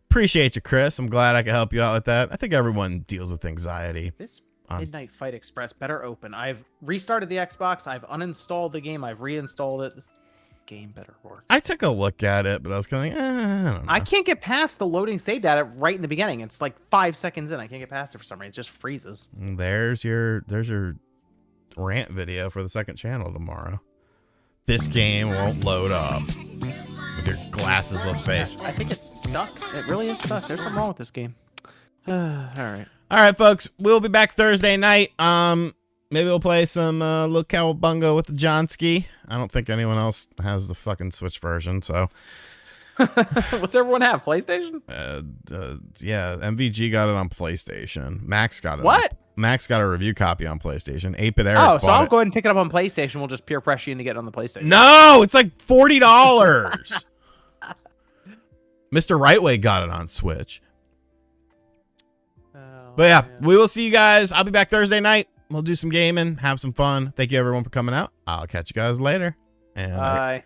Appreciate you, Chris. I'm glad I could help you out with that. I think everyone deals with anxiety. This Midnight Fight Express better open. I've restarted the Xbox. I've uninstalled the game. I've reinstalled it. This game better work. I took a look at it, but I was kind of like, I don't know. I can't get past the loading save data right in the beginning. It's like 5 seconds in. I can't get past it for some reason. It just freezes. There's your rant video for the second channel tomorrow. This game won't load up with your glassesless face. I think it's stuck. It really is stuck. There's something wrong with this game. All right, folks. We'll be back Thursday night. Maybe we'll play some little Cowabunga with the Johnski. I don't think anyone else has the fucking Switch version, so. What's everyone have? PlayStation? Yeah, MVG got it on PlayStation. Max got it. What? Max got a review copy on PlayStation. 8-Bit Eric bought so I'll go ahead and pick it up on PlayStation. We'll just peer pressure you into getting on the PlayStation. No, it's like $40. Mr. Rightway got it on Switch. But yeah, we will see you guys. I'll be back Thursday night. We'll do some gaming, have some fun. Thank you everyone for coming out. I'll catch you guys later. And bye.